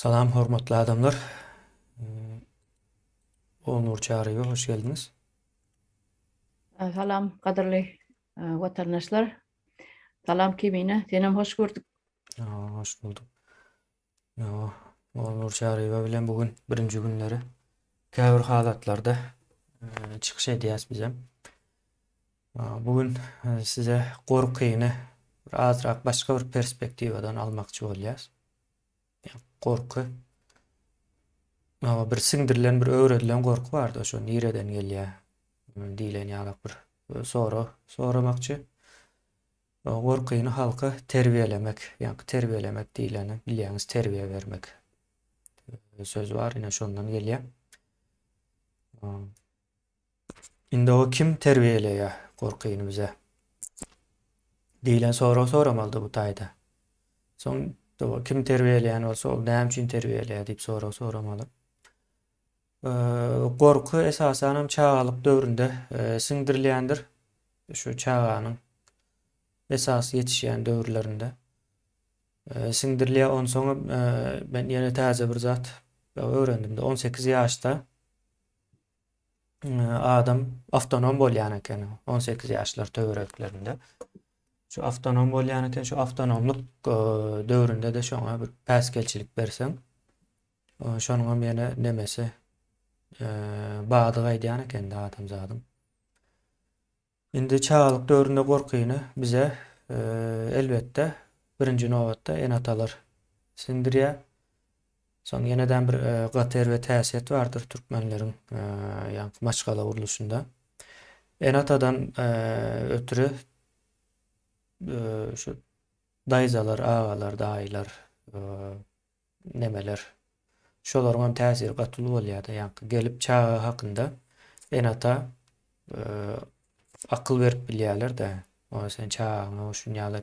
Salam hormatly adamlar. Onur Çağrı'ya hoş geldiniz. Salam kadirli vatandaşlar. Salam kimine. Senem hoş gördük. Hoş bulduk. Ya, Onur Çağrı'ya bilen bugün birinci günleri käbir halatlarda çıkış edýäs bize. Bugün size korkyny azrak başka bir perspektivadan almakçı bolýas. Korku bir siňdirilen bir öwredilen korku bardy. Şo nireden gelýär? Diýlen ýaly bir soramakçy. Gorkyny halka terbiyelemek, yani terbiyelemek diýileni bilýäňiz terbiye vermek söz var, ine şondan gelýär. Indi o kim terbiyeleýär gorkyny bize? Diýilen soramaldy bu taýda. Soň kim terbiyeleýän bolsa, ol näme üçin terbiyeleýär diýip soramaly. Gorky esasen çağalyk döwründe siňdirilýändir. Şu çağanyň esas yetişýän döwürlerinde. Siňdirilýär, on soňra ben ýene täze bir zat öwrendim de 18 ýaşda adam awtonom bolýan eken. 18 ýaşlar töwereklerinde. Şu awtonom bolýan eken, şu awtonomluk döwründe de şoňa bir päsgelçilik berseň, şonuňa ýene nemesi badyk aýdýan eken de adam zadym. Indi çağalyk döwründe gorkyny bize elbette birinci nowatda enatalar sindirýär. Soň ýeneden bir gater we täsiret bardyr türkmenleriň ýa-ni maçgala uruluşunda. Enatadan ötürü şu daýzalar, agalar, daýlar, nemeler şolaryň täsiri gatyly bolýar da, ýa-ni gelip çağı hakynda enata akyl berip bilýärler de. O sen çağına şunu ýaly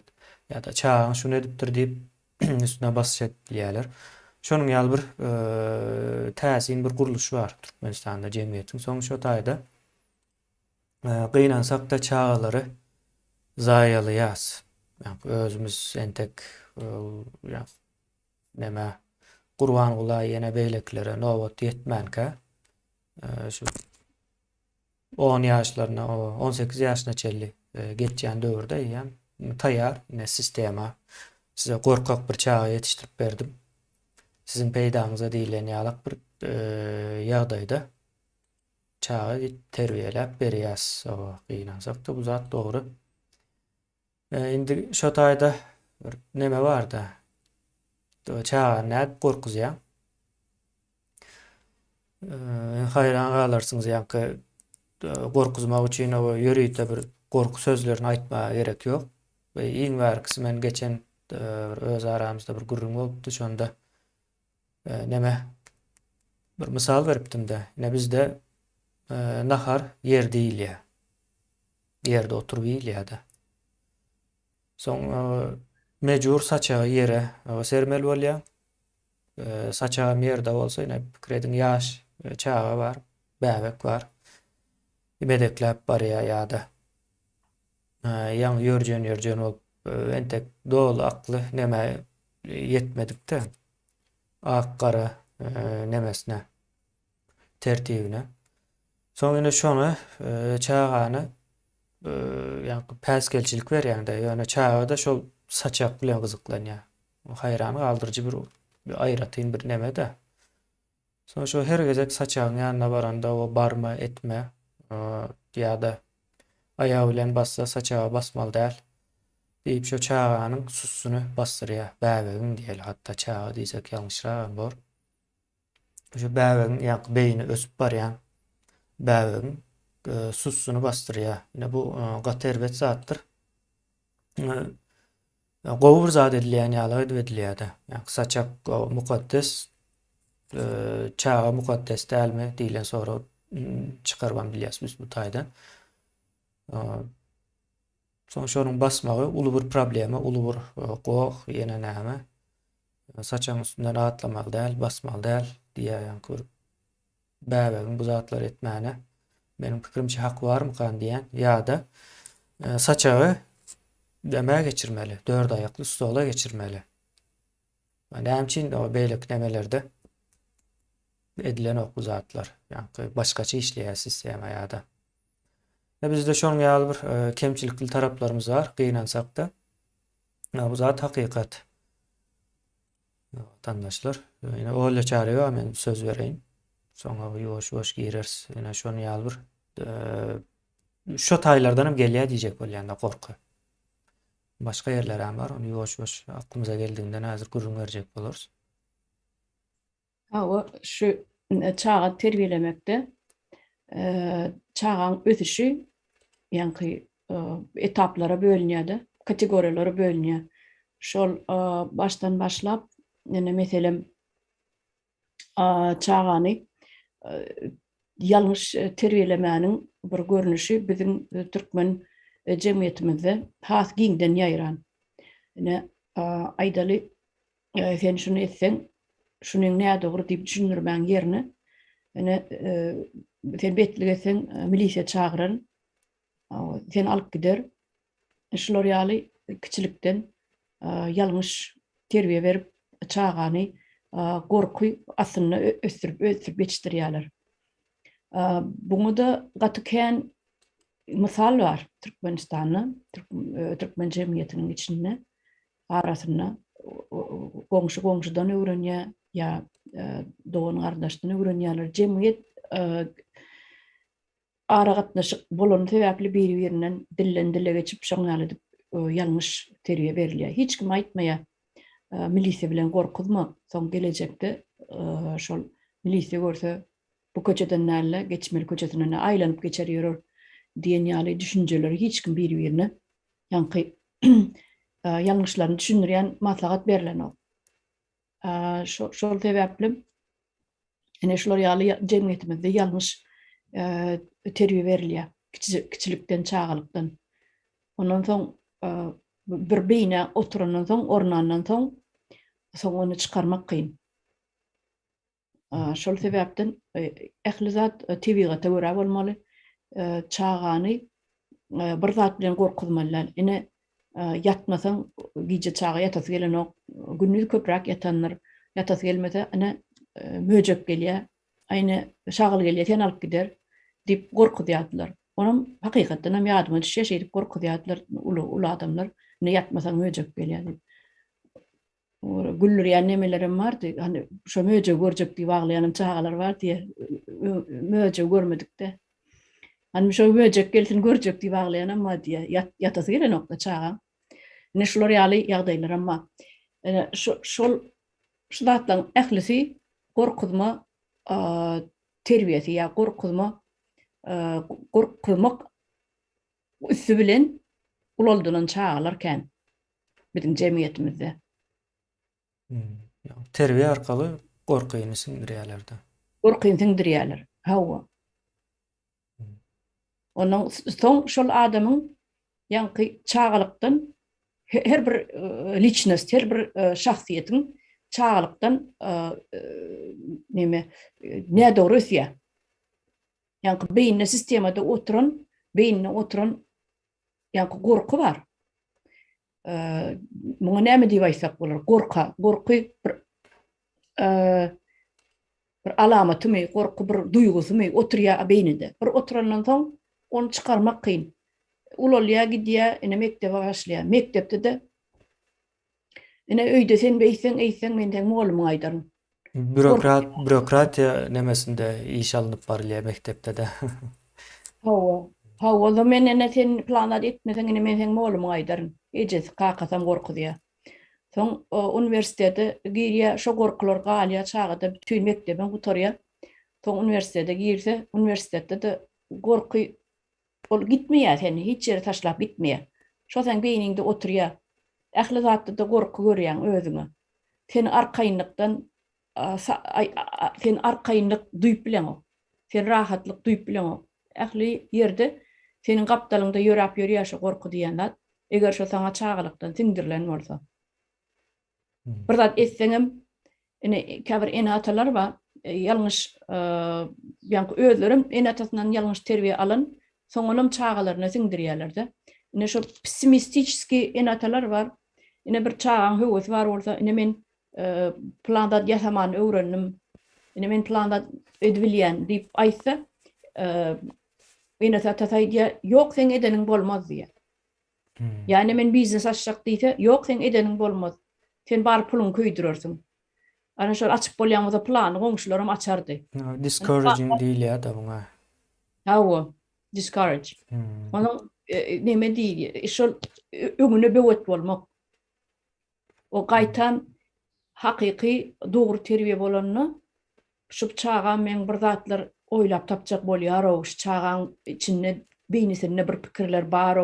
ya da çağın şunu edipdir diýip üstüne basy edip bilýärler. Şonuň ýaly bir täsin bir guruluş bar Türkmenistanda jemgyýetiň. Soň şo taýda gynansak da çağalary zaýalýas. Yani özümüz entek ya neme Gurbanguly ýene beýleklere nowat ýetmänkä şu 10 ýaşlaryna, 18 ýaşyna çelli geçýän döwürde ýa taýýar ine sistema size gorkak bir çağa ýetişdirip berdim. Sizin peýdaňyza diýilen ýaly bir ýagdaýda çağı terbiýelep berýäs. Gynansak da bu zat dogry. Indi şo taýda bir neme bar da, çağa näp gorkuzýar. Hayran galarsyňyz ýa-ni gorkuzmak üçin o ýöreýte bir gorku sözlerini aýtmaga gerek ýok. Ve iň bärkisi men geçen öz aramyzda bir gurrun bolupdy, şonda neme bir mysal beripdim de. Ine bizde nahar yer diýilýär. Yerde oturup ýylýar da. Soň mejbur saçagy ýere sermeli bolýar. Saçagym ýerde bolsa ine pikirediň ýaş çağa bar, bäbek bar. Bedeklep barya ýa-da ýaňy ýörjen bolup entek dolu akly neme ýetmedikde ak-gara nemesine tertibine. Soň ine şonu çağany ýa-ni päsgelçilik berýär-de, ýöne çağa da şol saçak bilen gyzyklanýar. Haýran galdyrjy bir aýratyn bir neme de. Soň şo her gezek saçagyň ýanyna baranda o barma etme ýa-da ayağı bilen bassa saçağa basmaly däl diýip şo çağanyň sussuny bastyrýar. Bäbegin diýeli, hatta çağa diýsek ýalňyşrak bor. Şo bäbegin ýa-ni beýni ösüp barýan bäbegin sussuny bastyrýar. Ine bu gaterbet zatdyr. Gowy bir zat edilýän ýaly edilýär-de. Ýa-ni saçak mukaddes, çağa mukaddes dälmi diýilen soraw çykarban bilýäs biz bu taýdan. Soň şonuň basmagy uly bir problema, uly bir gowak ýene näme. Saçaň üstünden atlamaly däl, basmaly däl diýýär. Bäbegin bu zatlar etmäne benim pikirimçe hak barmykan diýen ýa-da saçagy däme geçirmeli, dört ayakly stola geçirmeli. Yani hemçin o beýlek nemelerde edilen okul zatlar. Yani başkaça işleýär sistema ýa-da. Bizde şoň ýaly bir kemçilikli taraplarymız bar, gynansak da. Bu zat hakykat. Vatandaşlar. Ýene öyle çağırıyor, men söz bereyim. Soňra ýoş-ýoş girers. Ýene şoň ýaly bir şo taýlardanam gelýär diýjek bolýanda korky. Başga ýerler hem bar, onu ýoş-ýoş aklymyza geldiginden häzir gurrun berjek bolarys. O şu çağa terbiyelemekde çağın ötüşü yani etaplara bölünýärdi, kategoriýalara bölünýär. Şol baştan başlap ene meselem çağany ýalňyş terbiýelemäniň bir görnüşi biziň türkmen jemgyýetimizde has giňden ýaýran. Ene aýdaly sen şunu etseň şunyň näde dogry diýip düşündirmäň ýerine ene sen betlik etseň milisiýa çagyran, sen alyp gider. Şular ýaly kiçilikden ýalňyş terbiýe berip çağany gorky asyny ösürip yetişdirýärler. Buňa da gatykän misal bar Türkmenistanyň, Türkmen jemgyýetiniň içinde arasyna goňşy-goňşydan öwrenýär ýa dogan gardaşdan öwrenýärler. Jemgyýet ara gatnaşyk bolan sebäpli bir-birinden dillen dile geçip şoňaly ýalňyş terbiýe berilýär. Hiç kim aýtmaýar milisiýa bilen gorkuzma, soň gelecekde şol milisiýa görse bu köçeden näle geçmeli köçesinden aýlanyp geçer ýörer diýen ýaly düşünjeleri hiç kim bir-birine ýanky ýalňyşlaryny düşündirýän maslahat berilen. Şol sebäpli ene şolar ýaly jemgyýetimizde ýalňyş terbiýe berilýär kiçilikden çağalykdan. Ondan soň bir beýne oturandan soň ornandan soň onu çykarmak kyn. Şol sebäpden ähli zat tebigata görä bolmaly. Çağany bir zat bilen gorkuzmalar. Ine yatmasaň gije çağa yatasy gelenok gündüz köprak yatanlar yatasy gelmese ine möjek gelýär. Aýny şagyl gelýär, sen alyp gider diýip gorkudýardylar. Onam hakykatdan hem ýadyma düşýär şeýdip gorkudýardylar uly adamlar. Ne yatmasaň möjek gelýär diýip. Güllür ýa nemelerim bardy. Hani şo möjek görjek diýip aglaýanym çağalar bar diýe. Möjek görmedik de. Hani şo möjek gelsin görjek diýip aglaýanam ma diýe. Yatasy gelenokda çağa. Ne şolar ýaly ýagdaýlar amma şol zatlaryň ählisi gorkuzma terbiýesi ýa gorkuzmak üssü bilen uloldulan çağalarken bizim jemgyýetimizde. Terbiýe arkaly gorkyny siňdirýärler-de. Gorkyny siňdirýärler. Hawa. Onuň soň şol adamyň ýanky çağalykdan her bir lichnost, her bir şahsiýetiň çağalykdan ne dogry ösýär. Ýanky beýinne sistemada oturan ýanky gorky bar. Muňa näme diýip aýtsak bolar? Gorky bir alamatymy, gorky bir duýgusymy oturýar beýninde. Bir oturandan soň onu çykarmak kyn. Ulolýa gidýär, ene mektebe başlaýar. Mektepde de ene öýde sen beýsen, men teň molum aýdaryn. Bürokratiýa nemesinde iş alınıp barylýar mektepde de. Hawa da men ene sen planlap etmeseň ene men teň molum aýdaryn. Ejes kakasam gorkudýar. Soň universitete girýär, şo gorkular galýar çağda bütün mektebe gutarýar. Soň universitete girse, universitette de gorky ol gitmeýär, sen hiç ýere taşlap gitmeýär. Şo sen beýninde oturýar. Ähli zatda da gorky görýän özüňe. Sen arkaýynlykdan sen arkaýynlyk duýup bilen o. Sen rahatlyk duýup bilen o. Ähli ýerde seniň gapdalyňda ýörap ýörýär şo gorky diýenler. Eger şo saňa çağalykdan siňdirilen bolsa. Bir zat etseňem ene käbir ene atalar bar, ýalňyş ýanky özlerim ene atasyndan ýalňyş terbiýe alan, soňalym çağalaryna siňdirýärler-de. Ene şo pessimistik ene atalar bar. Ene bir çağan höwesi bar bolsa, ene men planda ýasaman öwrendim. Ine men planda edbilýän diýip aýtsa, ine taýdýa, ýok sen edeniň bolmaz diýe. Yani men biznes açjak diýse, ýok sen edeniň bolmaz. Sen bar puluny köýdürersiň. Ana şol açyp bolýan plany goňşularam açardy. Discouraging değil ya da buna. Hawa discourage. Onun neme diýdi? Şol öňüne böwet bolmak. O gaýtan hakyky dogry terbiýe bolanyny şu çağa men bir zatlar oýlap tapjak bolýar, şu çağaň içinde beýnisinde bir pikirler bar,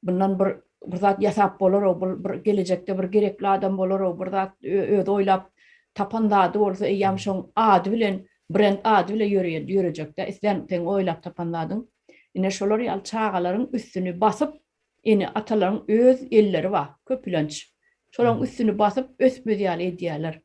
bundan bir zat ýasap bolar, bir gelecekde bir gerekli adam bolar, bir zat öz oýlap tapanda bolsa ýam şoň ady bilen brand ady bilen ýörejekde. Sen oýlap tapandadyň. Ine şolar ýal çağalaryň üstüni basyp, ine atalaryň öz elleri bar, köpülenç. Şolaryň üstüni basyp ösmedýär edýärler.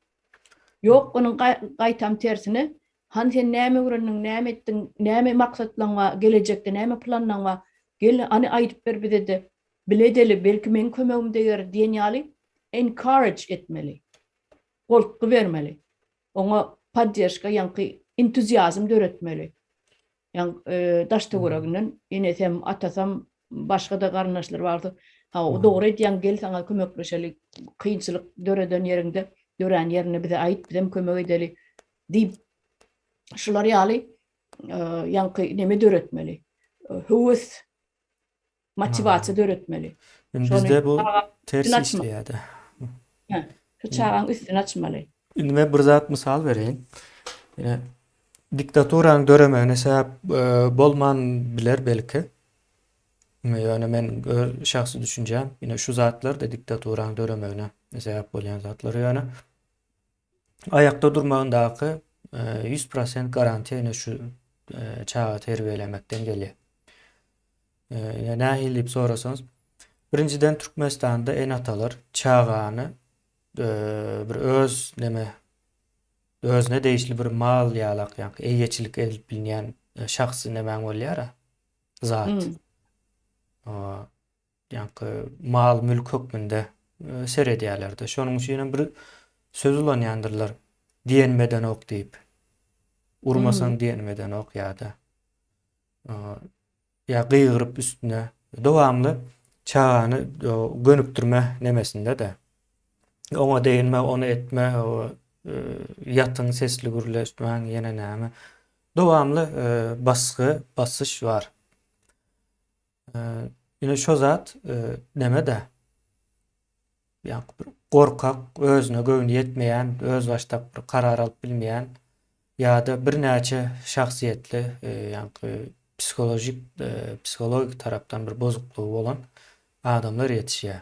Ýok, onuň gaýtam tersine, han sen näme öwrendiň, näme etdiň, näme maksatlaryň bar, gelecekde näme planlaryň bar, gel ani aýdyp ber bizde. Biledeli, belki men kömegimde ýer diýen ýaly encourage etmeli. Golky bermeli. Oňa podдержка, ýa-ni entuziazm döretmeli. Ýa-ni daşta göreginden, ine sen atasam başga da garnaşlar bardy. Ha, o dogry edýän, gel saňa kömekleşeli, kynçylyk döreden ýerinde, dören ýerine bize aýt, bizem kömek edeli diýip şular ýaly ýa-ni neme döretmeli. Höwes, motivasiýa döretmeli. Bizde bu tersi işleýärdi. Şu çağaň üstüni açmaly. Indi men bir zat mysal bereyim. Ýene diktaturaň döremegine sebäp bolman biler belki. Ýöne men şahsy düşünjem, ýene şu zatlar da diktaturaň döremegine sebäp bolýan zatlar ýöne. Ayakda durmagyndaky 100% garantiýa ýene şu çağa terbiýelemekden gelýär. Ýa nähili diýip sorasaňyz, birinciden Türkmenistanda en atalar çağany bir öz özüne değişli bir mal ýalak, ýa-ni eýeçilik edip bilýän şahsy nämäň bolýar? Zat. Ýa-ni mal mülk hökmünde seredýärler-de. Şonuň üçin bir söz ulanýandyrlar. Diýenmeden ok diýip. Urmasaň diýenmeden ok ýa-da. Ya gıyırıp üstüne devamlı çağını gönüktürme nemesinde de ona değinme, onu etme, o yatın sesli gürleşmen yine näme devamlı basış var. Yine şu zat neme de yani korkak, özüne göwün yetmeyen, öz baştap bir karar alıp bilmeyen ya da bir näçe şahsiyetli yani psikologik tarapdan bir bozukluğu olan adamlar yetişýär.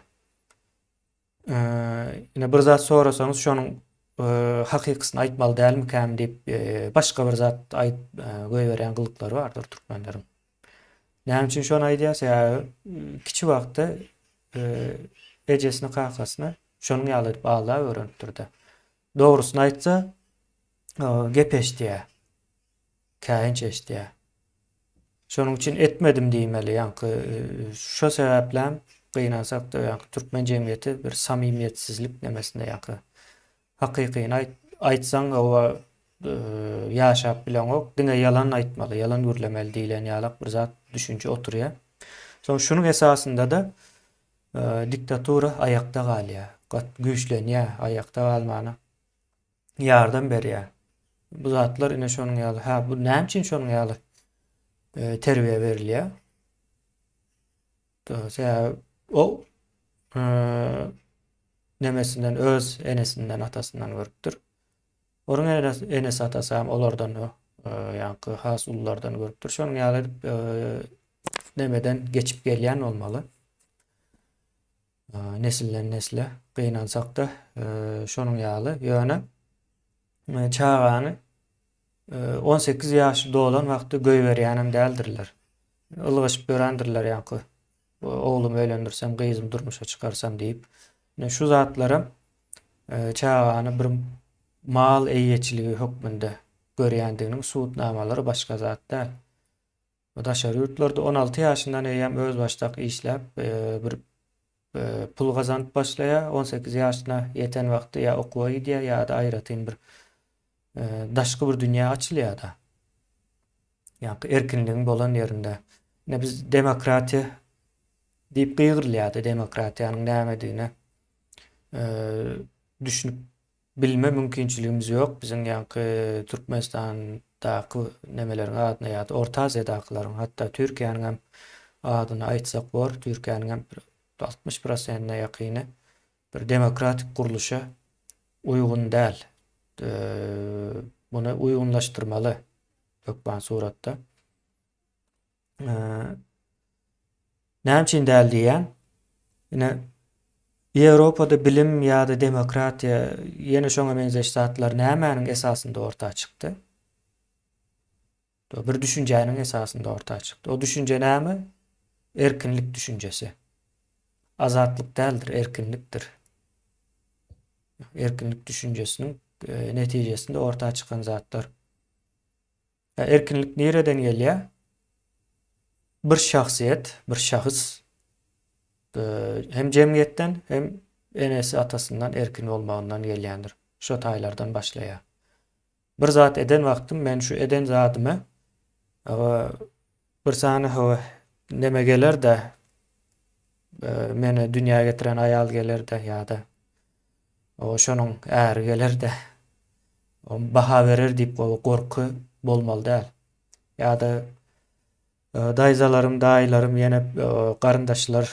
Yine bir zat sorasanız şonuň hakykysyny aýtmaly dälmikäm diýip başga bir zat aýyp goýberýän gylyklary bardyr türkmenleriň. Näme üçin şonu aýdýarsa, kiçi wagtda ejesini kakasyna şonuň ýaly edip ağlap öğrenipdirdi. Dogrusyny aýtsa gep eşdiýär. Käýinç eşdiýär. Şonuň üçin etmedim diýmeli. Ýa-ni şu sebäplen gynansak da ýa-ni türkmen jemgyýeti bir samimiýetsizlik nemesinde ýa-ni hakykyny aýtsaň o ýaşap bilen ok, diňe ýalan aýtmaly, ýalan gürlemeli diýilen ýalak bir zat düşünje oturýar. Soň şunun esasında da diktatura ayakta galýar. Güýçlenýär, ayakta galmana ýardam berýär. Bu zatlar ine şonuň ýaly, bu näme üçin şonuň ýaly terbiýe berilýär. O nemesinden öz enesinden atasından görüpdir. Orun enesi atasy hem olardan ýa-ni has ullardan görüpdir. Şonuň ýaly nemeden geçip gelýän bolmaly. Nesilden nesile gynansak da şonuň ýaly ýöne çağany 18 ýaşy dolan wagty göýberýänem däldirler. Ilgyşyp görendirler ýa-ni oğlumy öýlendirsem, gyzym durmuşa çykarsam diýip. Şu zatlara çağany bir mal eýeçiligi hökmünde görýändiginiň suwutnamalary başga zat däl. Daşary ýurtlarda 16 ýaşyndan eýem öz başdak işläp bir pul kazanıp başlaya 18 yaşına yeten wagtda ya okuwa gidýär ya da aýratyn bir daşky bir dünýä açylýar da. Ýa-ni erkinligiň bolan ýerinde. Ne biz demokratiýa diýip gygyrylýardy, demokratiýanyň nämedigine düşünüp bilme mümkinçiligimiz ýok. Biziň ýa-ni Türkmenistanda nemeleriň adyna ýa-da Orta Aziýadakylaryň, hatda Türkiýanyň hem adyny aýtsak bor, Türkiýanyň hem 60%-na ýakyny bir demokratik guruluşa uygun däl. Bunu uygunlaşdyrmaly ökbän suratda. Näme üçin däl diýen? Ine Ýewropada bilim ýa-da demokratiýa ýene şoňa benzeş zatlar nämäniň esasynda ortağa çykdy? Bir düşünjäniň esasynda ortağa çykdy. O düşünje näme? Erkinlik düşünjesi. Azatlyk däldir, erkinlikdir. Erkinlik düşünjesiniň netijesinde ortağa çıkan zatlar. Erkinlik nereden gelýär? Bir şahsiýet, bir şahys hem jemgyýetden hem enesi atasından erkin bolmagyndan gelýändir. Şo taýlardan başlaýar. Bir zat eden wagtym men şu eden zatymy bir sany neme geler de meni dünýäge getiren aýal geler de ýa-da o şonuň äri geler de baha verer diýip gorky bolmaly däl. Ýa-da daýzalarym, daýlarym ýene garyndaşlar,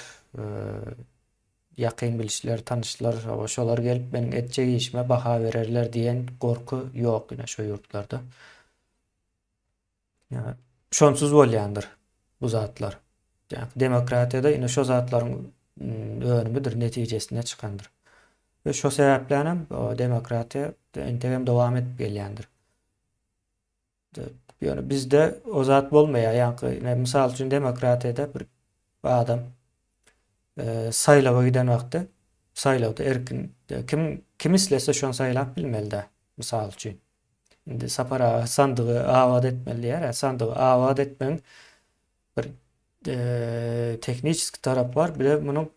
ýakyn bilişler, tanışlar, şolar gelip meniň etjek işime baha vererler diýen gorky ýok ýene şo ýurtlarda. Şonsuz bolýandyr bu zatlar. Demokratiýada ýene şo zatlaryň önümidir, netijesine çykandyr. Ve şo sebäplenem demokratiýa entegem dowam edip gelýändir. Yani bizde o zat bolmaýar. Ýa-ni mysal üçin demokratiýada bir adam saýlawa giden wagtda saýlawda erkin kim islese şonu saýlap bilmeli-de mysal üçin. Indi sapara sandygy awat etmeli ýa-da sandygy awat etmeň bir teknik tarap var, bir de munyň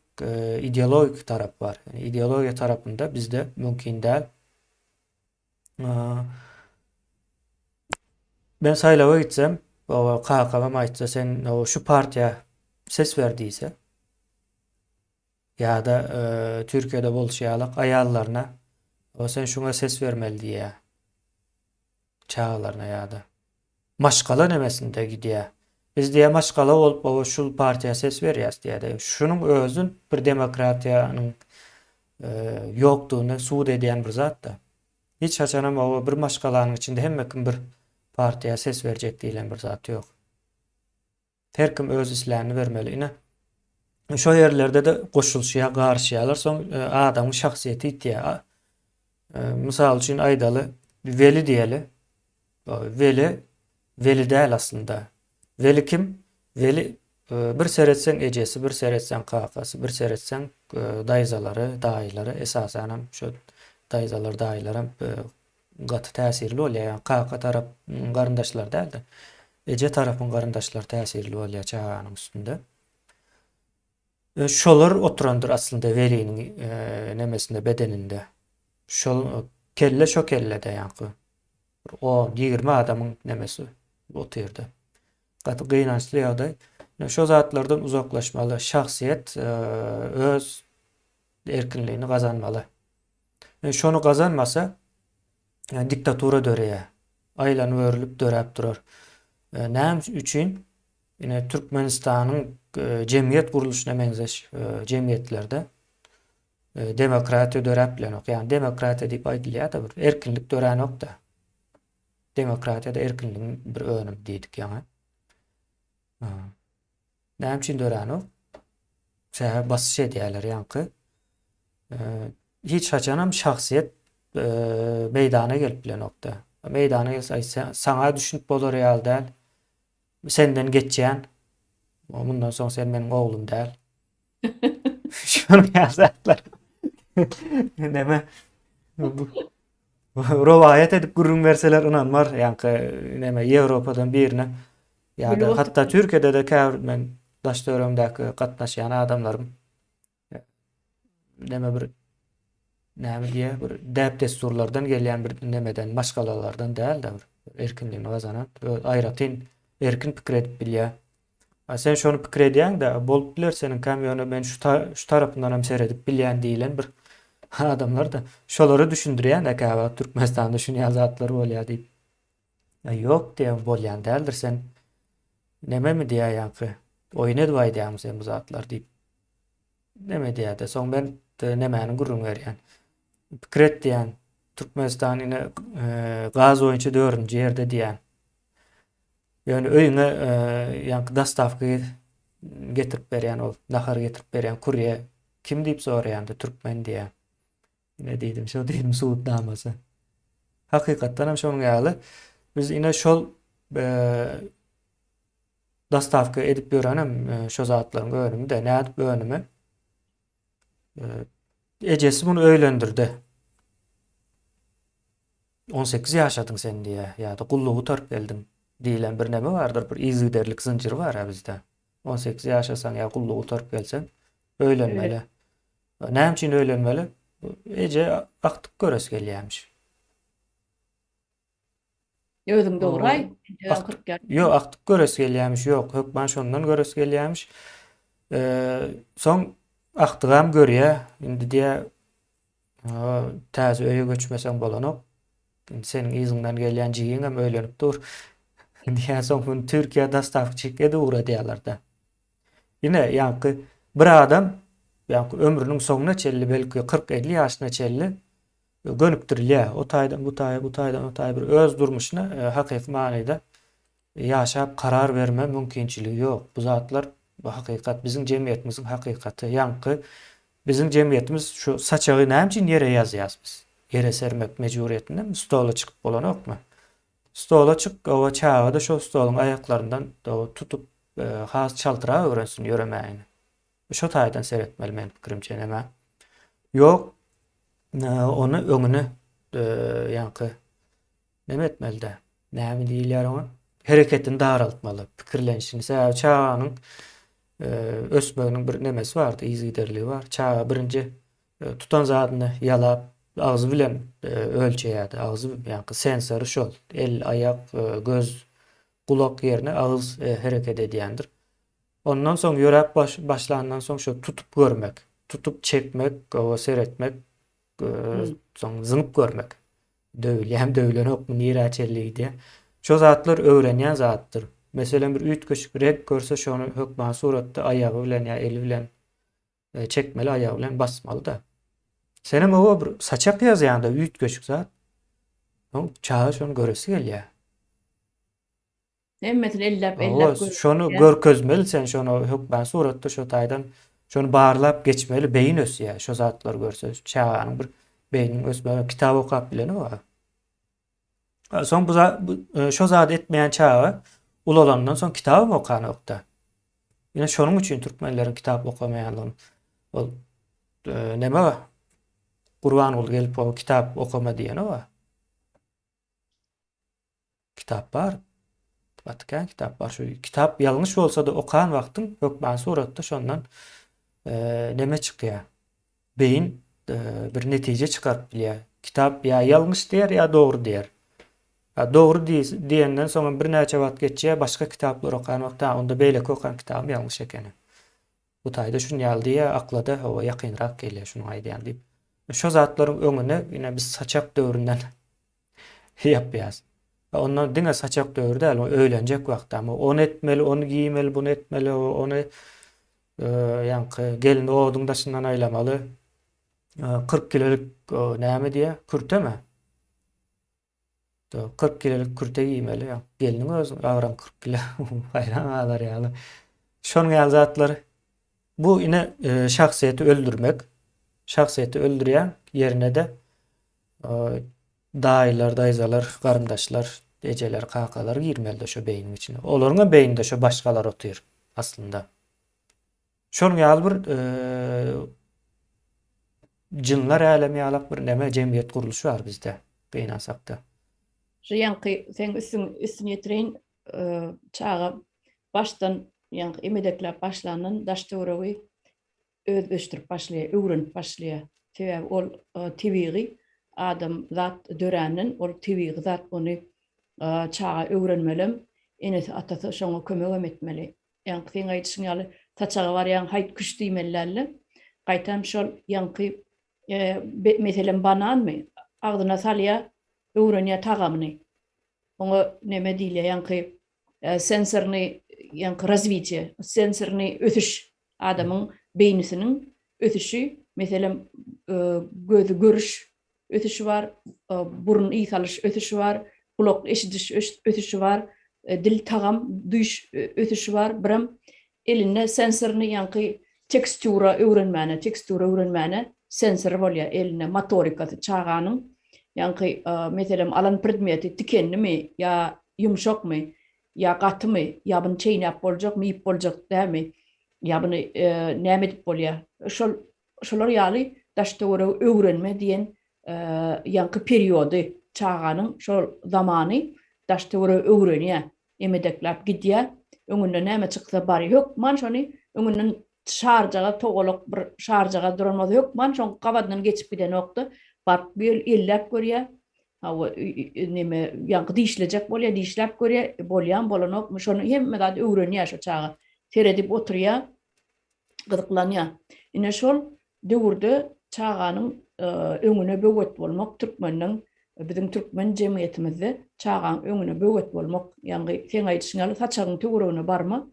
ideologik tarap var. Yani ideologiýa tarapynda bizde mümkin däl. Ben saýlawa gitsem, kakam aýtsa sen şu partiýa ses ver diýse ýa-da Türkiýede bolşýalyk aýallaryna sen şuňa ses vermeli diýär. Çağlaryna ýa-da maşgala nemesinde gidýär. Biz diýär maşgala bolup şul partiýa ses berýäs diýär. Şunyň özün bir demokratiýanyň ýokdugyny suwd edýän bir zat da. Hiç haçanam bir maşgalanyň içinde hemmekim bir partiýa ses berjek diýilen bir zat ýok. Her kim öz islerini vermeli. Ine şo ýerlerde de goşulşýar, garşýarlar, soň adamyň şahsiýeti ýitýär. Mysal üçin aýdaly Veli diýeli. Veli däl aslında. Veli kim? Veli bir seretsen ejesi, bir seretsen kakasy, bir seretsen daýzalary, daýlary, esasen hem şo daýzalar, daýlar hem gaty täsirli bolýar. Kaka tarap garyndaşlar däl de. Eje tarapyň garyndaşlar täsirli bolýar çağanyň üstünde. Şolar oturandyr aslında veliniň nemesinde, bedeninde. Şol kelle şo kellede ýa-ni. O 20 adamyň nemesi oturdy. Gaty gynançly ýagdaý. Şo zatlardan uzaklaşmaly. Şahsiýet öz erkinligini gazanmaly. Şonu gazanmasa diktatura döreýär. Aýlanyp örilip döräp durar. Näme üçin? Ine Türkmenistanyň jemgyýet guruluşyna benzeş jemgyýetlerde demokratiýa döräp bilen ok. Yani demokratiýa diýip aýdylýar da bir erkinlik döräni ok da. Demokratiýada erkinligiň bir önüm diýdik ýa-ni. Näme üçin döräni ok? Şäher basyş edýärler ýa-ni. Hiç haçanam şahsiýet meydana gelip bilen ok da. Meydana gelse saňa düşünip bolar ýaly däl. Senden geçýän. Mundan soň sen meniň oglum däl. Şonu ýazarlar. Neme? Rowaýat edip gurrun berseler inanmar. Ýa-ni neme Ýewropadan birine ýa-da hatda Türkiýede de men daş döwrümdäki gatnaşýan adamlarym neme bir näme diye bir däp desturlardan gelýän bir nemeden başgalalardan däl de bir erkinligini gazanan aýratyn erkin pikir edip bilýär. Sen şonu pikir edýäň de bolup biler senin kamyonu men şu tarapyndan hem seyredip bilýän diýilen bir adamlar da şolary düşündirýän de käbä Türkmenistanda şuny zatlary bolýar diýip. Ýok diýen bolýan däldir sen neme mi diýär ýa-ni oýun edip aýdýarmy sen bu zatlar diýip. Neme diýär de soň ben nemäni gurrun berýän. Pikir et diýän Türkmenistan ine gaz oýunçy dördünji ýerde diýän. Yani öýüňe ýa-ni dastavky getirip berýän ol, nahar getirip berýän kurye kim diýip soraýandy türkmen diýär. Ne diýdim, şo diýdim suwut damasy. Hakykatdan hem şonuň ýaly biz ine şol dastavka edip berýän hem şo zatlaryň önümi de nädip önümi ejesi bunu öýlendirdi. 18 ýaşadyň sen diýe ýa-da gullugy tarp geldim diýilen bir neme bardyr, bir izgiderlik zynjyry bar ha bizde. 18 ýaşasaň ýa gullugy tarp gelsen öýlenmeli. Näme üçin öýlenmeli? Eje aktyk göres gelýärmiş. Özüň dogray. Yo aktyk göres gelýärmiş, ýok, hökman şondan göres gelýärmiş. Soň aktygam görýär. Indi diýär, täze öýe göçmeseň bolanok. Seniň iziňden gelýän jigiň hem öýlenip dur. Diýär soň bunu Türkiýe dastavçyk edi ura diýerler da. Ine ýa-ni bir adam ýa-ni ömrüniň soňuna çelli belki 40-50 ýaşyna çelli gönükdirilýär. O taýdan bu taýa, bu taýdan o taýa bir öz durmuşyna hakyky manyda ýaşap karar berme mümkinçiligi ýok. Bu zatlar bu hakykat biziň jemgyýetimiziň hakykaty. Ýa-ni biziň jemgyýetimiz şu saçagy näme üçin ýere ýazýas biz? Ýere sermek mejburiýetinde stola çykyp bolanokmy? Stola çık, o çağı da şu stolun ayaklarından tutup has çaltıra öğrensin yöremeğini. Şu taydan seyretmeli men pikirimçe neme. Yok, onu öňüne ýa-ni neme etmeli de. Näme diýilýär ona? Hereketini daraltmaly, pikirlenişini. Çağanyň ösmeginiň bir nemesi bardy, izgiderligi bar. Çağı birinji tutan zadyny ýalap ağzı bilen ölçeýärdi. Ağzı ýa-ni sensory şol. El, ayak, göz, kulak ýerine ağız hereket edýändir. Ondan soň ýörek başlandan soň şo tutup görmek, tutup çekmek, o seyretmek, soň zynyp görmek. Döwülýän döwülenokmy niraçelligi diýe. Şo zatlar öwrenýän zatdyr. Meselen bir üýtgeçik bir rek görse şonu hökman suratda ayagy bilen ýa eli bilen çekmeli, ayagy bilen basmaly da. Senem o bir saçak ýazýanda üýtgeçik zat. Çağı şonu göresi gelýär. Hemmetini ellep Şonu görkezmeli sen şonu hökman suratda şo taýdan şonu barlap geçmeli, beýin ösýär. Şo zatlar görse çağanyň bir beýniň ösmeli kitap okap bileni bar. Soň bu şo zat etmeýän çağı ulalandan soň kitap okanokda. Ýene şonuň üçin türkmenleriň kitap okamaýanlygyny ol neme bar? Gurban ol gelip o kitap okuma diýen o. Kitap bar. Batkan kitap bar. Şu kitap ýalňyş bolsa da okan wagtyň hökman suratda şondan neme çykýar. Beýin bir netije çykaryp bilýär. Kitap ýa ýalňyş diýer ýa dogry diýer. Dogry diýenden soň bir näçe wagt geçýär, başga kitaplar okan wagtda onda beýleki okan kitabym ýalňyş ekeni. Bu taýda şunu ýaldy ýa aklada o ýakynrak gelýär şunu aýdýan diýip. Şo zatlaryň öňüne ýene biz saçak döwründen ýapýas. Ondan diňe saçak döwrü däl, öýlenjek wagtda, onu etmeli, onu giýmeli, bunu etmeli, onu ýa-ni gelin oduň daşyndan aýlamaly. 40 kilolik näme diýe? Kürtemi? 40 kilolik kürte giýmeli. Geliniň özü awram 40 kilo. Hayran alar ýaly. Şonuň ýaly zatlar bu ine şahsiýeti öldürmek. Şahsiýeti öldürýän ýerine de daýlar, daýzalar, garyndaşlar, ejeler, kakalar girmeli şo beýniň içine. Olaryň beýninde şo başgalar otyr aslında. Şonuň ýaly bir jinler alemy ýalak bir neme jemgyýet gurulşy bar bizde. Beýnansakda. Ýa-ni sen üstüne ýetireýin çağa başdan ýa-ni emedeklap başlanan daş döwregi özleştirip başlaya, öwrenip başlaya. Sebäbi ol tebigi adam zat döränden ol tebigi zat ony çağa öwrenmelem. Enes atasa şoňa kömek etmeli. Ýani sen aýdyşyň ýaly taçaga barýan haýt güç diýmellerle. Gaýtam şol ýanky meselen bananmy agdyna salýa öwrenýär tagamny. Oňa neme diýilýär ýanky sensorny ýanky развитие, sensorny ötüş adamyň beýnisiniň ötüşi, meselen gözü görüş ötüşi bar, burun iý salyş ötüşi bar, kulak eşidiş ötüşi bar, dil tagam duýuş ötüşi bar. Biram eline sensorny ýanky tekstura öwrenmäne sensor bolýar eline motorikasy çağanyň ýanky meselen alan predmeti tikennimi ýa ýumşakmy ýa gatymy ýa buny çeýnäp boljak, ýyp boljak dämi ýa buny näme edip bolýar. Şolar ýaly daşdagora öwrenme diýen ýanky periody çağanyň şol zamany daşdagora öwrenýär. Emedeklap gidýär. Öňünde näme çyksa bary yok. Man şony öňünden şarjaga togalak bir şarjaga duranmaz yok. Man şoň gabaddan geçip giden okdy. Barp bir ellep görýär. Hawa neme ýanky diýişlejek bolýar, diýişläp görýär, bolýan bolanok şonu hemme zat öwrenýär şo çaga. Teredip oturýar, gyzyklanýar. Ine şol döwürde çağanyň öňüne böwet bolmak türkmeniň bizim türkmen jemgyýetimizde çağan öňüne böwet bolmak, ýani sen aýdyşyň ýaly saçagyň töweregine barma.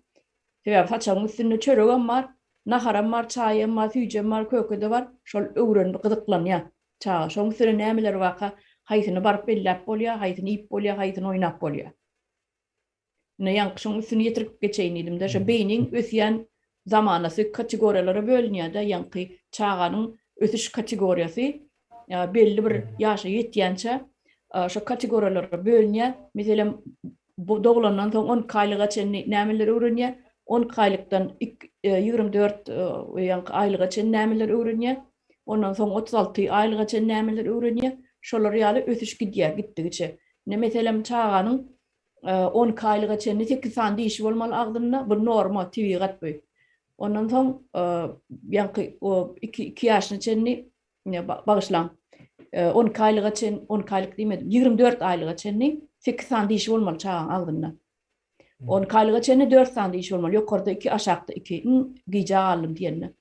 Sebäbi saçagyň üstünde çöregem bar, naharam bar, çaýam bar, süýjem bar, kökede bar, şol öwrenip gyzyklanýar. Çağa şoň üstüne nämeler waka haýsyny barp ellep bolýar, haýsyny ip bolýar, haýsyny oýnap bolýar. Ne ýanky şoň üstüne ýetirip geçeýin elimde. Şo beýniň ösýän zamanasy kategoriýalara bölünýär da, ýanky çağanyň ösüş kategoriýasy belli bir ýaşa ýetýänçe şo kategoriýalara bölünýär. Meselem doglandan soň 10 aýlygaça nämeler öwrenýär, 10 aýlykdan 24 ýanky aýlygaça nämeler öwrenýär. Ondan soň 36 aýlygaça nämeler öwrenýär. Şolar ýaly ösüş gidýär, gitdigiçe. Ne meselem çağanyň 10 aýlygaça näme san diýişi bolmaly agdyna, bu norma tebigat bu. Ondan soň ýanky o 2 ýaşyna çenni bagyşlan 10 aýlygaça 10 aýlyk diýmedim, 24 aýlygaça 8 san diýişi bolmaly çağanyň agdyna. 10 aýlygaça 4 san diýişi bolmaly, ýokarda 2 aşagda 2 gija alym diýenler.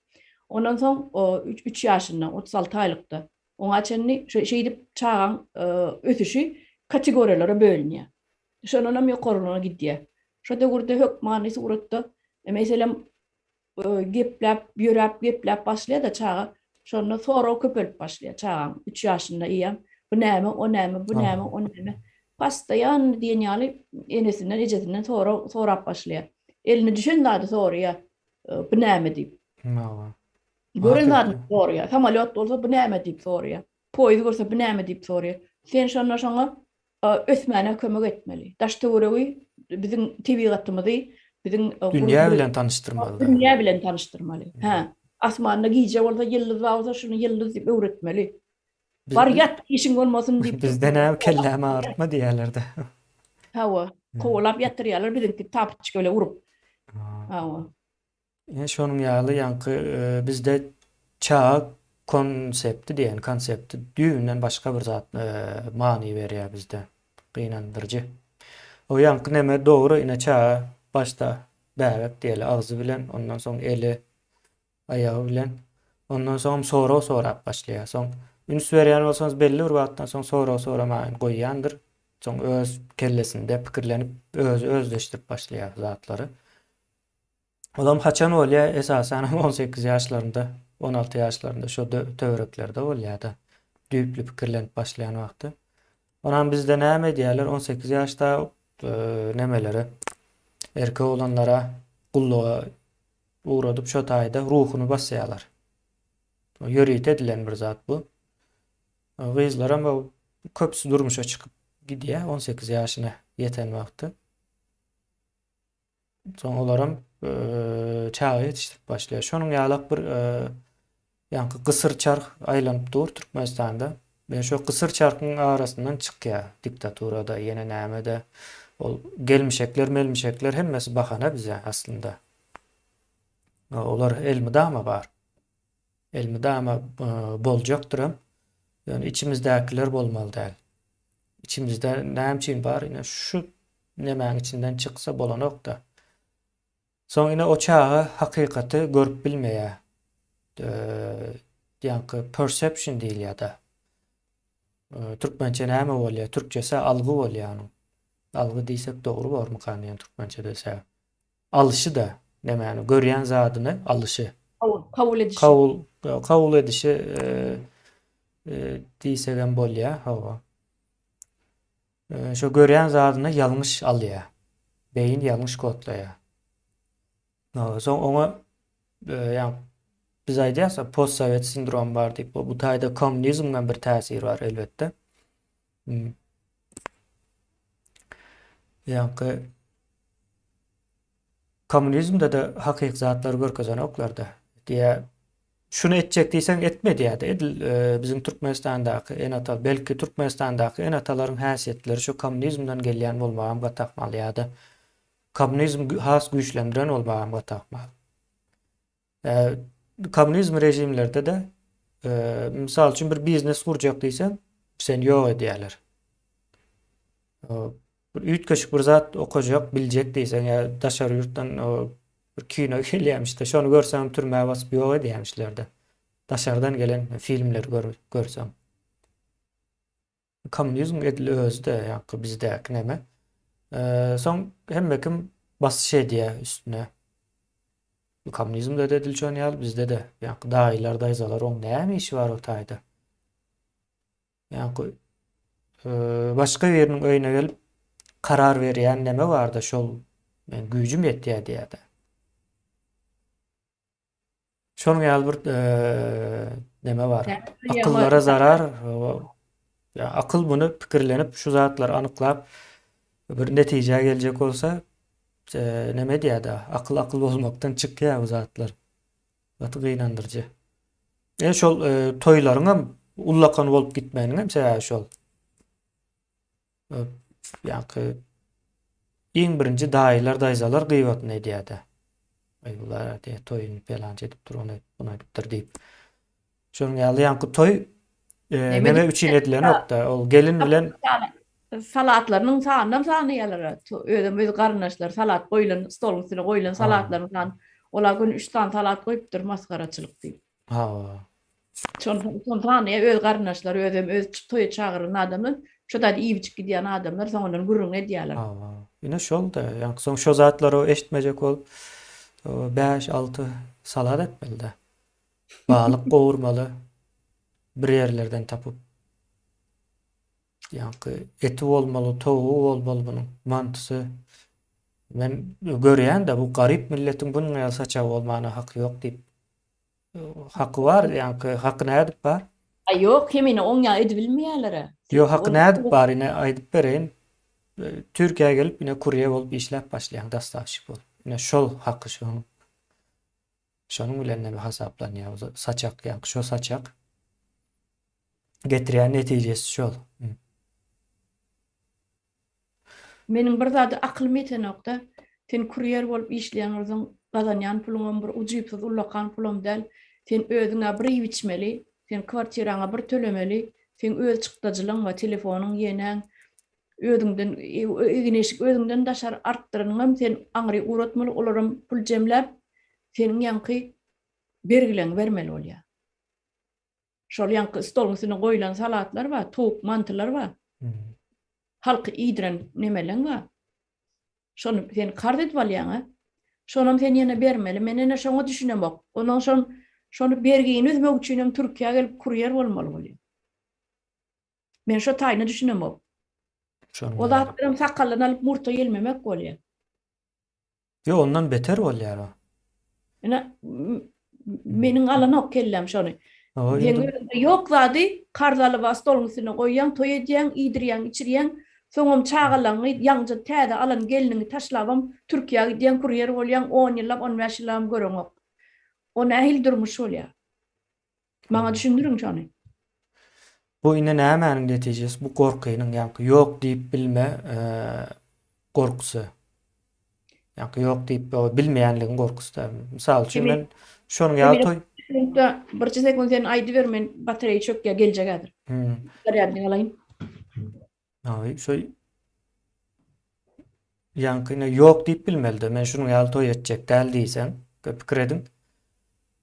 Ondan soň 3 ýaşynda 36 aýlykda oňa çenni şeýdip çağan ötüşi kategoriýalara bölünýär. Şonunam ýokaryna gidýär. Şo döwürde hökmany suratda meselem gepläp, gepläp başlaýar da çağa. Şonu sonra köpelip başlaýar çağan 3 ýaşynda iýem. Bu näme, o näme, bu näme, o näme. Pastaýan diýen ýaly enesinden, ejesinden sorap başlaýar. Elini düşündädi soraýar. Bu näme diýip. Görenler soruyor. Samolyot olsa bu näme diýip soruyor. Poýuz bolsa bu näme diýip soruyor. Sen şoňa ösmäne kömek etmeli. Daşdagorwy bizim tebigatymyzy, bizim dünýä bilen tanıştırmaly. Dünýä bilen tanıştyrmaly. Ha, asmanda gije bolsa ýyldız bolsa şunu ýyldız diýip öwretmeli. Barýat işiň bolmasyn diýip. Bizde näme kelläme artma diýerlerde. Hawa, kowlap ýatyrýarlar bizimki tapçyk öle urup. Hawa. Şonuň ýaly ýanky bizde çağ konsepti diýen konsepti düýünden başga bir zat many berýär bizde. Gynandyrjy. O ýanky näme dogry ine çağ başda bägek diýeli agzy bilen, ondan soň eli, ayagy bilen, ondan soň sorap başlaýar. Soň üns berýän bolsaňyz belli bir wagtdan soň sora maýyn goýýandyr. Soň öz kellesinde pikirlenip özleşdirip başlaýar zatlary. Olam haçan bolýar esasen 18 ýaşlarynda, 16 ýaşlarynda şo töwereklerde bolýar da düýpli pikirlenip başlaýan wagty. Onam bizde näme diýerler 18 ýaşda nemeleri erkek olanlara gulluğa uğradıp şo taýda ruhunu basýarlar. Ýörit edilen bir zat bu. Gyzlar ama köpsü durmuşa çykyp gidýär 18 ýaşyna ýeten wagty. Soň olaram çağa ýetişdirip başlaýar. Şonuň ýalak bir ýanky gysır çark aýlanyp dur Türkmenistanda. Ben şo gysır çarkyň arasyndan çykýar. Diktaturada, ýene nämede ol gelmişekler hemmesi bahana bize aslında. Olar elmi dama bar. Elmi ama boljakdyram. Yani içimizdekiler bolmaly däl. İçimizde näme bar? Ine şu nemäň içinden çyksa bolanok da. Soň ine o çağa hakykaty görüp bilmeýär. Ýa-ni perception diýil ýa-da. Türkmençe näme bolýar? Türkçesi algy bolýar. Algy diýsek dogry bolmy kany türkmençe dese. Alyşy da nemäni görýän zadyny alyşy. Kabul edişi. Kabul edişi diýsegem bolýar. Hawa. Şo görýän zadyny ýalňyş alýar. Beýin ýalňyş kodlaýar. Soň oňa ýa biz aýdýasa postsovet sindrom bar diýip bu taýda kommunizmden bir täsir bar elbetde. Ýa-ni kommunizmde de hakyky zatlar görkezenoklarda. Diýe şunu etjek diýsen etmedi ýa-da edil bizim Türkmenistandaky en atal belki Türkmenistandaky en atalaryň häsiýetleri şu kommunizmden gelýän bolmagam gatakmaly ýa-da kommunizm has güýçlendiren bolmagam gatakmaly. Kommunizm rejimlerde de misal üçin bir biznes kurjak diýsen sen ýok edýärler. Bir üýtgeçik bir zat okajak, biljek diýsen ýa daşary ýurtdan bir kino gelýärmiş-de şonu görsem türmäge basyp ýok edýärmişler-de. Daşardan gelen filmler görsem. Kommunizm edil özde ýa-ni bizdäki näme. Soň hemme kim basyş edýär üstüne. Kommunizmde de edilýän ýaly bizde de. Ýa-ni daýylar, daýzalar oň näme işi bar o taýda. Ýa-ni başga biriniň öýüne gelip karar berýän näme bar da şol men güýjüm ýetýär diýär-de. Şonuň ýaly bir näme bar? Akyllara zarar. Ya akyl bunu pikirlenip şu zatlar anyklap bir netije geljek bolsa näme diýär-de? Akyl bolmakdan çykýar bu zatlar. Gaty gynandyrjy. Şol toýlaryňam ullakan bolup gitmeniňem sebäbi şol. Ýa-ni iň birinji daýylar, daýzalar gıybatny edýär-de. Ay bular diýe toýuny pelanç edip dur onu buna bitir diýip. Şonuň ýaly ýa-ni toý näme üçin edilen nokta ol gelin bilen Salatlarynyň sanyna sanyýarlar. Özüm öz garnaşlar salat goýulan, stoluň üstüne goýulan salatlaryň sany. Olar gün 3 tane salat goýupdyr maskaraçylyk diýip. Şonu sanyýa öz garnaşlar, özüm öz toýa çagyran adamlar, şoda iýip gidýän adamlar soňdan gurrun edýärler. Ine şol da, ýa-ni soň şo zatlar o eşitmejek bolup 5-6 salat etmeli-de. Balyk gowurmaly. Bir yerlerden tapıp ýa-ni eti bolmaly, towu bolmaly bunyň mantysy. Men görýän de bu garyp milletiň bunun ýa saçak bolmagyna haky ýok diýip. Haky bar, ýa-ni haky nädip bar? Ýok, hemine oň ýa edip bilmeýärler. Ýok, haky nädip bar ine aýdyp bereýin. Türkiýe'ye gelip ine kurye bolup işläp başlaýan dastavşyk bolup. Ine şol haky şonuň. Şonuň bilen näme hasaplanýar? Saçak ýa-ni şo saçak getirýän netijesi şol. Meniň bir zady akylyma ýeten nokta, sen kuryer bolup işleýän özüň gazanýan puluňam bir ujypsyz ullakan pulum däl, sen özüňe bir iýip içmeli, sen kwartiraňa bir tölemeli, sen öz çykdadylygyň we telefonuň ýenen özüňden egineşik özüňden daşar artdyranyňam sen aňry uratmaly olaram pul jemläp seniň ýanky bergileň bermeli bolýar. Şol ýanky stoluň üstüne goýulan salatlar bar, towuk mantylar bar. Halky iýdiren nemeleň bar. Şonu sen kard edip alýaň. Şonam sen ýene bermeli. Men ene şoňa düşünemok. Onuň şonu bergiň üzmek üçin Türkiýe'ye gelip kuryer bolmaly bolýar. Men şo taýyny düşünemok. O zatlarym sakallarını alıp murta gelmemek bolýar. Yo ondan beter bolýar o. Ene meniň alanok kellem şonu. Yok zady kardaly was stoluň üstüne goýýan, toý edýän, iýdirýän, içirýän, soňam çağalaňy ýaňja täze alan geliniňi taşlabam Türkiýe'ye gidýän kuryer bolýan 10 ýyllap 15 ýyllap görüňok. O nähil durmuş bolýar. Maňa düşündürüň şonu. Bu ine nämäniň netijesi? Bu gorkynyň ýa-ni ýok diýip bilme gorkusy. Ýa-ni ýok diýip bilmeýänligiň gorkusy da. Misal üçin men şonuň ýaly Sekundda birçi sekund sen aýdy bermen batareýa çökýär geljekdir. Hmm. Zaryadını alayım. Ay, yankı yok deyip bilmeli. Men şunu ýaly toý etjek däl diýsen, pikir edin.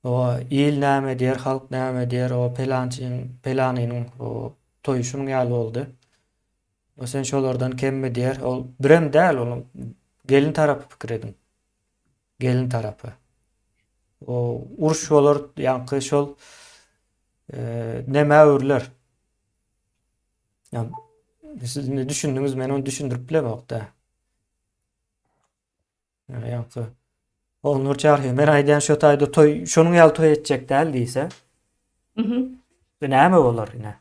O il näme diýer, halk näme diýer, o pelanynyň o toýu şunuň ýaly boldy. O sen şolardan kemme diýer, ol birem däl, ol gelin tarapy pikir edin. Gelin tarapy. O uruş bolar, yankı şol näme örler. Yani siz ne düşündüňiz, men onu düşündirip bilemok-da. Yankı Onur çarhy. Men aýdýan şo taýda toý, şonuň ýaly toý etjek däl diýse, näme bolar ine?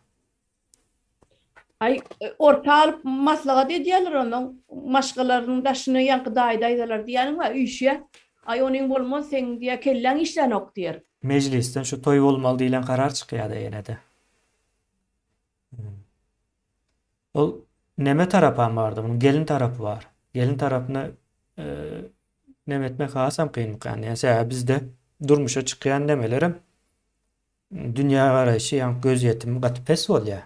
Ay ortalık maslahat ediyorlar onun maşgalarının daşını yankı daydalar diyelim var üşüye. Ay onun bolmaz sen diye kellen işlen ok diyer. Meclisten şu toý bolmaly diýilen karar çykýar-da ýene-de. Ol neme tarapy bardy? Bunun gelin tarapy bar. Gelin tarapyna neme etmek hasam kynlyk. Yani bizde durmuşa çykýan nemelerim dünýä garaşy, ýa göz ýetimi gaty pes bolýar.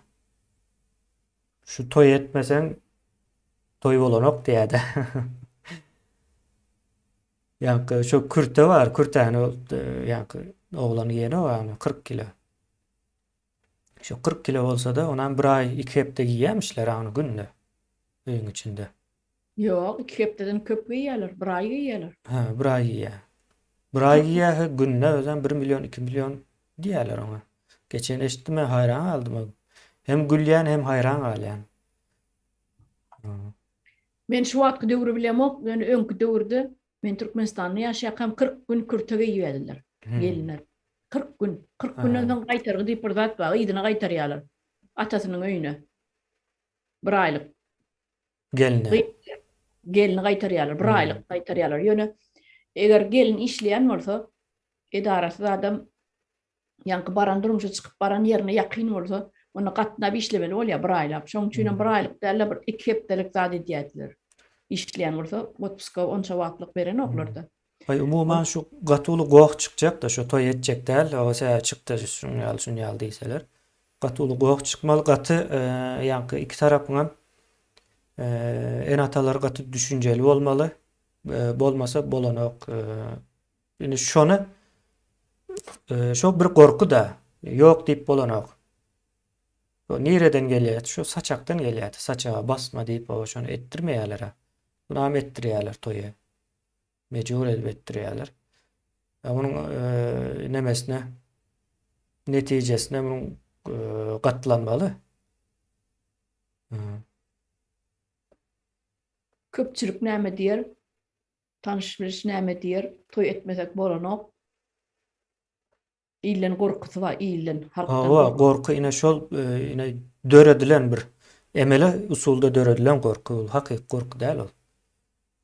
Şu toý etmesen toý bolanok diýär-de. Ýa şu kürte bar, kürtäni ýa oglany ýene bar, 40 kilo. Şu 40 kilo bolsa-da onan bir ay 2 hepde giýýärmişler any günde. Öýüň içinde. Yok, 2 hepdeden köp giýýärler, bir ay giýýärler. Ha, bir ay giýýär. Bir ay giýýär, günde özem 1 milyon 2 milyon diýerler ona. Geçen eşitdim, hayran aldım. Hem gülýän hem hayran galýan. Men şu wagtky döwri bilemok, men öňkü döwürde men Türkmenistanda ýaşaýan 40 gün kürte giýýärler. Gelinler. 40 gün. 40 günden soň gaýtargy diýip bir zat bar, ýygyna gaýtarýarlar. Atasynyň öýüne. Bir aýlyk. Geline. Gelini gaýtarýarlar, bir aýlyk gaýtarýarlar. Ýöne eger gelin işleýän bolsa, edarasy adam yankı baran durmuşa çykyp baran ýerine ýakyn bolsa, onu gatnap işlemeli bolýar bir aýlap. Şoň üçin bir aýlyk däl bir 2 hepdelik zat edýärdiler. İşleýän bolsa, otpuska onça wagtlyk beren oklarda. Ay umuman şu gatyly gowak çykjak da şu toý etjek däl, o çykdy şuň ýaly diýseler. Gatyly gowak çykmaly, gaty ýa-ni iki tarapyňam en atalar gaty düşünjeli bolmaly. Bolmasa bolanok. Ine şonu şo bir gorku da yok diýip bolanok. O nereden gelýär? Şu saçaktan gelýär. Saçaga basma diýip o şonu etdirmeýärler. Bunu etdirýärler toýa. Mecbur etdirýärler. Onuň nemesine netijesine bunun gatlanmaly. Köpçülük näme diýer? Tanış biliş näme diýer? Toý etmesek bolanok. İllen gorkusy var, illen halkdan. Gorku ine şol ine döredilen bir emele usulda döredilen gorku. Hakyky gorku däl ol.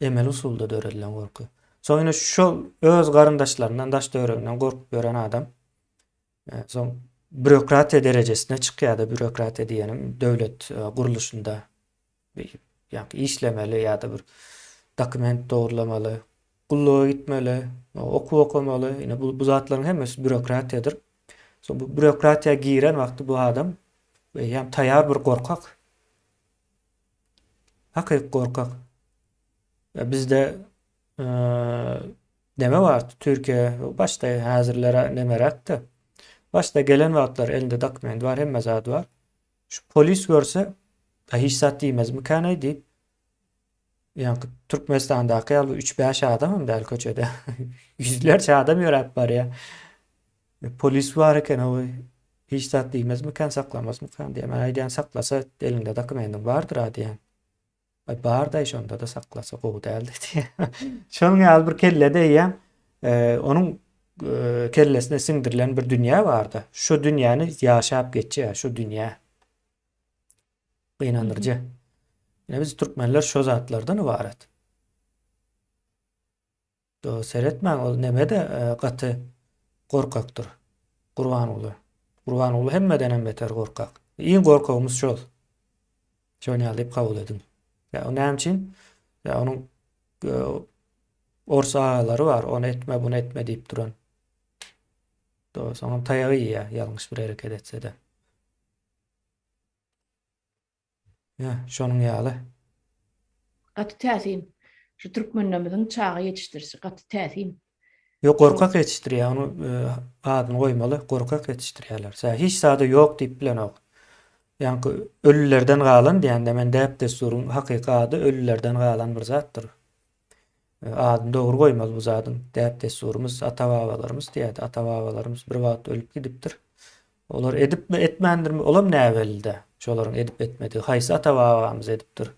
Emel usulda döredilen gorku. Soňra şol öz garyndaşlaryndan, daş döwreginden gorkup gören adam soň bürokratiýa derejesine çykýar-da. Bürokratiýa diýenim döwlet guruluşunda ýa-ni işlemeli ýa-da bir dokument dogurlamaly, gulluğa gitmeli, okumaly. Ine bu zatlaryň hemmesi bürokratiýadyr. Soň bu bürokratiýa giren wagty bu adam ýa taýýar bir gorkak. Hakyky gorkak. Bizde neme var? Türkiye başta hazırlara nemerakda. Başta gelen wagtlar elinde dokument var, hem zat var. Şu polis görse hiç zat diýmez mükana diýip ýa-ni Türkmenistandaky ýaly 3-5 adamym däl köçede. Yüzlerce adam ýörep bar ya. Polis var eken o hiç zat diýmez mükan saklamaz mükan diýen. Men aýdýan saklasa elinde dokumentim bardyr diýen. Ay barda şonda da saklasa gowy däldi diýen. Şonuň ýaly bir kellede ýa onuň kellesine siňdirilen bir dünýä bardy. Şu dünýäni ýaşap geçýär, şu dünýä. Gynandyrjy. Ine biz türkmenler şo zatlardan ibaret. Do seretmäň ol nemede gaty gorkakdyr. Gurbanoğlu. Gurbanoğlu hemmeden beter gorkak. Iň gorkagymyz şol. Şonu alyp kabul edin. Ya o näme üçin? Ya onuň orsa agalary var. Onu etme, bunu etme diýip duran. Sonra tayağı ya yanlış bir hareket etse de. Ya şonun ýaly. Gaty täsin. Şu türkmenlemizin çağı yetiştirse gaty täsin. Yo Şol korkak yetiştirýär, onu adyny goýmaly, korkak yetiştirýärler. Hiç sady ýok diýip bilen ok. Ýani ölülerden galan diýende men däp desturun hakyky ady ölülerden galan bir zatdyr. Adyny dogry goýmaly bu zadyň. Däp desturumuz ata-babalarymız diýär. Ata-babalarymız bir wagt ölüp gidipdir. Olar edip mi etmändirmi? Olam näwelide. Şolaryň edip etmedi. Haýsy ata-babamyz edipdir.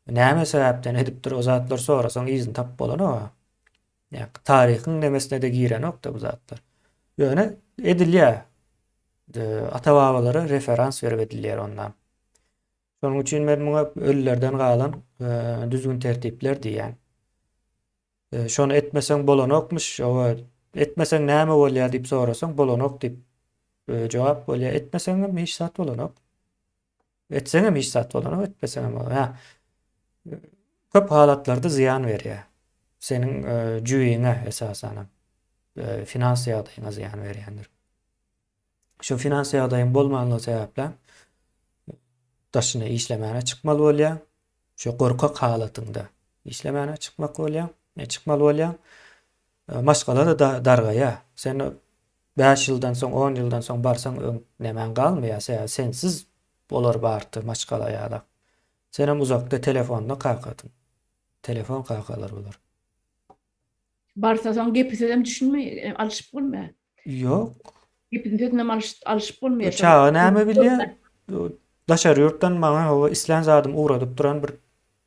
Näme sebäpden edipdir? O zatlar sorasaň izin tap bolan o. Ýa taryhyň nemesine de giren ok da bu zatlar. Ýöne edilýär. Ata-babalara referans berip edilýär ondan. Şonuň üçin men muňa ölülerden galan düzgün tertipler diýen. Şonu etmeseň bolanokmuş, o etmeseň näme bolýar diýip sorasaň bolanok diýip jogap bolýar. Etmeseň hiç zat bolanok. Etseň hiç zat bolanok, etmeseň bolanok. Köp halatlarda ziyan berýär. Seniň jüýüňe esasen finansiýa ýagdaýyňa ziyan berýändir. Şu finansiýa ýagdaýyň bolmanlygy sebäplen daşyna işlemäne çykmaly bolýar. Şu gorkak halatynda işlemäne çykmak bolýar. Çykmaly bolýar. Maşgalar da dargaýa. Sen 5 ýyldan soň, 10 ýyldan soň barsaň nemen galmaýar. Sensiz bolar barty maşgala ýa-da. Sen hem uzakda telefonda kakatın. Telefon kakalar bolar. barsasan gepsem düşünme, alışıp bolma. Yok. Gepsem alışıp bolma. Çağı näme bilýär? Daşary ýurtdan maňa o islen zadym uğradyp duran bir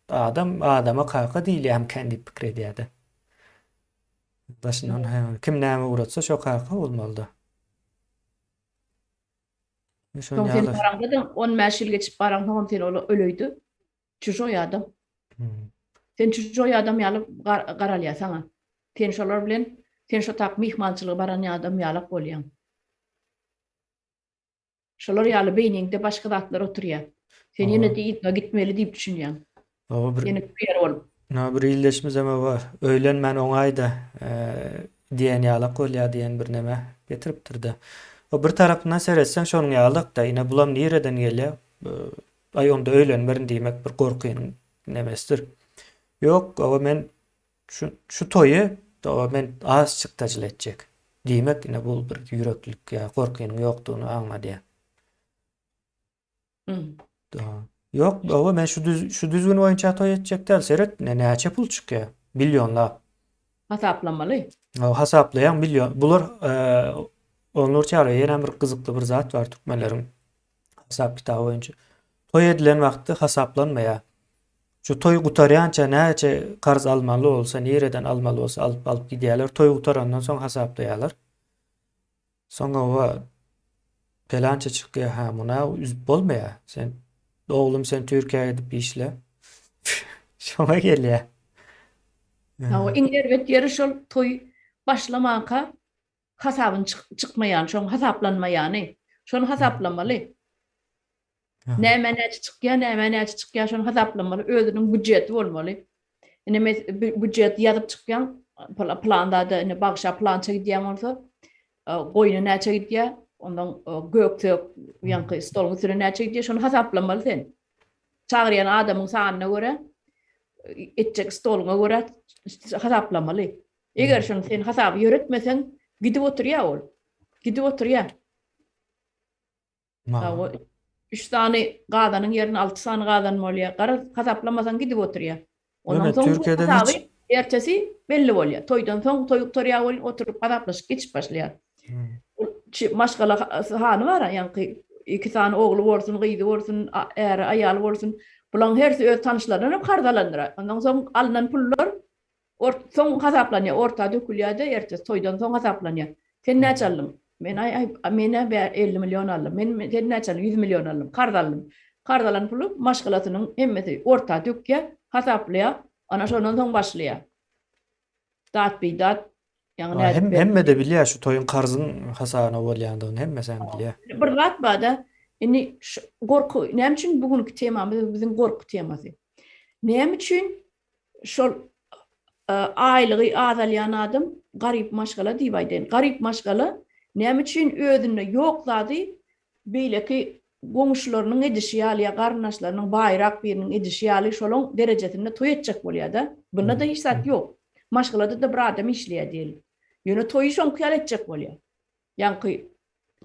adama kaka diýilýär hem kendi pikir edýär. Başyndan kim näme uğratsa şo kaka bolmaly. Soň sen barangdan 15 ýyl geçip barangdan sen ölüýdi. Çujoy adam. Sen çujoy adam ýalyp garalýar sana. Sen şolar bilen sen şo tak mihmançylygy baran adam ýalyp bolýan. Şolar ýaly beýninde başga zatlar oturýar. Sen ýene diýip gitmeli diýip düşünýän. O bir Ýene ýer bolup. bir illeşmiz ama var. Öýlenmen oňaýda diýen ýalyk bolýar diýen bir neme getiripdirdi. O bir tarapyndan seretsen şonuň ýalyk da ine bulam nereden gelýär? Ay onda öýlenmerin diýmek bir gorkyň nemesdir. Yok, o men şu toyu da men az çykdaşyl etjek. Diýmek ine bul bir ýüreklik ýa gorkynyň ýokdugyny aňlady. Yok, o men şu düzgün oýunça toy etjek däl seret näçe pul çykýar? Milyonlap. Hasaplamaly. O hasaplayan milyon. Bular onlar çara ýene bir gyzykly bir zat var türkmenleriň hasap kitaby boýunça. Toy edilen wagtda hasaplanmaýar. Şu toy gutaryança näçe karz almaly bolsa, nereden almaly bolsa alıp gidýärler. Toy gutarandan soň hasaplaýarlar. Soňra o pelança çykýar, ha muna üzüp bolmaýar. Sen oglum sen Türkiýe'ye gidip işle. Şoňa gelýär. O iňerwet ýeri şol toy başlamanka hasabyn çykmaýan, şoň hasaplanmaýany. Şonu hasaplamaly. Näme näçe çykýar, şonu hasaplamaly. Özüniň budjeti bolmaly. Ine budjet ýazyp çykýan planda da ine bagşa plan çekýän bolsa, goýuny näçe gidýär, ondan gökte ýanky stoluň üstüne näçe gidýär, şonu hasaplamaly sen. Çagyrýan adamyň sanyna görä, etjek stoluňa görä hasaplamaly. Eger şonu sen hasaby ýöretmeseň, gidip oturýar ol. Gidip oturýar. O 3 tane gadanyň ýerine 6 tane gadan bolýar. Hasaplamasaň gidip oturýar. Ondan soň Türkiýede hiç ertesi belli bolýar. Toýdan soň toý oturýar bol, oturup hasaplaşyp geçip başlaýar. Maşgala hany bar, ýani 2 tane ogly bolsun, gyzy bolsun, äri aýaly bolsun. Bulan hersi öz tanışlaryny kardalandyrar. Ondan soň alynan pullar soň hasaplanýar, orta dökülýär-de ertesi toýdan soň hasaplanýar. Sen näçe aldym? Mene 50 milyon aldım. Sen näçe 100 milyon aldım. Kardalan pulu maşgalatynyň hemmeti orta dökýär, hasaplaýar, ana şondan soň başlaýar. Dat bidat hemme de bilýär şu toyun karzın hasabyna bolýandygyny hemme sen bilýär. Bir zat bada indi gorku, näme üçin bugünkü temamyz biziň gorku temasy. Näme üçin şol aýlygy azalýan adam garyp maşgala diýip aýdyn. Garyp maşgala Näme üçin özünde ýoklady? Beýleki goňuşlarynyň edişi ýaly, garnaşlarynyň baýrak biriniň edişi ýaly şolaň derejesinde toý etjek bolýar da. Bunda da hiç zat ýok. Maşgalada da bir adam işleýär diýil. Ýöne toýy şoň kyýal etjek bolýar. Ýanky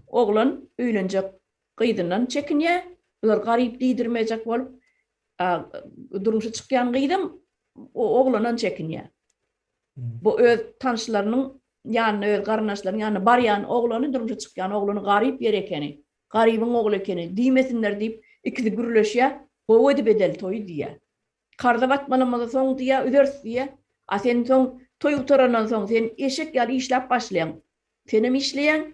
oglan öýlenjek gyýdyndan çekinýär, olar garyp diýdirmejek bolup, durmuşa çykýan gyýdym o oglandan çekinýär. Bu öz tanışlarynyň ýanyna, öz garnaşlarynyň ýanyna barýan oglany durmuşa çykýan oglany garyp ýer ekeni, garybyň ogly ekeni diýmesinler diýip ikisi gürleşýär, "Gowy edip bedel toý" diýär. Karda batmanamaza soň diýär, üders diýär. A sen soň toý utarandan soň sen eşek ýaly işläp başlaýan. Senem işleýän,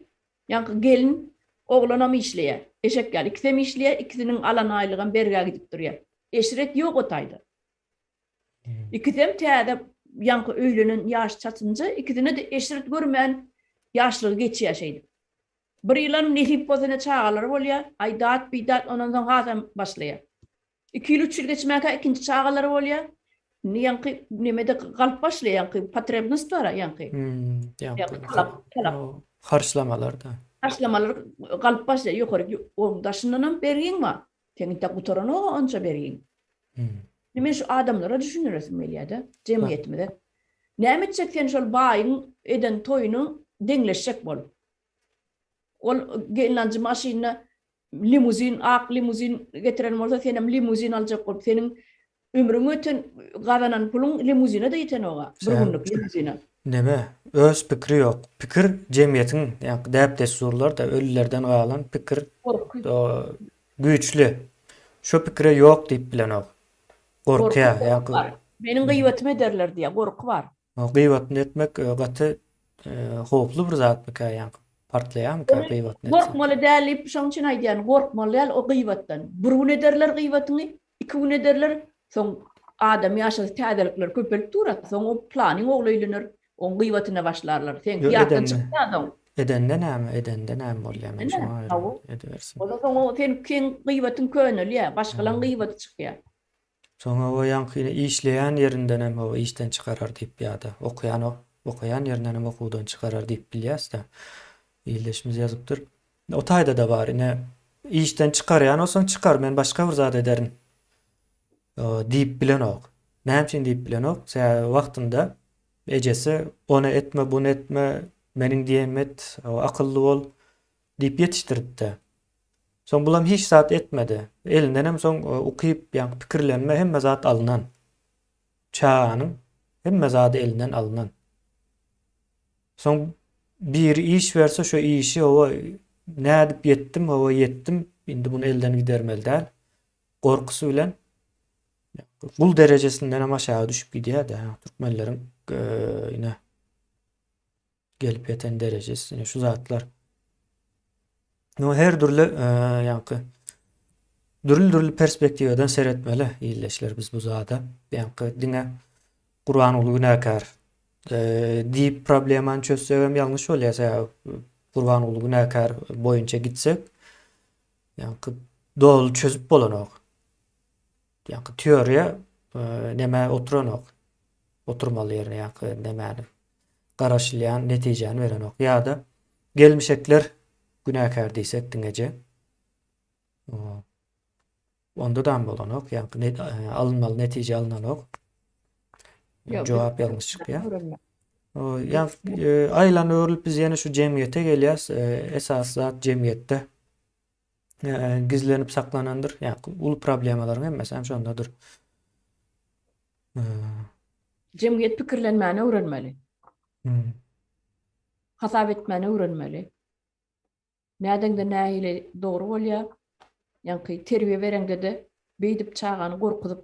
ýanky gelin oglanam işleýär. Eşek ýaly ikisem işleýär, ikisiniň alan aýlygyny berge gidip durýar. Eşret ýok otayda. İkisem täze ýanky öýlenen ýaş çatynja ikisine de eşret görmän ýaşlygy geçýär şeýdi. Bir ýylan nesip bolsa çağalary bolýar, aýdat bidat ondan soň hazam başlaýar. 2 ýyl 3 ýyl geçmäkä ikinji çağalary bolýar. Ýanky nemede galp başlaýar, ýanky potrебность bar ýanky. Talap. Harçlamalar da. Harçlamalar galp başlaýar ýokary oňdaşyndan berýän wa teňte gutarany onça berýän. Nime şu adamlara düşünürüz meliyada, cemiyetmede. Näme etjek sen şol baýyň eden toýuny deňleşjek bol. Ol gelinanjy maşyna limuzin, ak limuzin getiren bolsa senem limuzin aljak bolup seniň ömrüň öten gazanan puluň limuzine de ýeten oga. Bir günlük limuzine. Neme? Öz pikiri ýok. Pikir jemiyetiň, ýa-ni däp dessurlar da ölülerden galan pikir güýçli. Şo pikire ýok diýip bilen ok. Gorkya, ýa-ni Meniň gıýbatymy ederler diýe gorky bar. Gıýbatny etmek gaty howply bir zat mı ýa-ni partlaýarmy gıýbatny? Gorkmaly däl, şoň üçin aýdýan gorkmaly däl o gıýbatdan. Bir gün ederler gıýbatyny, 2 gün ederler, soň adam ýaşasy täzelikler köpelip durat, soň o planyň oglaýlanır, o gıýbatyna başlarlar. Sen ýatdan çykýan. Edenden näme bolýar men şoňa edersin. O zaman sen ken gıýbatyň könül ýa, başgalan gıýbaty çykýar. Soňra o ýanky işleýän ýerinden hem o işden çykarar diýip ýa-da okuyan ýerinden hem okuwdan çykarar diýip bilýäs da. İýleşimiz ýazypdyr. O taýda da bar, ine işden çykarýan olsaň çykar, men başga bir zat ederin. Diýip bilen ok. Näme üçin diýip bilen ok? Sen wagtynda ejesi onu etme, bunu etme, meniň diýem et, akylly bol diýip ýetişdiripdi. Soň bulam hiç zat etmedi. Elinden hem soň ukyp ýa-ni pikirlenme hemme zat alynan. Çağanyň hemme zady elinden alynan. Soň bir iş verse şo işi o nädip yetdim, o yetdim, indi bunu elden gidermeli däl. Gorkusy bilen gul derecesinden hem aşağı düşüp gidýär da. Türkmenleriň ine gelip ýeten derecesi şu zatlar. No her türlü ýanky dürli perspektiweden seretmeli ýyleşler biz bu zada. Ýanky diňe Qur'an uly günäkär diýip problemany çözsek hem ýalňyş bolýar. Qur'an uly günäkär boýunça gitsek ýanky dol çözüp bolanok. Ýanky teoriýa näme oturanok. Oturmaly ýerine ýanky nämäni garaşlayan netijeni beren ok. Ýa-da gelmişekler günäkär diýsek diňeje. Onda da bolanok, ýanky alınmaly netije alynanok. Jogap ýalňyş çykýar. Aýlan öwrülip biz ýene şu jemgyýete gelýäs. Esas zat jemgyýetde gizlenip saklanandyr. Ýa-ni uly problemalaryň hemmesi hem şondadyr. Jemgyýet pikirlenmäni öwrenmeli. Hasap etmäni öwrenmeli. Nädende nähili dogry bolýar. Ýanky terbiýe berende de beýdip çağany gorkuzyp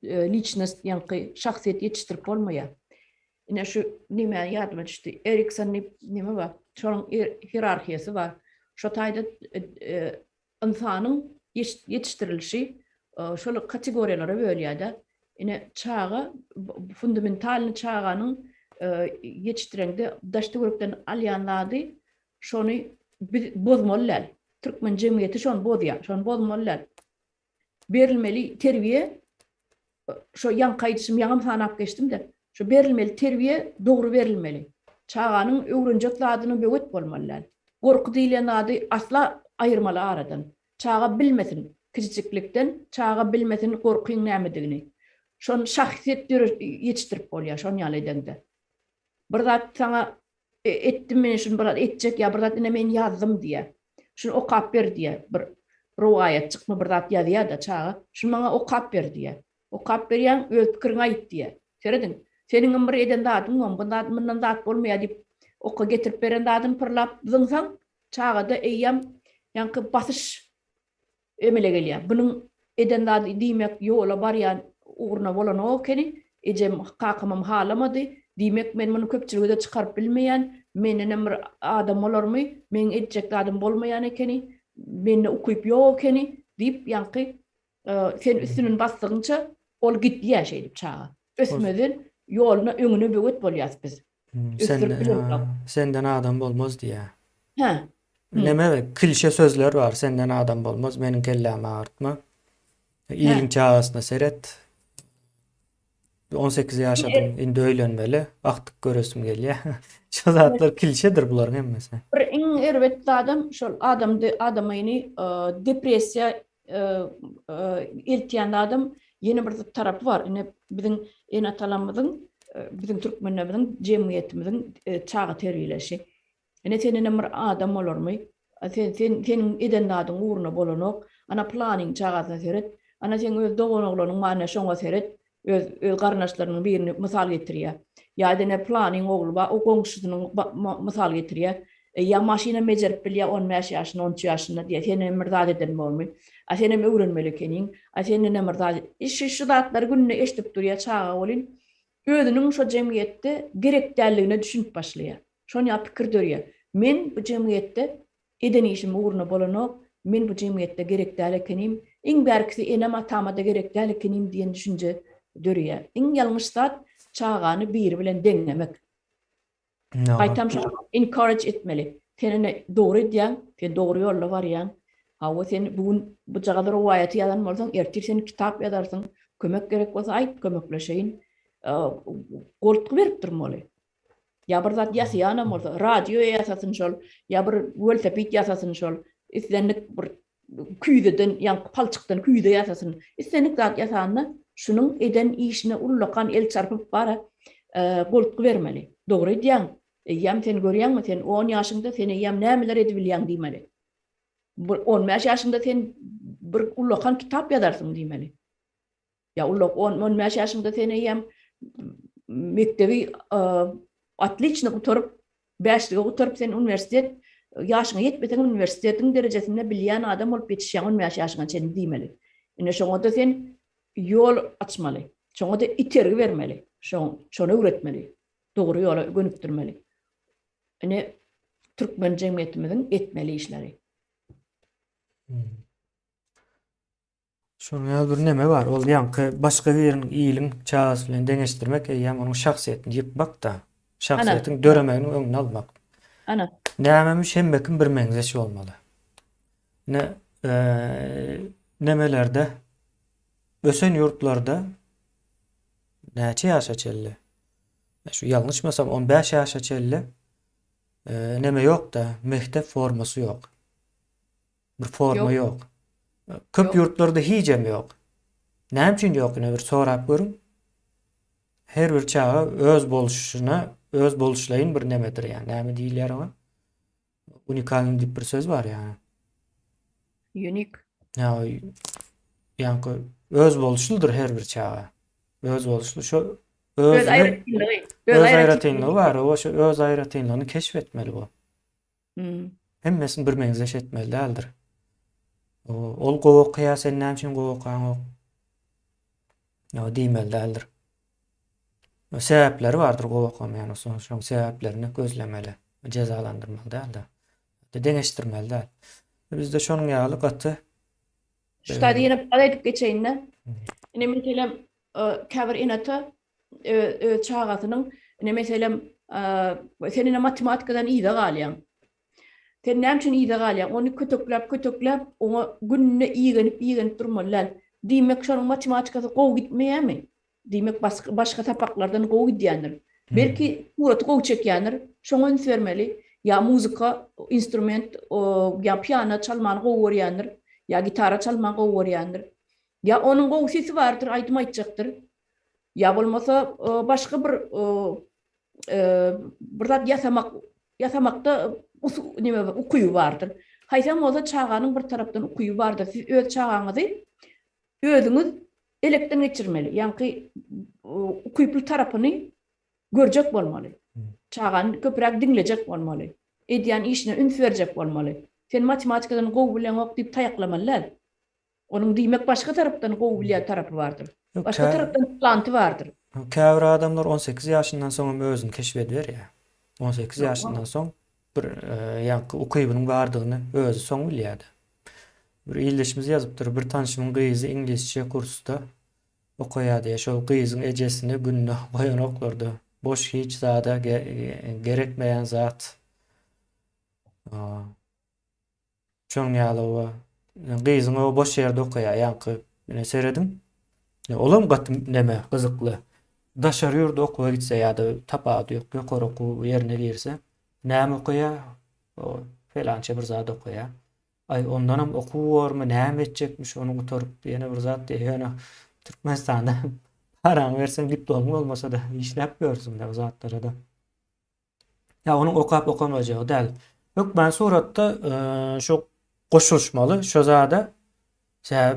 lichnost ýanky şahsiýet ýetişdirip bolmaýar. Ine şu nime ýadyma düşdi. Erikson nime bar? Şonuň hierarhiýasy bar. Şo taýda insanyň ýetişdirilişi şol kategoriýalara bölýär-de. Ine çağa fundamental çağanyň ýetişdirende daşdy görükden alýanlady şonu bozmalylar. Türkmen jemgyýeti şonu bozýar, şonu bozmalylar. Berilmeli terbiýe şo ýan gaýdyşym ýaňam sanap geçdim de, şo berilmeli terbiýe dogry berilmeli. Çağanyň öwrenjek zadyny böwet bolmalylar. Gorku diýlen ady asla ayırmaly aradan. Çağa bilmesin kiçiklikden, çağa bilmesin gorkuň nämedigini. Şon şahsiýet ýetişdirip bolýar, şon ýaly edende. Bir zat sana etdim men şunu bir zat etjek ya bir zat ine men ýazdym diýe. Şunu okap ber diýe. Bir riwayat çykmy bir zat ýazýar da çağa. Şunu maňa okap ber diýe. Okap berýän öz pikiriňi aýt diýe. Seredin. Seniň bir eden dadyň on bundan mundan zat bolmaýar diýip oka getirip beren dadyň pırlap zyňsaň çağa da eýýäm ýanky basyş emele gelýär. Bunyň eden dady diýmek ýola barýan uğruna bolan o keni ejem kakymam halamady. Diýmek men muny köpçüligide çykaryp bilmeýän, menden bir adam bolarmy, men etjek adam bolmaýan ekeni, menne ukuyup ýok ekeni diýip ýanky sen üstünin basdygyňça ol gitdiýär şey diýip çağa. Ösmeden ýoluna öňüne böget bolýas biz. Senden adam bolmaz diýär. Ha. Neme klişe sözler var. Senden adam bolmaz. Meniň kellämi artma. Ýylyň çağasyna seret. 18 ýaşadym, indi öýlenmeli. Aktyk göresim gelýär. Şu zatlar klişedir bular hemmesi. Bir iň erbetli adam şol adamyny depressiýa eltýän adam ýene bir tarapy var. Ine biziň atalamyzyň biziň türkmenleriň jemgyýetimiziň çağa terbiýeleşi. Ine senin bir adam bolarmy? Sen eden dadyň uğruna bolanok, ana planning çağasyna seret, ana sen öz dogan oglanyň manyna şoňa seret. Öz garnaşlarynyň birini mysal getirýär. Ýa-da ne planning ogly ba, o goňşusynyň mysal getirýär. Ya maşina mejerip bilýär 15 ýaşyna, 13 ýaşyna diýär. Seni mirzat eden bolmy. A seni öwrenmeli ekeniň. A seni ne mirzat. Şu zatlar günne eşdip durýar çağa bolyn. Özüniň şo jemgyýetde gerekdäligine düşünüp başlaýar. Şoňa pikir dörýär. Men bu jemgyýetde eden işim uğruna bolanok, men bu jemgyýetde gerekdäl ekenim, iň berkisi enem atamada gerekdäl ekenim diýen düşünje dörýär. Iň ýalňyş zat çağany biri bilen deňlemek. Aýtam şu encourage etmeli. Tenine dogry edýän, sen dogry ýolda barýan. Hawa sen bugün bu jagada riwayaty ýazan bolsaň, ertir sen kitap ýazarsyň, kömek gerek bolsa aýt, kömekleşeýin. Goltky berip durmaly. Ya bir zat ýasýan bolsa, radio ýasasyn şol, ya bir welosiped ýasasyn şol. Islenlik bir küýdeden, ýa palçykdan küýde ýasasyn. Islenlik zat ýasanda şunun eden işine ullakan el çarpıp bara goltky bermeli. Dogry edýän. Ýam sen görýänmi? Sen 10 ýaşyňda seni ýam nämeler edip bilýän diýmeli. 15 ýaşyňda sen bir ullakan kitap ýazarsyň diýmeli. Ya ullak 15 ýaşyňda seni ýam mektebi atliçny guturup 5-lige guturup sen universitet ýaşyňa ýetmesen universitetiň derejesinde bilýän adam bolup ýetişýän 15 ýaşyňa sen diýmeli. Ine şoňa da sen yol açmaly. Şoňa da itergi bermeli. Şonu öwretmeli. Dogry ýola gönüpdirmeli. Ine türkmen jemgyýetimiziň etmeli işleri. Şoňa bir neme bar. Ol ýanky başga biriň iýiliň çağasy bilen deňeşdirmek ýa onuň şahsiýetini ýyp bakda. Şahsiýetiň döremegini öňüne almak. Ana. Nämemiş hemmekin bir meňzeşi bolmaly. Nemelerde ösen ýurtlarda näçe ýaşa çelli? Şu ýalňyşmasam 15 ýaşa çelli. Neme ýok da, mektep formasy ýok. Bir forma ýok. Köp ýurtlarda hijem ýok. Näme üçin ýok ine bir sorap görüň. Her bir çağa öz boluşlaryň bir nemedir ýani. Näme diýilýär ona? Unikalny diýip bir söz bar ýani. Unik. Ýani öz boluşludur her bir çağa. Öz boluşlu şu Öz aýratynlygy bar. O şu öz aýratynlygyny keşfetmeli bu. Hemmesini bir meňzeş etmeli däldir. Ol gowak ýa sen näme üçin gowakaň ok? Diýmeli däldir. Sebäpleri bardyr gowakamaýan, şoň sebäplerini gözlemeli, cezalandyrmaly däldir. Deňeşdirmeli däl. Bizde şonuň ýaly gaty. Şurada ýene aýdyp geçeýin. Ine meselem käbir inata çağatynyň ine meselem senin matematikadan iýde galýan. Sen näme üçin iýde galýan? Onu kötökläp, oňa günne iýgenip durmalylar. Diýmek şonuň matematikasy gowy gitmeýärmi? Diýmek başga tapaklardan gowy gidýändir. Belki urat gowy çekýändir. Şoňa üns bermeli. ya muzika instrument ya piyano çalmanı öğrenir ya gitara çalmanı öğrenir. Ya onun o sesi vardır, aytmayacaktır. Ya bolmasa başka bir zat yasamakta ukuyu vardır. Haysam olsa çağanın bir taraftan ukuyu vardır. Siz öz çağanızı özünüz elekten geçirmeli. Yani ukuyup tarafını görecek olmalı. Çağan köprek dinleyecek olmalı. Ediyen işine üns verecek olmalı. Sen matematikadan gov bilen ok deyip tayaklamalılar. Onun demek başka taraftan gov bilen tarafı vardır. Yok, Başka taraftan plantı vardır. Käbir adamlar 18 yaşından soň özüni keşfediyor ya. 18 yaşından soň bir ýanky ukuybynyň bardygyny özü soň bilýärdi. Bir ýyldaşymyz ýazypdyr, bir tanışymyň gyzy inglizçe kursda okuýardy. Şol gyzyň ejesini günne goýan oklardy. Boş hiç zada gerekmeýän zat. Çoň ýaly gyzyň o boş ýerde okuýar. Ýanky mene seredim. Olam gatym neme gyzykly. Daşary ýurda okuwa gitse ýa-da tapady ýok, ýokary okuw ýerine girse, näme okuýar? O felança bir zat okuýar. Ay ondanam okuw bormy, näme etjekmiş, onu gutorup ýene bir zat diýýär. Türkmenistanda paraň bersen diplomy bolmasa da işläp görsün de zatlara da. Ya onun okap okamajagy däl. Yok ben suratda şu goşulmaly, şu zada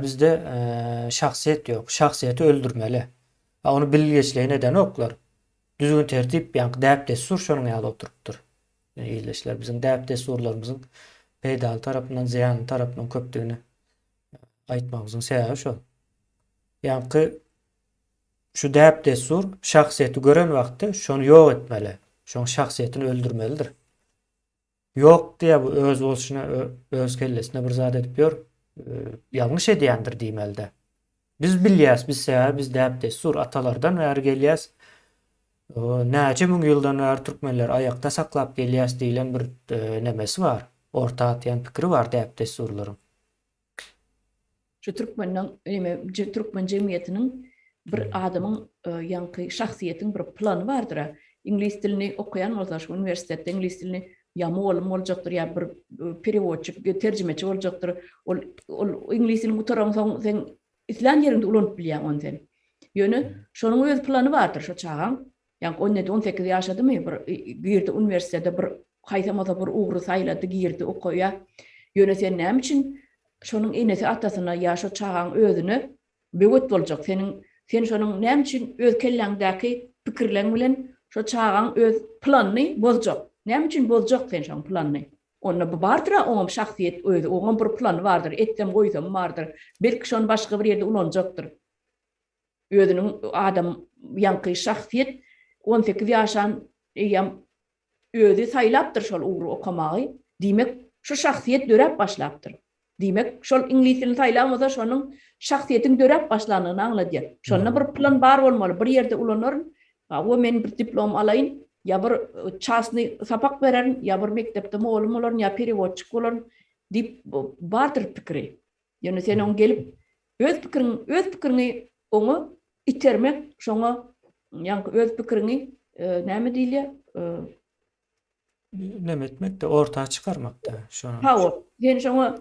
bizde şahsiyet yok. Şahsiyeti öldürmeli. Onu bilgeçliği neden oklar? Düzgün tertip yani däp destur şonuň ýaly oturupdyr. Ýylyşlar bizim däp desturlarymyzyň peýdal tarapyndan ziyan tarapyndan köpdigini aýtmamyzyň sebäbi şol. Ýani şu däp destur şahsiýeti gören wagtda şonu ýok etmeli. Şoň şahsiýetini öldürmelidir. Ýok diýe bu öz bolşuna öz kellesine bir zat edip ýör. Ýalňyş edýändir diýmeli. Biz bilýäs, biz däp destur atalardan bäri gelýäs. Näçe müň ýyldan bäri türkmenler aýakda saklap gelýäs diýilen bir nemesi var. Orta atýan pikiri var däp desturlaryň. Şu Türkmen jemgyýetiniň bir adamyň ýanky şahsiýetiň bir plany bardyr. İngiliz dilini okuyan bolsa şu üniversitetde İngiliz dilini ya muallim boljakdyr ya bir periwodçy, terjimeçi boljakdyr. Ol İngiliz dilini gutaran sen islan yerinde ulanyp bilýän onu sen. Ýöne şonuň öz plany bardyr şu çağan. Yani 17-18 ýaşadymy bir girdi üniversitede bir haýsamada bir ugry saýlady girdi okuýa. Ýöne sen näme üçin şonuň enesi atasyna ýa şu çağan özüni böwet boljak. Sen şonuň näme üçin öz kelläňdäki pikirleň bilen şu çağan öz planyny bozjak. Näme üçin bozjak sen şoň planyny? Onu bardyr, oňam şahsiýet özü, oňam bir plan bardyr, etdim goýsam bardyr. Belki şonu başga bir ýerde ulanjakdyr. Özüniň adam ýanky şahsiýet 18 ýaşan ýam özü saýlapdyr şol ugry okamagy. Diýmek şu şahsiýet dörep başlapdyr. Diýmek şol ingliz dilini saýlamasa şonuň şahsiýetiň dörep başlanyny aňladýar. Şonda bir plan bar bolmaly, bir ýerde ulanır. O men bir diplom alaýyn. Ya bir çasny sapak beren, ya bir mektepde muallim bolan, ya periwodçy bolan dip bardyr pikiri. Ýöne sen oň gelip öz pikirini oňa itermek, şoňa ýanky öz pikirini näme diýilýär? Näme etmek de ortağa çıkarmak da şonu. Ha, sen şoňa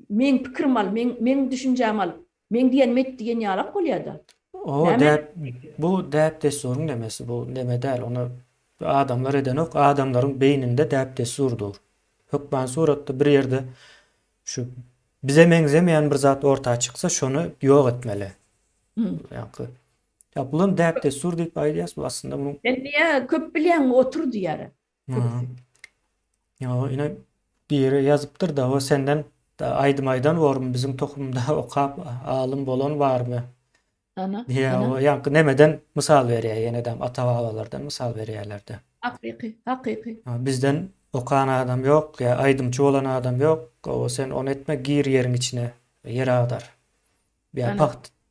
men pikirim al, men düşünjem al, men diýenmet diýen ýalak bolýar-da. O bu däp desturun demesi, bu neme däl, onu adamlar eden ok, adamların beyninde däp desturdur. Hökmen suratda bir ýerde şu bize meňzemeýän bir zat ortağa çyksa şonu ýok etmeli. Ýanky bulan däp destur diýip aýdýas, bu aslında bunu Diýe köp bilýän otur diýär. Ya yine bir yere yazıptır da o senden aydım var mı bizim tohumda okap alım bolan var mı? Ya o yankı nemeden misal veriyor yeniden ata-babalardan misal veriyorlardı. Hakiki. Bizden okan adam yok ya aydımcı olan adam yok. O sen onu etme gir yerin içine yer ağdar. Bir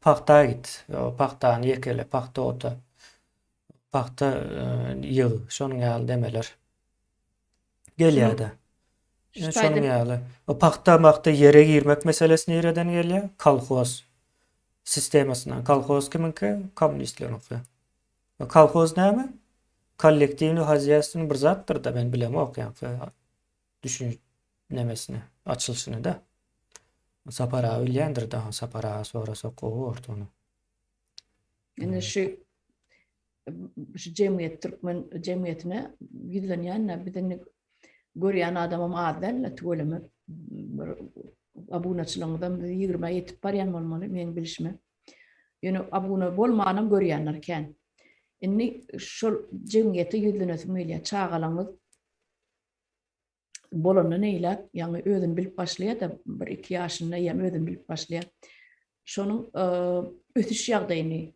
pahtaya git. O pahtağını yekele pahta ota. Pahta yığ. Şonun yağlı demeler. Gel ya da. Şonun yağlı. O pahta yere girmek meselesi nereden geliyor? Kalkoz sistemasından. Kalkoz kiminki? Komünistlerin. Kalkoz ne mi? kollektivni haziyasyny bir zatdır da ben bilemok ýa-ni düşünnemesini, açılışını da. Sapara bilýändir daha sapara sonra sokuw ortunu. Yani şu cemiyet Türkmen cemiyetine gidilýän bizden görýän adamam adel tölemi abunaçylygyndan 20 ýetip barýan bolmaly men bilişime. Ýöne abuna bolmanam görýänler ken. Inni şol cemiyeti ýüzlenesi meýle çağalaňyz bolanyny neýle ýani özüni bilip başlaýar da 1-2 ýaşynda ýa özüni bilip başlaýar. Şonuň ötüş ýagdaýyny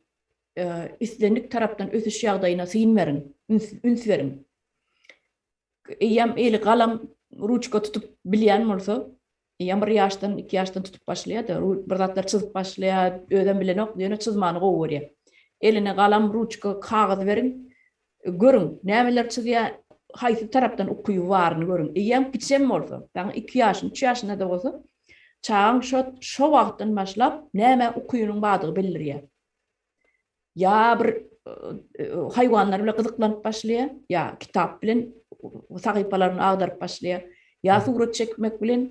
islendik tarapdan ötüş ýagdaýyna syn berin, üns berin. Eýem eli galam ruçka tutup bilýän bolsa, eýem 1 ýaşdan 2 ýaşdan tutup başlaýar da bir zatlar çyzyp başlaýar, öden bilenok ýöne çyzmany gowurýar. Eline galam ruçka kagaz berin, görün nämeler çyzýar, haýsy tarapdan okuýy baryny görün. Eýem gitsem bolsa, taň 2 ýaşyn, 3 ýaşynda da bolsa, çağın şo wagtdan başlap näme okuýunyň badygy bildirýär. Ya bir hayvanlar bilen gyzyklanyp başlaýar, ya kitap bilen sahypalaryny agdaryp başlaýar, ya surat çekmek bilen,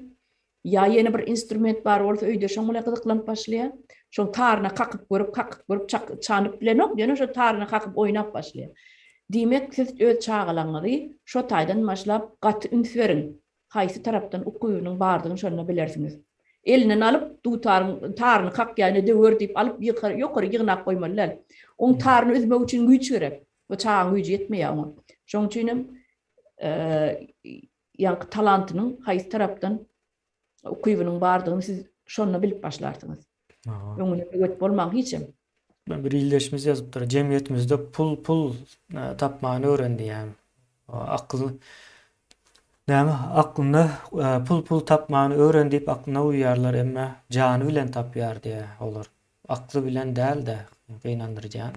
ya ýene bir instrument bar bolsa öýde şoň bilen gyzyklanyp başlaýar. Şoň taryna kakyp görüp çanyp bilenok, ýöne şo taryna kakyp oýnap başlaýar. Diýmek siz öz çağalaňyzy şo taýdan başlap gaty üns berin. Haýsy tarapdan okuýunyň bardygyny şonda bilersiňiz. Elinden alıp taryny kakýany döwür diýip alyp ýokary ýygnak goýmalylar. Oň taryny üzmek üçin güýç gerek. Bu çağın güýji ýetmeýär ona. Şoň üçin ýa talantynyň haýsy tarapdan okuýunyň bardygyny siz şonda bilip başlarsyňyz. Öňüne göt bolmaň hiçem. Ben bir ildeşimiz ýazypdyr. Jemgyýetimizde pul tapmany öğrendi ýani. Akly näme aklynda pul tapmany öğrendip aklyna uýýarlar, emma jany bilen tapýar diýe olar. Akly bilen däl de beýnandyrjan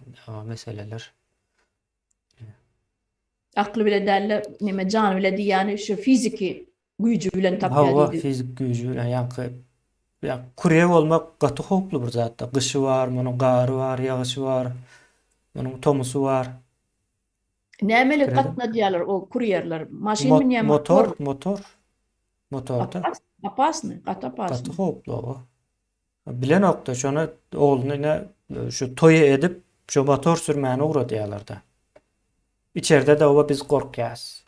meseleler. Akly bilen däl näme jany bilen diýýäni şu fiziki güýjü bilen tapýar Hawa diýdi. fizik güýjü bilen ýa-ni kurýe bolmak gaty hoply bir zatda. Gyşy bar, munyň gary bar, ýagyşy bar, munyň tomusy bar. Nämelik gatna diýerler o kurýerler? Maşin bilen Motorda. Apasny, gat apasny. Gaty hoply o. Bilen okda şonu oğlunyna şu toýa edip şu motor sürmäni uğradyýarlar da. İçeride de oba biz gorkýas.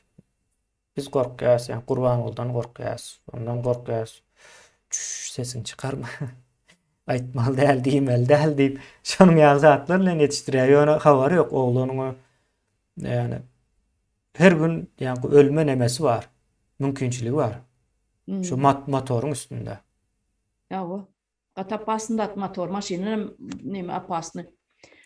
Biz gorkýas, ýani Gurban boldan gorkýas. Ondan gorkýas. Sesini çıkarma. Aýtmaly däl, diýmeli däl diýip şonuň ýagzatlar bilen ýetişdirýär. Ýöne habary ýok oğlunyň ýani her gün ýani ölme nemesi bar. Mümkinçiligi bar. Şu motoryň üstünde. Ýa-o. Gat apasynda motor maşynyň näme apasny.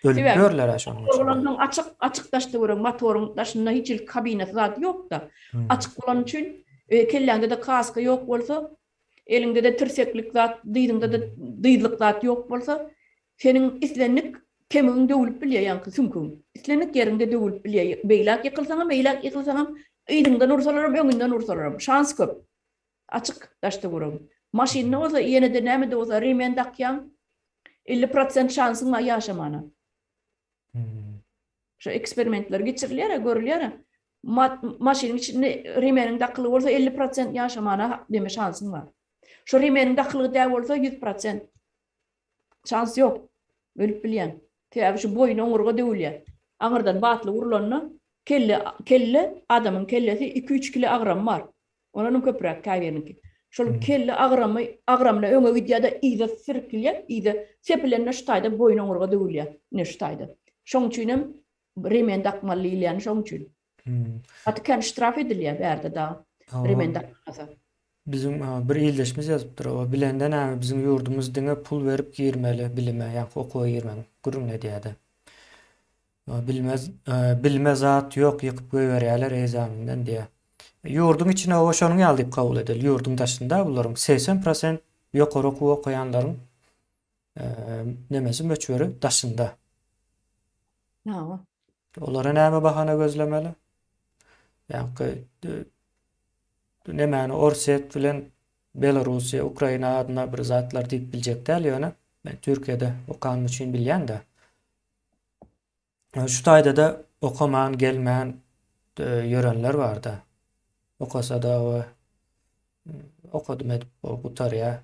Ölüp görler şonuň üçin. Olandan açık taşda görün motorun taşında hiç il kabinesi zat yok da. Açık olan için kelläňde de kaska yok bolsa, elinde de tirseklik zat, diýdiňde de diýdlyk zat yok bolsa, senin islenlik kemiň döwülüp bilýär ýa-ni sümküň. Islenlik ýerinde döwülüp bilýär. Beýlak ýykylsaňam, ýygyňdan ursalaram, öňünden ursalaram. Şans köp. Açık taşda görün. Maşyny bolsa ýene de näme de bolsa remen takýan 50% şansın var ýaşamana. Şu eksperimentler geçirilýär, görülýär. Maşynyň içinde remeniň daklygy bolsa 50% ýaşamana deme şansın var. Şu remeniň daklygy däl bolsa 100% şans ýok. Ölüp bilýän. Täze şu boyun oňurga döwülýär. Aňyrdan batly urulanyny kelle adamyň kellesi 2-3 kilo agram var. Onuň köprek kaýberniki. Şol kelle agramla öňe gidýär da ýa-da sirkilýär, ýa-da sepilenle ştaýda boyun oňurga döwülýär. Neştaýda. Şoň üçin remen dakmaly ýaly şoň üçin. Atkan ştraf edilýär bärde da. Remen dakmasa. Bizim bir ildeşimiz ýazypdyr. O bilenden näme bizim ýurdumyzda pul berip girmeli bilime, ýa-ni okuwa girmeli. Gürüm ne diýdi? Bilme zat ýok, ýykyp goýberýärler ezaminden diýe. Ýurdun içine o şonuň ýalyp kabul edil. Ýurdun daşynda bularyň 80% ýokary okuwa okuyanlaryň nemesi möçberi daşynda. Ha. Olara näme bahana gözlemeli? Ýa-ni nämäni Orset bilen Belarusiýa, Ukraina adyna bir zatlar diýip biljek däl ýöne. Ben Türkiýede okan üçin bilýän de. Şu taýda da okuman, gelmeyen yörenler var da. Okasa da o okudum edip o kutarya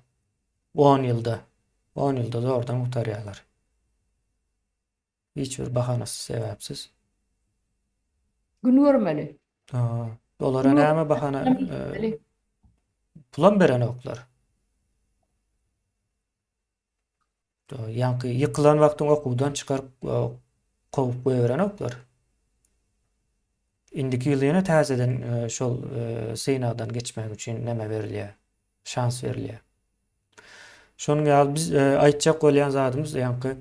10 yılda 10 yılda da oradan kutaryalar. Hiçbir bahanası sebepsiz. Gün görmeli. Dolara Gün näme bahana görmeli. pulan beren oklar. Yankı yıkılan wagtyň okuwdan çıkaryp kovup goýberen oklar. Indiki ýyl ýene täzeden şol synadan geçmek üçin näme berilýär? Şans berilýär. Şonuň ýaly biz aýtjak bolýan zadymyz ýankı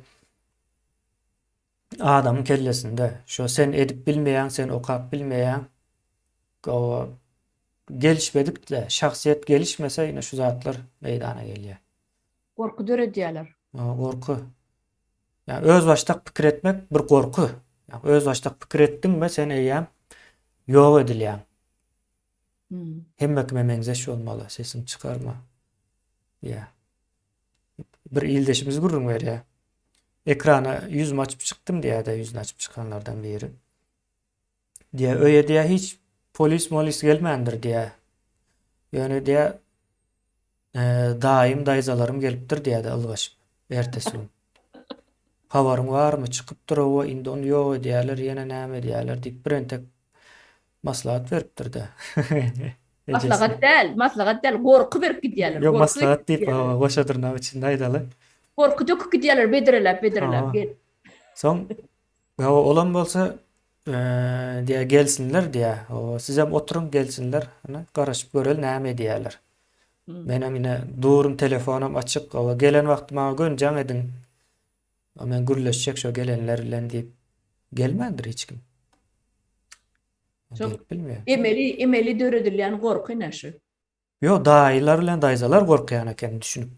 adamyň kellesinde şo sen edip bilmeýän, sen okap bilmeýän o gelişmedik de şahsiyet gelişmese ýene şu zatlar meydana gelýär. Gorku döre diýerler. Gorku. Yani öz baştak pikir etmek bir gorku. Yani öz baştak pikir etdiňmi sen eýäm ýok edilýän. Hemme kime meňzeş bolmaly, sesin çıkarma. Ya. Bir ildeşimiz gurrun berýär. Ekrana yüzümü açıp çıktım diye de yüzünü açıp çıkanlardan biri. Diye öyle diye hiç polis gelmendir diye. Yani diye daim dayzalarım gelipdir diye de ılgaşıp. Ertesi gün. Habarın var mı? Çıkıp duruyor. Indi onu yok diyorlar. Yine näme diyorlar. Deyip bir entek maslahat veripdir de. Maslahat del, gorku berip gidýärler. Yok Gorku maslahat deyip gidýärler. goşadırnaw içinde aydaly. Gorku döküp gidýärler, bedirelep. Gel. Son olan bolsa diye gelsinler diye. Siz hem oturun gelsinler. Garaşıp görel näme diýerler. Benim yine durum telefonum açık. Gelen wagt maňa gönjaň edin. Men gürleşjek şo gelenler bilen diýip gelmendir hiç kim. Çok Bilmiyor. emeli döredilýän gorku näşe. Yo daýylar bilen daýzalar gorkýan eken düşünüp.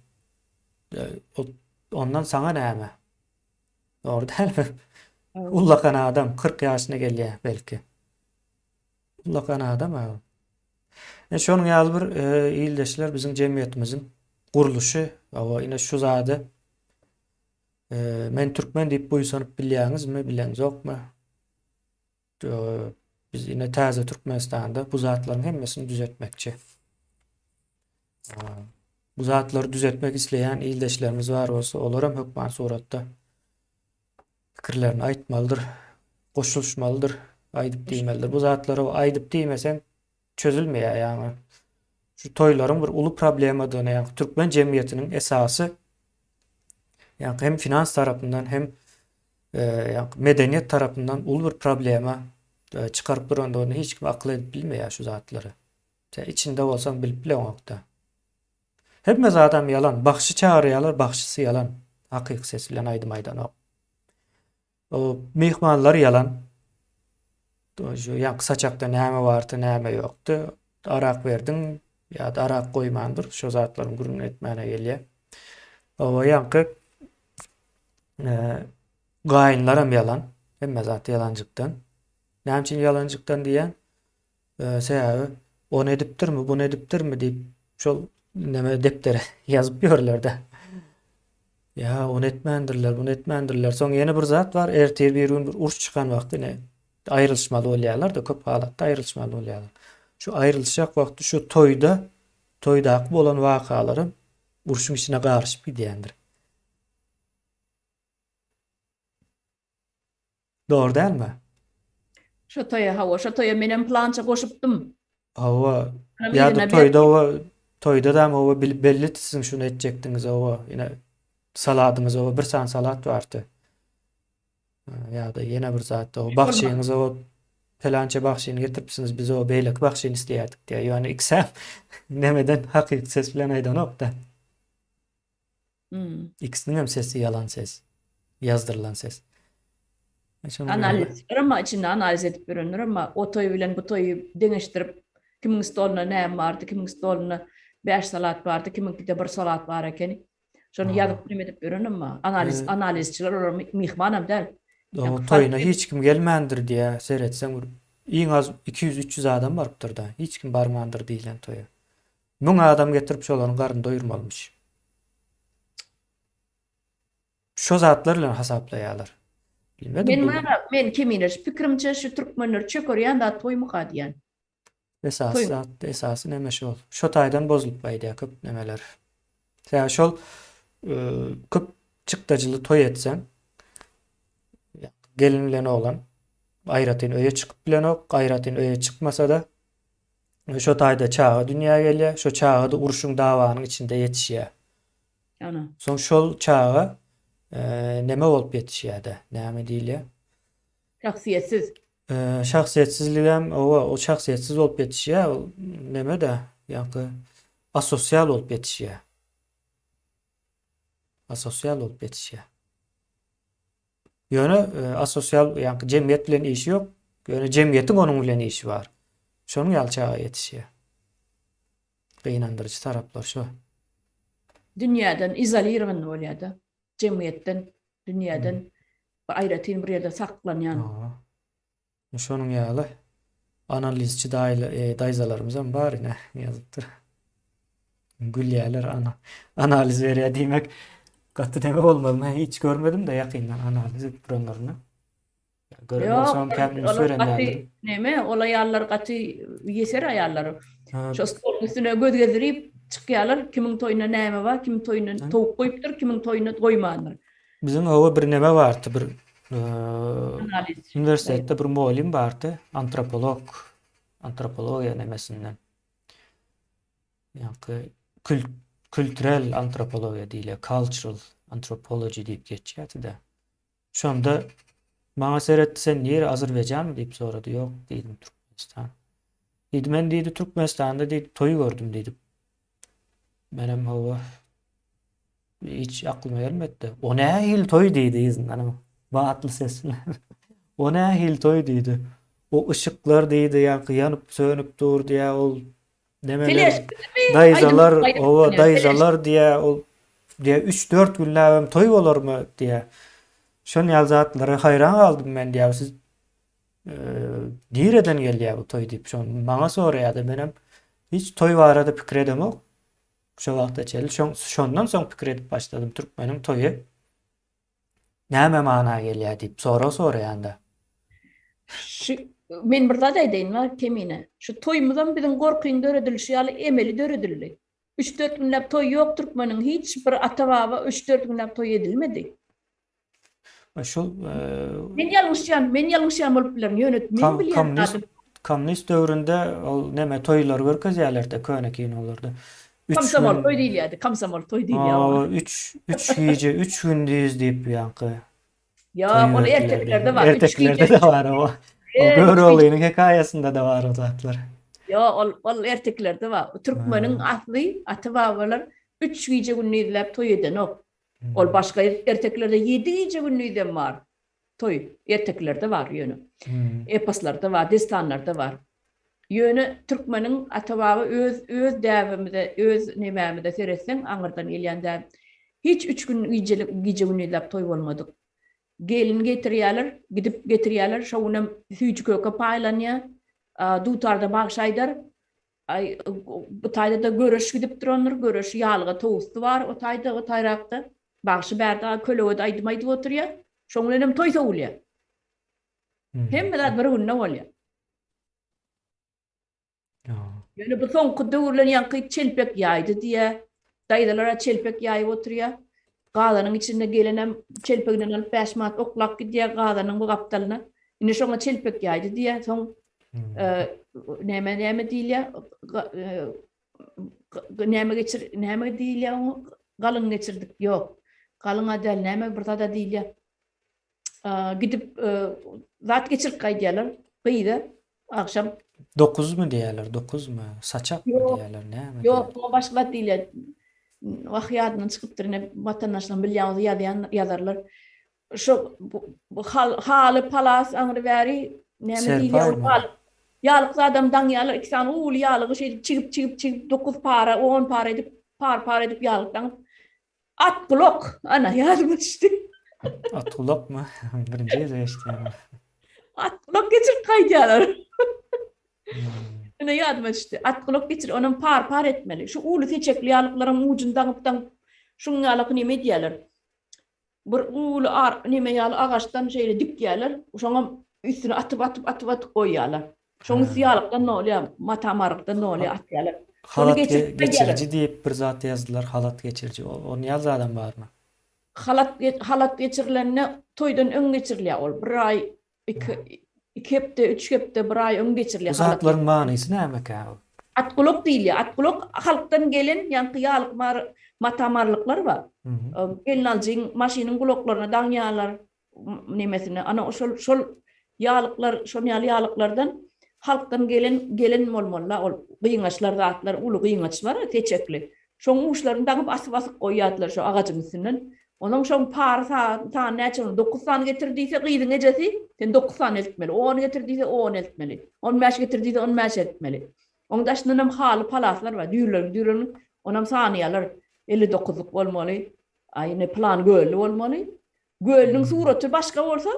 Ondan sana näme? Doğru değil mi? Ullakan adam 40 yaşına gelýär belki. Ullakan adam ha. Şonuň ýaly bir ildeşler bizim jemgyýetimiziň guruluşy, ine şu zady men türkmen diýip boýsanyp bilýäňizmi, bileňiz ýokmy? Biz ine täze Türkmenistanda bu zatlaryň hemmesini düzeltmekçi. Bu zatlary düzeltmek isleýän ildeşlerimiz bar bolsa, olaram hökman suratda pikirlerini aýtmalydyr, goşulmalydyr, aýdyp diýmelidir. Bu zatlary aýdyp diýmesen çözülmeýär ýa-ni. Şu toýlaryň bir uly problemadyny, ýa-ni türkmen jemgyýetiniň esasy ýa-ni hem finans tarapyndan hem medeniýet tarapyndan uly bir problema çıkaryp durandygyny hiç kim akıl edip bilmeýär şu zatlary. Sen içinde bolsaň bilip bileňokda. Hemme adam yalan, bakşı çağırıyorlar, bakşısı yalan. Hakyky ses bilen aýdym aýdan o mehmanlar yalan. Ýa kısaçakda näme bardy, näme ýokdy. Arak berdiň ýa-da arak goýmandyr. Şo zatlaryň gurrun etmäne gelýär. Ýa-da gaýynlaram yalan. Hemme zat yalanjykdan. Näme üçin yalanjykdan diýen sebäbi onu edipdirmi, bunu edipdirmi diýip şol näme deptere ýazyp ýörler de. Ya onu etmendirler, bunu etmendirler. Soň ýene bir zat var, ertesi bir gün bir uruş çıkan wagty ne aýrylşmaly bolýarlar da köp halatda aýrylşmaly bolýarlar. Şu aýrylşak wagty şu toýda bolan wakalary uruşyň içine garşyp gidýändir. Doğru dälmi? Şo toýa menen plança goşupdym. Hawa ýa-da toýda da belli etsin şunu etjekdiňiz ýene saladyňyz bir san salat bardy. Ýa-da ýene bir zat bakşyňyz pelança bakşyny getiripsiňiz biz beýlek bakşyny isleýärdik diýär. Ýani iksem nemeden hakyky ses bilen aýdanokda. İkisiniň hem sesi yalan ses. Ýazdyrylan ses. Analiz. Ama içinde analiz edip görünür ama o toy bilen bu toyu deňeşdirip kimiň stoluna näme bardy, kimiň stoluna 5 salat bardy, kimiňkide 1 salat bar ekeni. Şonu ýazyp edip görünür ama analizçiler olar mihmanam däl. O toyuna hiç kim gelmendir diye seyretseň iň az 200-300 adam barypdyr da. Hiç kim barmandyr diýilen toya. 1000 adam getirip şolaryň garny doýurmalymyş. Şo zatlar bilen hasaplaýarlar. Bilmedim bu Men kimine fikrimçe şu Türkmenler çökörýän da toýmuka diýen. Toy esasy neme şol. Şo taýdan bozulup baýdy köp nemeler. Ya şol köp çykdaجyly toy etsen gelin bilen oglan aýratyn öýe çykyp bilen ok, aýratyn öýe çykmasa da şo taýda çağa dünýäge gelýär, şo çağda uruşuň dawanyň içinde ýetişýär. Ana. Soň şol çağa neme bolup ýetişýär-de, näme diýilýär? Şahsiyetsiz. Şahsiýetsizlik hem o şahsiýetsiz bolup ýetişýär, ol neme de ýa-ni asosial bolup ýetişýär. Asosial bolup ýetişýär. Ýöne asosial ýa-ni jemgyýet bilen işi ýok, ýöne jemgyýetiň onuň bilen işi bar. Şonuň ýaly çağa ýetişýär. Gynandyrjy taraplar şo. Dünýäden izolirman bolýar-da. Jemgyýetden, dünýäden aýratyn bir ýerde saklanýan. Şonuň ýaly analizçi daýzalarymyzam bar ine ýazypdyr. Gülýärler analiz berýär diýmek gaty deme bolmaz. Men hiç görmedim de ýakyndan analiz etdirenlerini. Görmeden soň kendim söýrendim. Neme? Ola ýallar gaty ýeser aýallar. Şo stolun üstüne göz gezdirip çykýarlar. Kimiň toýuna näme bar, kimiň toýuna towuk goýupdyr, kimiň toýuna goýmandyr. Bizim owa bir neme bardy, bir Analiz. üniversitede bir muallim bardy, antropologiýa nemesinden. Ýa-ni kültürel antropologiýa diýilýär, cultural anthropology diýip geçýärdi-de. Şonda maňa seretdi, sen ýeri Azerbaýjanmy diýip sorady. Ýok diýdim, Türkmenistan. Diýdim, men diýdi Türkmenistanda diýdi toý gördüm diýdim. Menem hawa hiç aklıma gelmedi. O ne hil toy diýdi ýzyňdan. Baatly ses bilen. O ne hil toy diýdi. O ışıklar diýdi, ýa-ni ýanyp sönüp dur diýä, ol nemeler. Daýzalar, owa daýzalar diýä, ol diýä 3-4 günläbem toy bolarmy diýä. Şol ýazatlary hayran galdym men diýä. Siz direden gelýär bu toy diýip şon maňa soraýardy. Menem hiç toy barada pikir edemok. Şo wagtda çeli şondan soň pikir edip başladym. Türkmeniň toyu näme mana gelýär diýip soraýanda. Men bir zat aýdaýyn var kemine. Şu toýmuzdan biziň gorkyn döredilişi ýaly emeli döredildi. 3-4 günläp toy ýok Türkmeniň hiç bir ata-baba 3-4 günläp toy edilmedi. Şol Men ýalňyşýan bolup bilerim, ýönetmen bilýär. Komünist döwründe ol neme toýlar görkezýärler-de könekin olardy. Komsomol toy diýilýärdi, komsomol toy diýilýär. 3 hiýje 3 gündüz diýip ýa-ni. Ya, ol erteklerde var. Erteklerde de var o. O Göroğlu'nun hikayesinde de var o zatlar. Ya, ol erteklerde var. Türkmeniň asly ata-babalar 3 hiýje günnüzläp toy eden ok. Ol başga erteklerde 7 hiýje günnüzden var. Toy erteklerde var ýöne. Eposlarda var, destanlarda var. Ýöne Türkmeniň ata-baba öz däwimizde, öz nemämizde seretseň aňyrdan gelýände hiç 3 gün hiýje günnüzläp toy bolmadyk. Gelin getirýärler, gidip getirýärler, şowunam hüýjü köke paýlanýar, dutarda bagşaýdar. Bu taýda da göreş gidip duranlar, göreş ýalyga towusty bar, o taýda, o taýrakda. Bagşy bärde kölewe aýdyp oturýar, şoň bilen toy sowulýar. Hemmeler bir günne bolýar. Ýöne bu soňky döwürlen ýanky çelpek ýaýdy diýe, daýdalara çelpek ýaýyp oturýar. Gazanyň içinde gelenem çelpegden alyp 5 manat oklap gidýär gazanyň bu gapdalyna. Ine şoňa çelpek ýaýdy diýe, soň näme diýilýär? Näme diýilýär? Galyň geçirdik. Ýok. Galyň adal näme bir tada diýilýär? Gidip zat geçirip gaýdýarlar. Gyýdy. Akşam 9 mu diýerler? 9 mu? Saçak mı diýerler? Näme? Ýok, bu başga diýilýär. Wahyadyny çykypdyr, watandaşlaryň bilýän ýazarlar. Şo haly palas aňry bäri näme diýilýär? Ýalyk adam daňýarlar, iki tane uly ýalygy şey çykyp 9 para, 10 para edip par edip ýalykdan at blok ana ýazmışdy. At blok mu? Birinji ýaşdy. At blok geçirip gaýdýarlar. Ene ýadmaşdy. At blok geçir, onuň par etmeli. Şu uly seçekli ýalyklaryň ujundan şuň ýalyk näme diýerler? bir ulu nime ýaly agaçdan şeýle dikýärler. Şoňa üstüne atyp goýýarlar. Şoň ýalykdan nolýar, matamarykdan nolýar atýarlar. Şonu Halat geçirip geçirici diýip bir zat yazdılar. Halat geçirici. Onu yazan barmy? halat geçirilenine toýdan öň geçirilýär ol. Bir ay, 2 hepde, 3 hepde bir ay öň Bu geçirilýär halat. zatlaryň manysy näme ka? Atgulok diýilýär. Atgulok halkdan gelen ýanky ýalyk matamarlyklar bar. Gelin aljyň maşynyň guloklarına daňýarlar nimesine. Ana şol ýalyklar, şol ýalyklardan halkdan gelen bolmalar, ol gyýňaçlar zatlar, uly gyýňaçlar teçekli. Şoň uşlaryny daňyp asyp goýýardylar şo agajyň üstünden. Onuň şoň par ta näçe 9 tane getirdiýse gyýdyň ejesi, sen 9 tane etmeli. 10 getirdiýse 10 etmeli. 15 getirdiýse 15 etmeli. Oň daşyndan haly palaslar bar, düýrler, onam saniýalar 59'luk bolmaly. Aýyny plan göllü bolmaly. Göllüň suraty başga bolsa,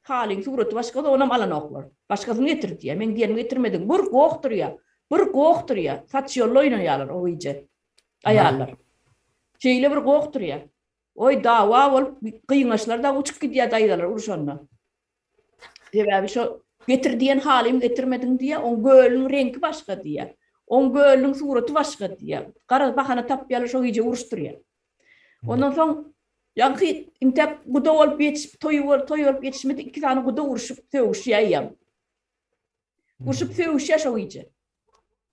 halyň suraty başga da onam alanoklar. Başgasyny getirdiýär. Men diýenim getirmedim. Bir gowukdurýar. Saç ýolly oýnaýarlar o iýje. Aýallar. Şeýle bir gowukdurýar. Oy dawa bolup gyýňaçlar da uçup gidýär daýdalar uruşanda. Sebäbi şo getirdiýen halym getirmediň diýe, on göllüň rengi başga diýär. On göllüň suraty başga diýär. Gara bahana tapýarlar şo iýje uruşdurýar. Ondan soň ýanky intep guda bolup ýetişip toý bolup ýetişmedi 2 tane guda uruşup söwüşýär. Uruşup söwüşýär şo iýje.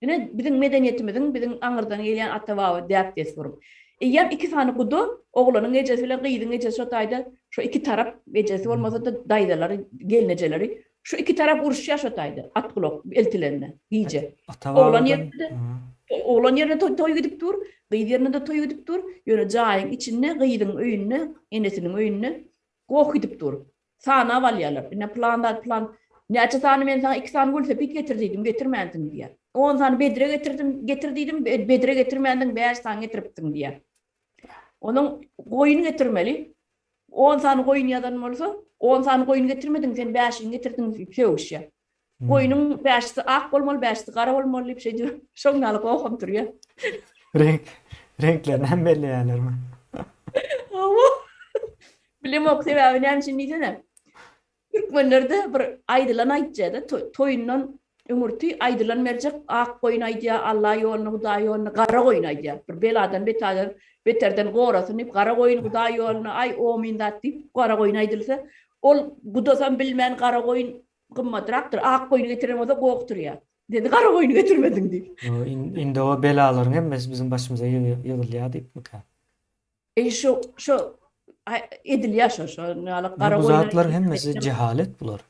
Ine biziň medeniýetimiziň, biziň aňyrdan gelýän ata-baba däp desgurum. Ýam 2 tane guda oglanyň ejesi bilen gyýdyň ejesi şo taýda, şo 2 tarap ejesi bolmasa da daýdalar, gelnejeleri. Şu 2 tarap uruşýar şo taýda, atgulok eltilerine iýje. Oğlan yerine toy gidip dur, gyýdy yerine de toy gidip dur. Ýöne jaýyň içinde gyýdyň öýüne, enesiniň öýüne gok gidip dur. Sana balýarlar. Ine plan. Näçe tane men sana 2 tane gülse pit getirdiýdim, getirmädim diýär. 10 tane bedre getirdiýdim, bedre getirmädim, 5 tane getiripdim diýär. Onuň goýuny getirmeli. 10 tane goýun ýadan bolsa, 10 tane goýun getirmedin, sen 5'ini getirdin söwüşýär. Goýunyň 5'si ak bolmaly, 5'si gara bolmaly diýip şey diýär. Şoňalyk okam durýar. Renkler hem belli ýalarmy? Bilemok sebäbi näme diýsene. Türkmenlerde bir aýdylan aýtjada toýundan öňürti aýdylan merjek ak goýun aýdýar, Allah ýoluny, Huda ýoluny, gara goýun aýdýar. Bir beladan beterden gorasynyp gara goýun, Huda ýoluny ay omin dat diýip gara goýun aýdylsa, ol budasan bilmän gara goýun gymmatrakdyr. Ak goýuny getiremese gowukdurýar. Dedi gara goýuny getirmediň diýip. Indi o belalaryň hemmesi bizim başymyza ýygylýar diýipmi ka? Şo edilýär şo gara Bu goýun. zatlaryň hemmesi cehalet bular.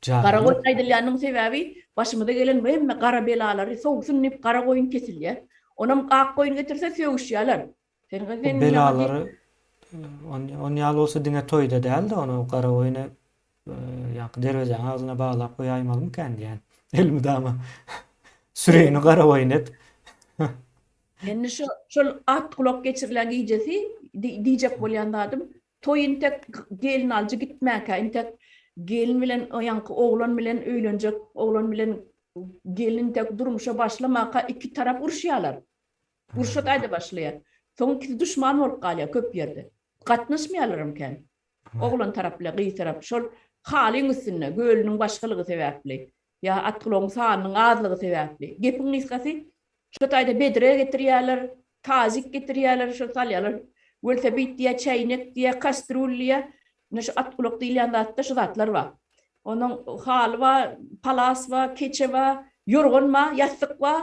Gara goýun aýdylýanyň sebäbi başymyza gelen hemme gara belalary sowsunyp gara goýun kesilýär. Onam ak goýun getirse söwüşýärler. Belalary on ýaly olsa diňe toýda däl-de onu gara goýuny ýanky derwejaň agyna baglap goýaýmalmy kan diýen. Elmi dama. Süreýini gara goýun et. Enne şol at kulak geçirilen ýejesi diýjek bolýandadym. Toýun tek gelin aljy gitmäkä, tek gelin bilen ýanky oglan bilen öýlenjek, oglan bilen gelin tek durmuşa başlamaka 2 tarap uruşýarlar. Uruşat aýda başlaýar. Soň iki düşman bolup galýar köp ýerde. Gatnaşmaýarlar eken. Oglan tarap bilen gyý tarap şol halyň üstünde gölüniň başgalygy sebäpli. Ya atgulok sanynyň azlygy sebäpli. Gepiň isgasy şo taýda bedre getirýärler, tazik getirýärler, şo salýarlar. Gölse bit diýe, çaýnek diýe, kastrul diýe. Näşe atgulok diýilýän zatda şo zatlar bar. Onuň haly bar, palas bar, keçe bar, yorgun ma, ýastyk bar.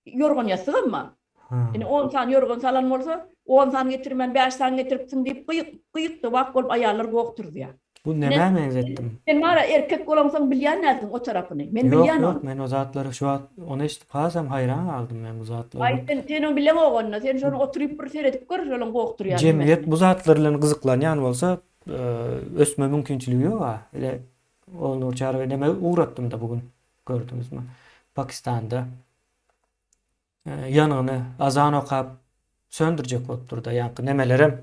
Yorgun ýastyk ma. Yani 10 tane yorgun salan bolsa, 10 tane getirmen, 5 tane getiripsin diýip gyýykdy wak bolup aýallar gowukdurdy. Bu näme benzetdim? Sen mara erkek bolansaň bilýän nädin o tarapyny. Men bilýän. Yok, men o zatlary şu an onu eşitip hasam hayran aldım men bu zatlary. Ay sen onu bilýän oganda, sen şonu oturup bir seredip gör, şolaň gowukdurýar. Jemgyýet bu zatlar bilen gyzyklanýan bolsa, ösme mümkinçiligi ýok ha. Ele onu çara näme uğratdym da bugün gördüňizmi? Pakistanda ýanyny azan okap söndürjek bolup durdy. Ýanky nemelerem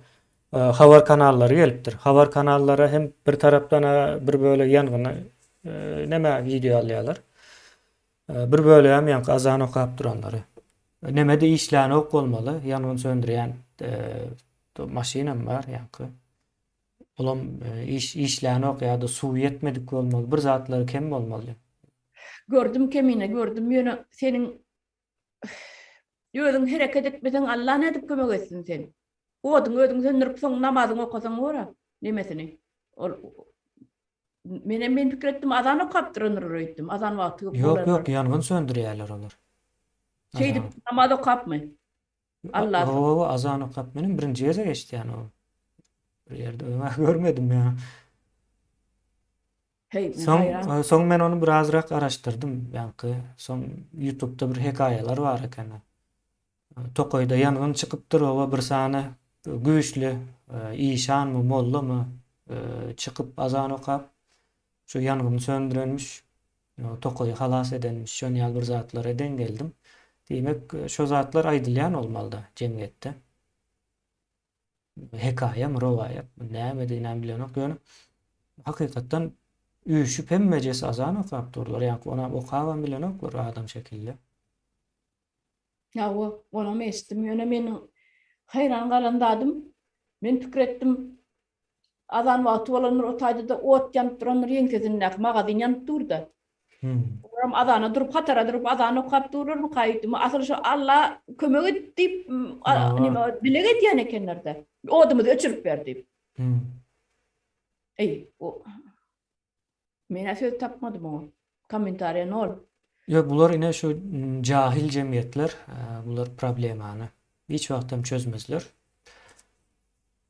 habar kanallary gelipdir. Habar kanallary hem bir tarapdan bir böyle ýangyny neme video alýarlar. Bir böyle hem ýanky azan okap duranlary. Nemede işläni ok bolmaly, ýanyny söndürýän maşinam bar ýanky. Olam işläni okýardy, suw yetmedik bolmaly, bir zatlary kem bolmaly. Gördüm kemine, gördüm ýöne seniň ýözüň hereket etmesen Allah ne edip kömek etsin seni. Oduň özüň söndürip soň namazyňy okasaň bora. Nemesini? Ol men pikir etdim azan okapdyryndyr öýtdim. Azan wagty Ýok, ýok, ýangyn söndürýärler olar. Şeydip namaz okapmy? Allah. O azan okap meniň birinji geze geçdi ýani o. Bir ýerde öňe görmedim ýa. Hey, hayran. Soň men onu birazrak araşdyrdym ýanky. Soň YouTube'da bir hekaýalar bar eken. Tokoyda ýangyn çykypdyr, oba bir sany güýçli, işanmy, mollamy çykyp azan okap, şu ýangyny söndürenmiş, tokoy halas edenmiş, şonu ýal bir zatlar eden geldim. Diýmek, şo zatlar aýdylýan bolmaly jemgyýetde. Hekaýa, rowaýat, näme diýen bilenok ýöne. Hakykatdan üýşüp hemmejesi azan okap durlar. Ýani ona okawan bilenoklar adam şekilde. Ya onu mesdim ýöne meni hayran galandadym. Men pikir etdim azan wagty bolanlar otaydy da ot ýanyp duranlar ýeňkezinde magazyn ýanyp durdy. Oram azana durup hatara durup azan okap durur mu kaýdym. Asyl şu Allah kömek et diýip nime dilek edýän ekenlerde. Odumy öçürüp berdi. Ey, o men söz tapmadym o. Kommentariýa nol. Ýok, bular ine şu jahil jemgyýetler, bular problemany hiç wagtym çözmezler.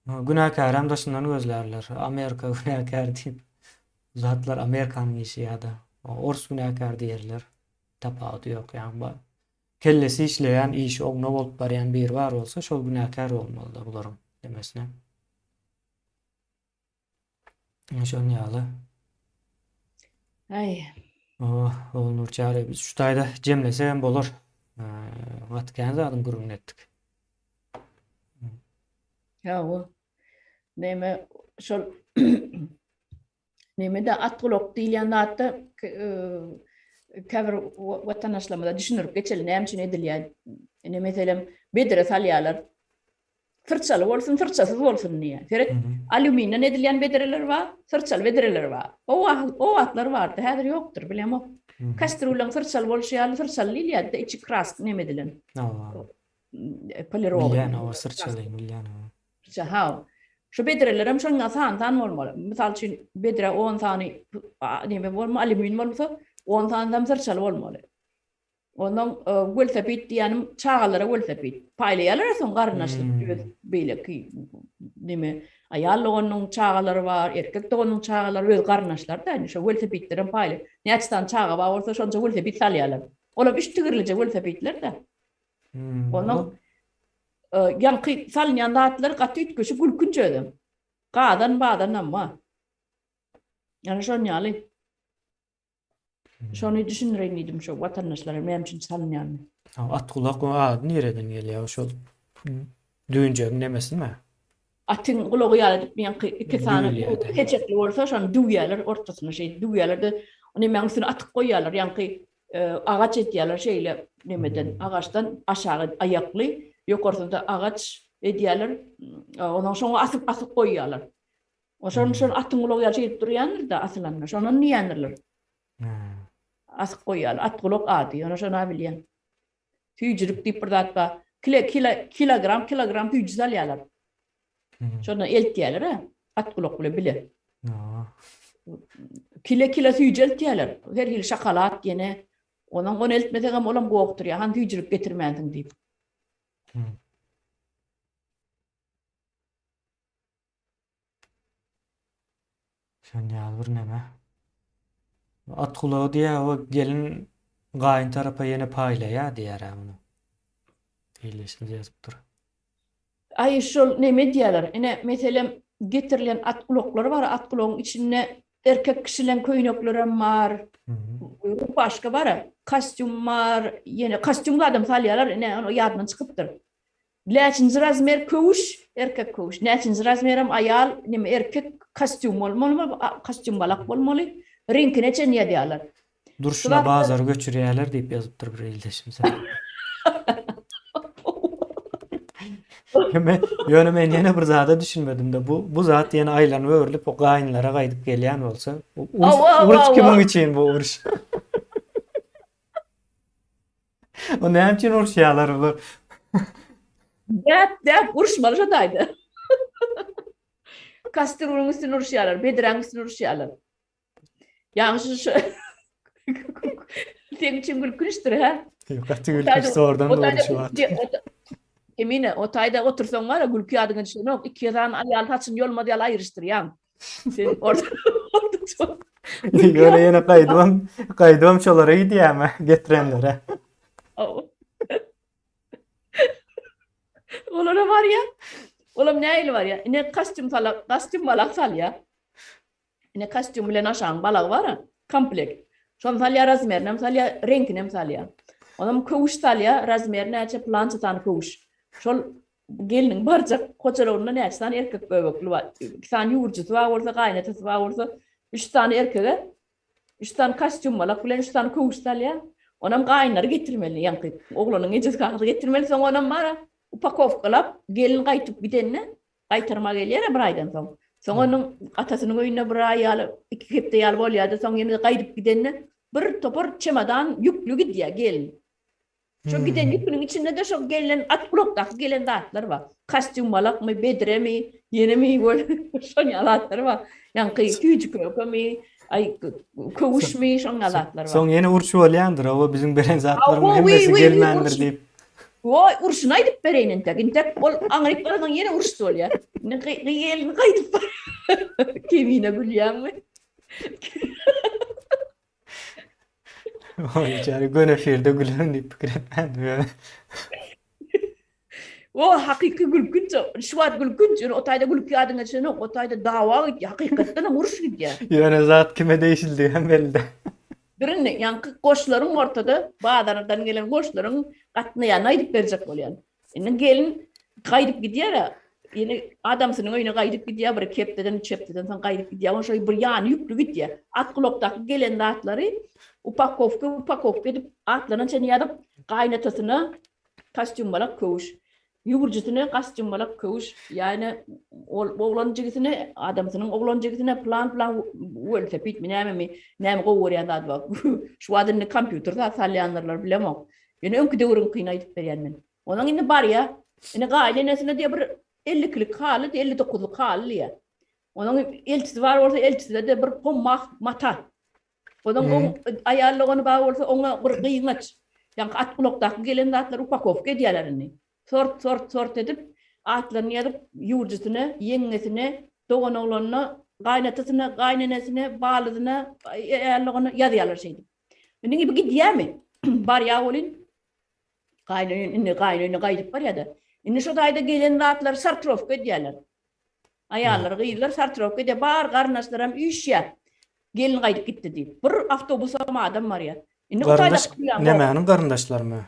Günäkäram daşyndan gözlerler. Amerika günäkär diýip zatlar Amerikanyň işi ýa-da Ors günäkär diýerler. Tapagy ýok ýani. Kellesi işleýän iş oňna bolup barýan bir bar bolsa, şol günäkär bolmaly da bularyň demesine. Şonu ýaly. Ay. O Nurçary biz şu taýda jemlesem bolar. Watkan zadyň gurrun etdik. Ya o. Neme şol neme de atgulok diýilýän zatda käbir watandaşlarymyza düşünürip geçeli näme üçin edilýär. Meselem bedre salýarlar. Fırçalı bolsun, fırçasız bolsun niýe. Ferek alüminyň edilýän bedreler bar, fırçalı bedreler bar. O atlar bardy, häzir ýokdur, bilemok. Kastrulaň fırçalı bolýar, fırçalı diýilýär, içi krask neme edilen. Polirov. Bilýän o fırçaly, bilýän o. Ha. Şu bedrelerim şoňa san bolmaly. Misal üçin bedre 10 sany neme bolmaly, alüminyň bolsa 10 sanydan fırçalı bolmaly. Ondan welsepit diýenim çağalara welsepit. Paýlaýarlar soň garnaşlyk beýle ki neme aýal onuň çağalary bar, erkek de onuň çağalary öz garnaşlar da şu welsepitlerin paýly. Näçdan çağa bar bolsa şonça welsepit salýarlar. Olar üç tigirlice welsepitler de. Ondan ýanky salýan zatlar gaty ütköşi gülkünçe edem. Gadan badan amma. Ýani şonu ýaly. Şonu düşünýän idim şu watandaşlara meňem üçin salýan. Atgulak o nereden gelýär şol? Düýünjek nemesimi? Atın gulagy ýaly ýanky iki sany keçekli bolsa şonu düýýärler ortasyna düýýärler de onu meňň üstüne atyp goýýarlar ýanky agaç etýärler şeýle nemeden agaçdan aşağı ayakly ýokarysynda agaç edýärler onuň şoňa asyp goýýarlar. Şonu atyn gulagy ýaly durýanlar da aslanlar şonu niýendirler. Asyp goýýarlar atgulak ady onu şonu bilýän. Tüýjürük diýip bir zat bar. Kilogram tüýjü salýarlar. Şonu eltýärler atgulak bilen biler. Kilo tüýjü eltýärler. Her hil şokolat ýene onu eltmesek hem olam gowukdur ýa han tüýjürük getirmädiň diýip. Şonu ýaly bir neme. Atgulagy diýä o gelin gaýyn tarapa ýene paýlaýa diýär onu. Diýilişini ýazypdyr. Ay şol neme diýerler? Ene meselem getirilen atgulaklar bar, atgulagyň içinde erkek kişilen köýneklerim bar. Başga bar, kostyum bar, ýene kostyumly adam salýarlar, ene onu ýadyndan çykypdyr. Näçinji razmer köwüş, erkek köwüş. Näçinji razmerim aýal, neme erkek kostyum bolmaly, kostyum balak bolmaly. Renki neçe niye diýerler? Durşuna bazar göçürýärler diýip ýazypdyr bir ildeşim sen. Men ýene bir zada düşünmedim de bu zat ýene aýlanyp öwrülip o gaýynlara gaýdyp gelýän bolsa, Awa, awa, uruş awa. kimiň için bu uruş? O näme üçin uruşýarlar bular? Dep uruşmaly şodaydy. Kastrulun üstüne uruşýarlar, bediräň üstüne uruşýarlar. Ýaňşy şu Teň için gülkünçdür ha. Ýokatdy gülküş sordan uruşýar. Emine o taýda otursaň var, gülkü adyny düşünok. Iki ýadan aýal taçyn ýolma diýal aýryşdyrýan. Sen orada Ýöne ýene gaýdywam çolara gidýärmi getirenlere. Olara var ya. Olam näýli var ya. Ne kostüm balak sal ya. Ne kostüm bilen aşaň balag var ha. Komplekt. Şon salya razmerinem salya renkinem salya. Onam köwüş salya razmerine näçe plançatan köwüş. Şol gelinin barjak koçalarynda näçe tane erkek böbekli var. İki tane ýurjusy bar bolsa, gaýnatasy bar bolsa, 3 tane erkege, 3 tane kostüm balak bilen 3 tane köwüş salya. Onam gaýnary getirmeli, ýa-ni oglanyň ejesi kagdy getirmeli, soň onam bara upakowkalap gelin gaýtyp gidenne gaýtarma gelýär bir aýdan soň. Soň onuň atasynyň öýüne bir aýaly, iki kepde ýaly bolýardy, soň ýene gaýdyp gidenne bir topar çemadan yüklü gidýär gelin. Şu giden yükünün içinde de şu gelen at blokdak gelen dağıtlar var. Kostüm balak mı, bedre mi, yeni mi böyle şon yalatlar var. Yani küçük köpemi, ay köwüş mi şon yalatlar var. Soň ýene urşup bolýandyr, o bizim beren zatlaryň hemmesi gelmändir diýip. Oy urşuna aýdyp bereýin tek. Ol aňryklaryň ýene urşdy bolýar. Ne gelin gaýdyp kemine gülýärmi? O ýa-ni gönefirde gülen diýip pikir etmändir. O hakyky gülkünç, şuwat gülkünç, o taýda gülkü adyny içine, o taýda dawa hakykatdan uruş gidýär. Ýöne zat kime değişildi hem belli. Birini, ýa-ni goşlaryň ortada, badardan gelen goşlaryň gatnaýan aýdyp berjek bolýar. Indi gelin gaýdyp gidýär, ýene adamsynyň öýüne gaýdyp gidýär, bir kepdeden, çepdeden soň gaýdyp gidýär, şo bir ýany ýüklü gidýär. At kulokdaky gelen atlary upakowka edip atlaryň içine ýadyp gaýnatasyna kostüm balak köwüş. Ýugurjysyna kostüm balak köwüş. Ýani oglan jigisine, adamsynyň oglan jigisine plan weltepit näme gowurýan zat bar. Şu adyny kompýuterda salýanlar bilemok. Ýene öňküde urun kynaýdyp berýän men. Onuň indi bar ýa, indi gaýlenesine diýe bir 50'lik haly, 59'luk haly ýa. Onuň elçisi bar bolsa elçisinde de bir pommak mata. Onuň aýallygony bar bolsa oňa bir gyýňaç. Ýa-ni at kulokdaky gelen zatlar upakowka edýärler indi. Sort edip atlaryny ýadyp ýurjysyna, ýeňesine, dogan oglanyna, gaýnatasyna, gaýnenesine, balydyna, aýallygyna ýazýarlar şeýdi. Indi gibi gidýärmi? Bar ýa bolyn. Gaýnyny gaýdyp bar ýa-da. Indi şu taýda gelen zatlar sartrowka edýärler. Aýallar gyýylar sartrowka edýär, bar garnaşlaram üýşýär. Gelin gaýdyp gitdi diýip. Bir awtobusda adam bar ýa. Indi o taýda Nämäniň garyndaşlarmy?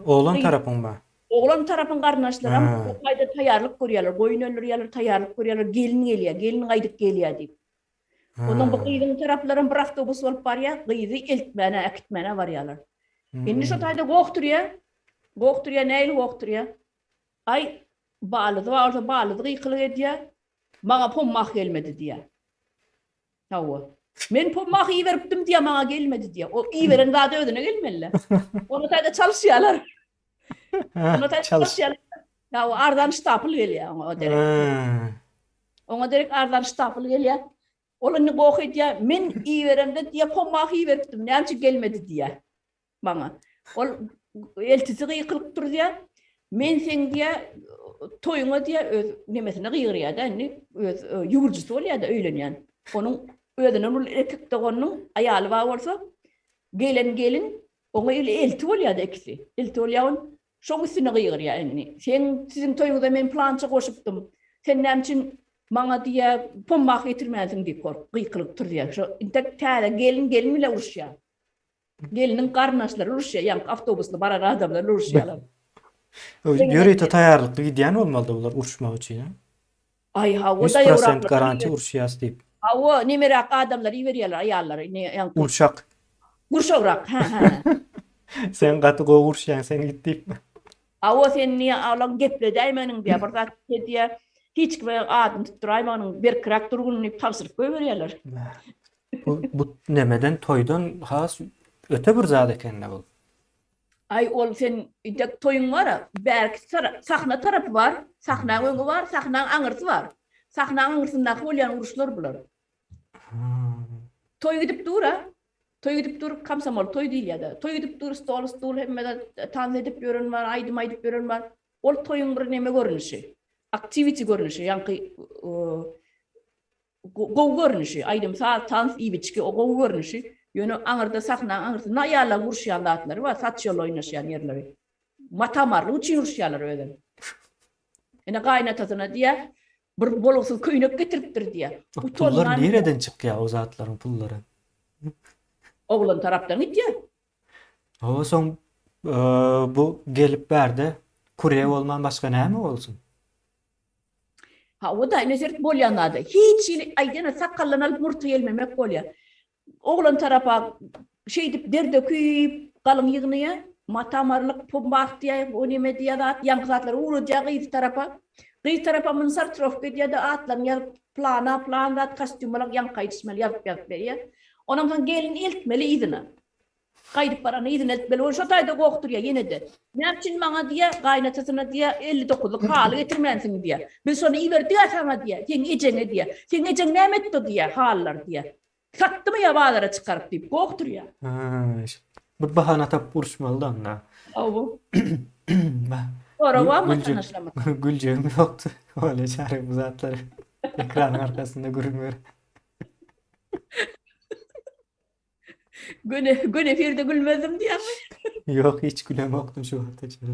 Oglan tarapyňmy? Oglan tarapyň garnaşlaram o taýda taýýarlyk görýärler, goýun öldürýärler, taýýarlyk görýärler, gelin gelýär, gelin gaýdyp gelýär diýip. Onuň bu gyýdyň taraplaryn bir awtobus bolup bar ýa, gyýdy eltmäne, akitmäne barýarlar. Indi şu taýda gowukturýar, näýli gowukturýar? Ay balydy gyýkylyk edýär. Maňa pommak gelmedi diýär. Hawa. Men pommak iýeripdim diýär, maňa gelmedi diýär. O iýeren zady özüne gelmeli. Onu taýda çalyşýarlar. Onu taýda çalyşýarlar. Ya o ardan stapl gelýär o derek. Oňa derek ardan stapl gelýär. Olany gowuk edýär, men iýeremde diýär, pommak iýeripdim, näçe gelmedi diýär. Maňa. Ol eltisi gyýkylyk dur diýär. Men sen diýär, toýuňa diýär, öz nemesine gyýrýar da, öz ýugurjysy bolýar da öýlenýän. Onuň özüne bu erkek doganyň aýaly bar bolsa, gelin oňa ýyly elti bolýar da ikisi. Elti bolýan şo üstüne gyýrýar indi. Siziň toýuňda men plança goşupdym. Sen näme üçin maňa diýär, pommak getirmäsiň diýip gyýkylyk dur diýär. Şo intek täze gelin bile uruşýar. Geliniň garnaşlary uruşýar, ýa-ni awtobusda barar adamlar uruşýarlar. Ýöreýte taýýarlykly gidýän bolmaly bular uruşmak üçin. Ay ha, o 100% garanti uruşýas diýip. Hawa nimerak adamlar iwerýärler aýallary, ýa-ni Urşak. Urşawrak, ha. Sen gaty gow urşýan, sen git diýip. Awa sen niye alan geple daymanın diye burada diye hiç gibi adın tutturaymanın bir krak durgununu tavsırıp koyuverýärler. Bu nemeden toydan has öte bir zat ekenne bol. Ay ol sen idek toyun var ya, belki sahna tarafı var, sahna öňü var, sahna aňyrty var. Sahna aňyrtynda bolýan uruşlar bular. Toy gidip dura. Toy gidip durup kamsamol toy diýil ýa-da. Toy gidip dur stol hemmede tan edip ýören var, aýdym ýören var. Ol toyun bir neme görünüşi. Activity görünüşi, ýa-ni gow görünüşi. Aýdym tan ibiçki o gow görünüşi. Ýöne aňyrda sahna aňyrty naýala uruşýan zatlary var, saçyol oýnaşýan ýerleri. Matamarly üçin uruşýarlar öýden. Ene gaýnatasyna diýe bir bolugsyz köýnek getiripdir diýe. Bu Pullar nereden çıkýar o zatlaryň pullary? Oğlan tarapdan gitýär. O soň bu gelip berde kurye bolman başga näme bolsun? Ha o da nezert bolýanady. Hiç aýdana sakallanyp murty gelmemek bolýar. Oğlan tarapa şey dip derde küýüp galyň ýygnyňa matamarlyk pumbaht diýip o neme diýär ýaňkatlar urujak ýygy tarafa. Gyý tarafa mynsar trofka diýär atlan ýa plana kostümlaryk ýaňkaýtysmaly ýazyp berýär. Ondan soň gelin eltmeli ýygyna. Gaýdyp barany ýygyna eltmeli. O şo taýda gokturýar ýene-de. Näçin maňa diýär, gaýnatasyna diýär 59-lyk haly getirmänsiň diýär. Biz şonu iberdik sana diýär. Sen ejeňe diýär. Sen ejeň näme etdi diýär, hallar diýär. Satdymy ýa bazara çykaryp diýip gokturýar. Bir bahana tap uruşmaly da onda. Awu. Ora wa tanışlamak. Güljeğim yoktu. Öyle çare bu zatları. Ekranın arkasında görünmüyor. Güne firde gülmezdim diýär. Yok hiç gülem yoktu şu orta çare.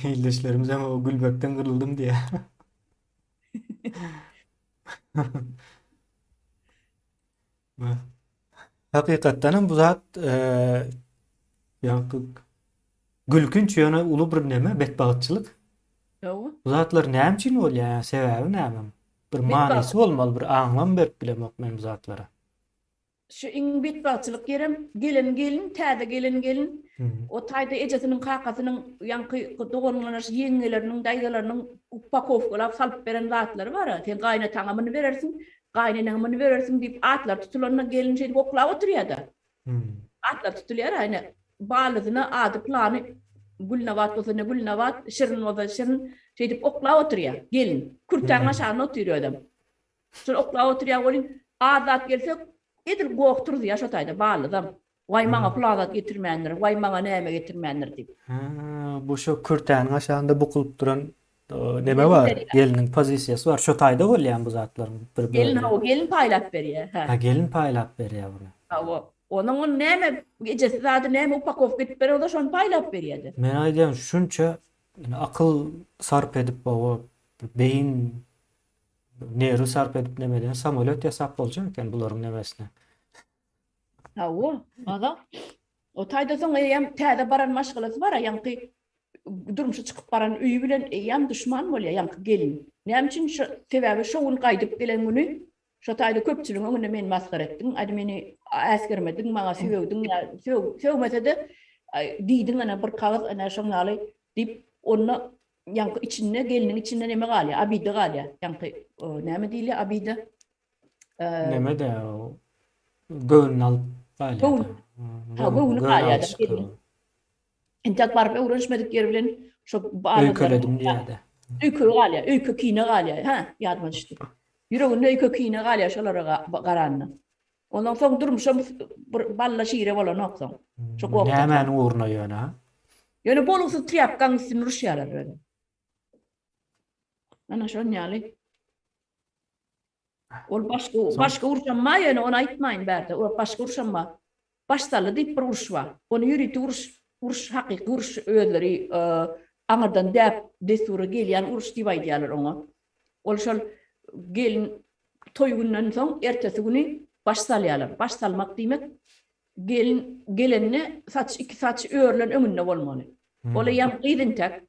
İldeşlerimiz ama o gülbekten kırıldım diye. Hakikaten bu zat gülkünç ýöne uly bir neme betbagatçylyk. Awu. Bu zatlar näme üçin bolýar? Sebebi näme? Bir manysy bolmaly, bir aňlam berip bilemek men bu zatlara. Şu iň betbagatçylyk gerem gelin täze gelin o taýda ejesiniň kakasynyň ýanky dogonlanyş ýeňeleriniň daýdalarynyň upakowkalap salyp beren zatlary bar. Sen gaýnataňa muny berersiň, gaýnanaňa muny berersiň diýip atlar tutulanyna gelin şeýle oklap oturýar-da. Atlar tutulýar aýna balyzyna ady plany Gülnavat bolsa ne Gülnavat, Şirin bolsa Şirin şeýdip oklap oturýar. Gelin kurtaň aşagyna oturýar adam. Şol oklap oturýar bolýan adat gelse edir goktur diýär şo taýda balyzam. Way maňa plagat getirmändir, way maňa näme getirmändir diýip. Bu şo kurtaň aşagynda bukulyp duran neme var? Geliniň pozisiýasy var. Şo taýda bolýan bu zatlaryň bir Gelin paýlap berýär. Ha gelin paýlap berýär bunu. Ha onun näme gejesi zady näme upakow getip berer o da şonu paýlap berýärdi. Men aýdýam şunça akyl sarp edip o beyin neri sarp edip nemeden samolyot ýasap boljak eken bularyň nemesine. Ha adam o taýda soň ýam täze baran maşgalasy bar, ýanky durmuşa çykyp baran öýü bilen ýam düşman bolýar, ýanky gelin. Näme üçin şu sebebi şoň gaýdyp gelen güni şo taýda köpçüligiň öňünde men maskar etdiň, ady meni äsgermediň, maňa söwdüň, söwmese-de diýdiň ana bir kagaz ana şoňaly diýip onu ýanky içinde geliniň içinde näme galýar, abide galýar. Ýanky näme diýilýär abide? Neme de o göwnü alyp galýar. Ha göwnü galýar. Entek barıp öwrenişmedik yer bilen şo öýkeledim diýärdi. Öýkü galýar, öýkü kine galýar. Ha, ýadyma düşdi. Ýüreginde öýkü kine galýar şolara garanny. Ondan soň durmuşam bir balla şiire bolan oksoň. Şo gokta. Nämäni uğruna ýöne ha? Ýöne bolugsyz trýapkaň üstüne uruşýarlar öyle. Ana şo ýaly. Ol başga uruşanma ýöne onu aýtmaýyn bärde. O başga uruşanma. Başsaly diýip bir uruş bar. Onu ýürüti uruş hakyky uruş öýleri aňyrdan däp desury gelýän uruş diýip aýdýarlar oňa. Ol şol gelin toy günden soň ertesi güni baş salýarlar. Baş salmak diýmek gelenine iki saç öýrlen öňünde bolmaly. Ola ýam gyýdyn tek.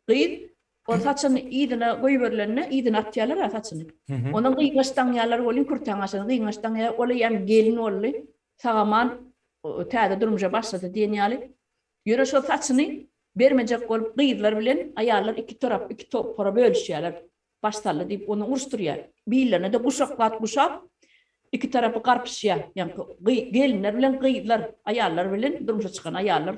Gyýd o saçyny ýygyna goýberlerine ýygyna atýarlar ha saçyny. Onuň gyýgaşdan ýalar bolýan kurtaň aşagy gyýgaşdan ýa ola ýam gelin bolly. Sagaman täze durmuşa başlady diýen ýaly. Yöre şu saçını bermejek bolup gıydılar bilen ayarlar iki taraf iki topara bölüşýärler. Baştarlı deyip onu uruşturýar. Biýlerine de guşaklat guşak iki tarafı garpışýar. Yani gelinler bilen gıydılar ayarlar bilen durmuşa çıkan ayarlar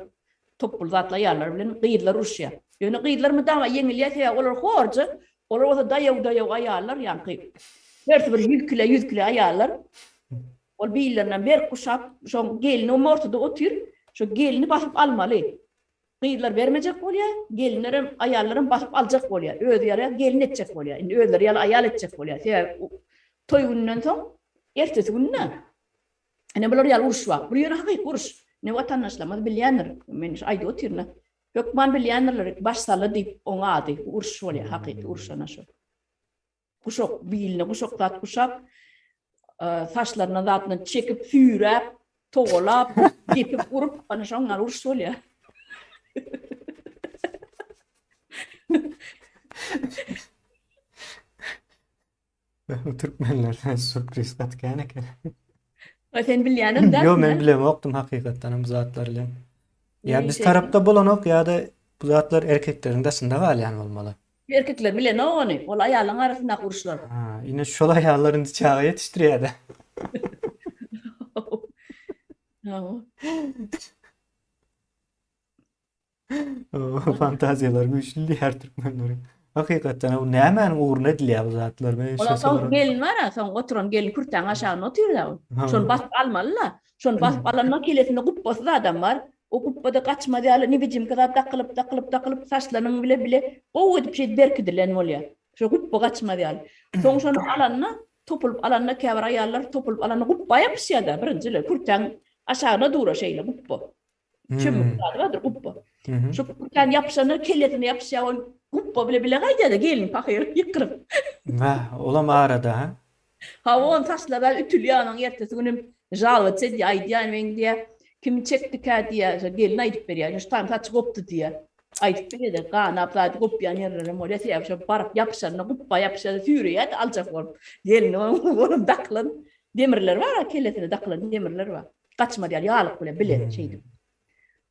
topul zatlı ayarlar bilen gıydılar uruşýar. Ýöne gıydılar mı dama yeňilýär olar horja olar o da dayaw ayarlar yani her bir 100 kilo ayarlar. Ol biýlerine ber guşak şo gelini o ortada otur şo gelini basıp almaly. Gıydılar vermeyecek bolýar, gelinlerim, ayarlarım basıp alacak bolýar. Öýdi ýaly gelin etjek bolýar. Indi öýleri ýaly ayal etjek bolýar. Toý gününden soň ertesi gününe. Ene bular ýaly uruş bar. Bu ýere hakyky uruş. Ne watandaşlar bilýänler. Men aýdy otyrna. Hökman bilýänler başsaly diýip oňa ady uruş bolýar, hakyky uruş ana şo. Guşak biýilne, guşaklat guşak saçlaryna zatyndan çekip füýräp, toglap, gepip urup ana şoňa uruş bolýar. Türkmenlerden sürpriz katgan eken. Sen bilýänim da. Yo, men bilemokdum hakykatdan bu zatlar bilen. Ya biz Şey- tarapda bolanok ya da bu zatlar erkeklerin desinde galyan bolmaly. Erkekler bilen ony. Ol aýalyň arasynda uruşlar. Ha, ine şol ayarların çağa yetiştirýär. Fantaziyalar güýçli her Türkmenlerin. Hakykatdan o nämen uğruna edilýär bu zatlar. Men Ola soň gelin var ha, soň oturan gelin kürtäň aşagyna oturýar. Şonu basıp almalylar. Şonu basıp alanma kelesinde gupbasy da adam var. O gupbada kaçma diýerler, ne biçim kadar takılıp saçlaryny bile o edip şey berkidilen bolýar. Şu gupba kaçma diýerler. Soň şonu alanna topulup alanna käbir ayarlar topulup alanna gupba ýapýar da birinjiler kürtäň aşagyna dura şeyle gupba. Çömük vardır gupba. Şu kürtäň ýapşany kelesine ýapşýar guppa bile gaýda gelin pahyr ýykryp. Va, olam arada ha. Ha on saçlara ütülýän ertesi günüm jalwa çedi aýdýan men diýe kim çekdi ka diýe gelin aýdyp berýär. Şu tam saç gopdy diýe. Aýdyp berýär. Gana platy gopýan ýerlere molýa ýapşap barap ýapşany guppa ýapşady füýrýär aljak bolup. Gelin onu daklan demirler var ha kelletine daklan demirler var. Kaçma diýer ýalyk bile şeydi.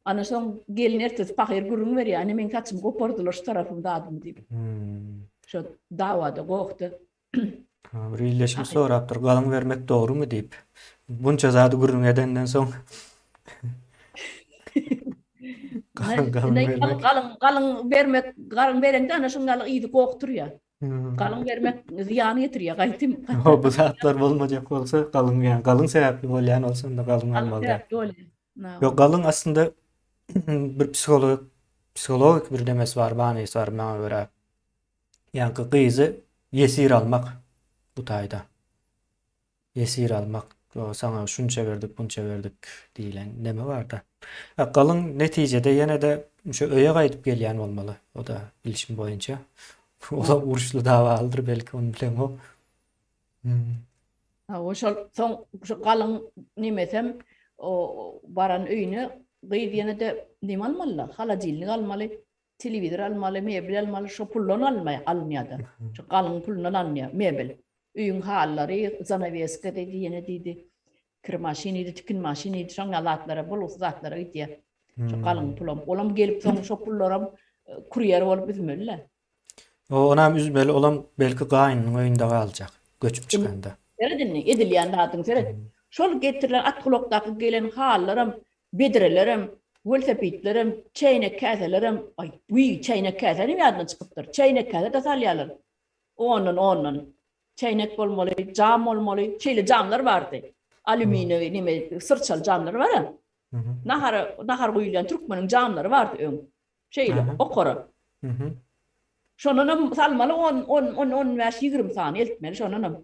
Ana soň gelin ertesi pahyr gurrun berýär. Ane men kaçym gopardylar şu tarapymda adım diýip. Şu dawada gokdy. Bir illeşim sorapdyr, galyň vermek dogrumy diýip. Bunça zady gurrun edenden soň Galyň berende ana şoňaly ýygy gokturýar. Galyň bermek ziýany ýetirýär gaýtym. O bu zatlar bolmajak bolsa galyň ýa galyň sebäpli bolýan bolsa da galyň almaly. Ýok, galyň aslında bir psikologik bir demes var, bahanesi var bana göre. Yani kızı yesir almak bu taýda. Yesir almak, o sana şunça verdik, bunça verdik diýilen neme var da. Galyň netijede ýene de şu öýe gaýdyp gelýän bolmaly. O da bilişim boýunça. O da uruşly dawa aldyr belki onu bilen o. O şol galyň nimesem o baran öýüne gyýdyna da nime almalylar? Halajylnyk almaly, telewizor almaly, mebel almaly, şu pullan almaýar. Şu galyň pullan almaýar, mebel. Öýüň hallary, zanaveska diýdi, ýene diýdi. Kir maşiny, tikin maşiny, şoňa zatlara, bulus zatlara gidiýär. Şu galyň pulam. Olam gelip soň şu pullaram kurýer bolup üzmeliler. O onam üzmeli, olam belki gaýnyň öýünde galjak, göçüp çykanda. Seredinni edilýän zatyň sered. Şol getirilen atkulokdaky gelen hallaram, bedrelerim, velosipedlerim, çeýnek käselerim, ay bu çeýnek käselerim ýadyna çykypdyr. Çeýnek käse de salýarlar. Onun. Çeýnek bolmaly, jam bolmaly, çeýle jamlar bardy. Alüminium nime sırçal jamlar bar ha. Nahar goýulýan türkmeniň jamlary bardy öň. Şeýle okara. Şonunam salmaly 10 väş 20 sany eltmeli şonunam.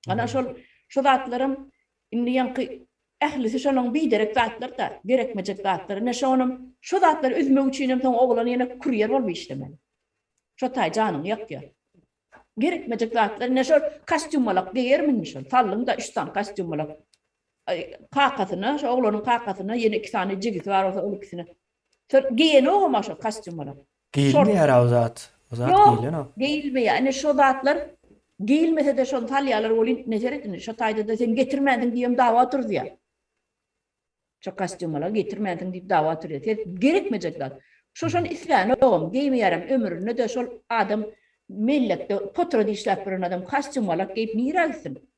Ana şu zatlarym indi ýanky ählisi şonuň biderek zatlar da gerekmejek zatlar. Ne şonum şu zatlar üzmek üçin soň oglany ýene kurýer bolup işlemeli. Şu taý janyň ýakýar. Gerekmejek zatlar ne şu kostyum alak diýermin şu. Tallyňda 3 tane kostyum alak. Kakasyna, şu oglanyň kakasyna ýene 2 tane jigisi bar bolsa ol ikisini. Giýen ogma şu kostyum alak. Giýilmeýär o zat. O zat giýilen o. Giýilmeýär. Ene şu zatlar giýilmese de şonu talýarlar bolýan nezeretini. Şu taýda da sen getirmedin diýem dawa oturdy ýa. Şu kostümler getirmedin diye dava türüyor. Gerekmeyecekler. Şoşan islanı oğlum giymeyerim ömrünü de şol adam millette potra dişlep bir adam kostümler giyip nira gitsin.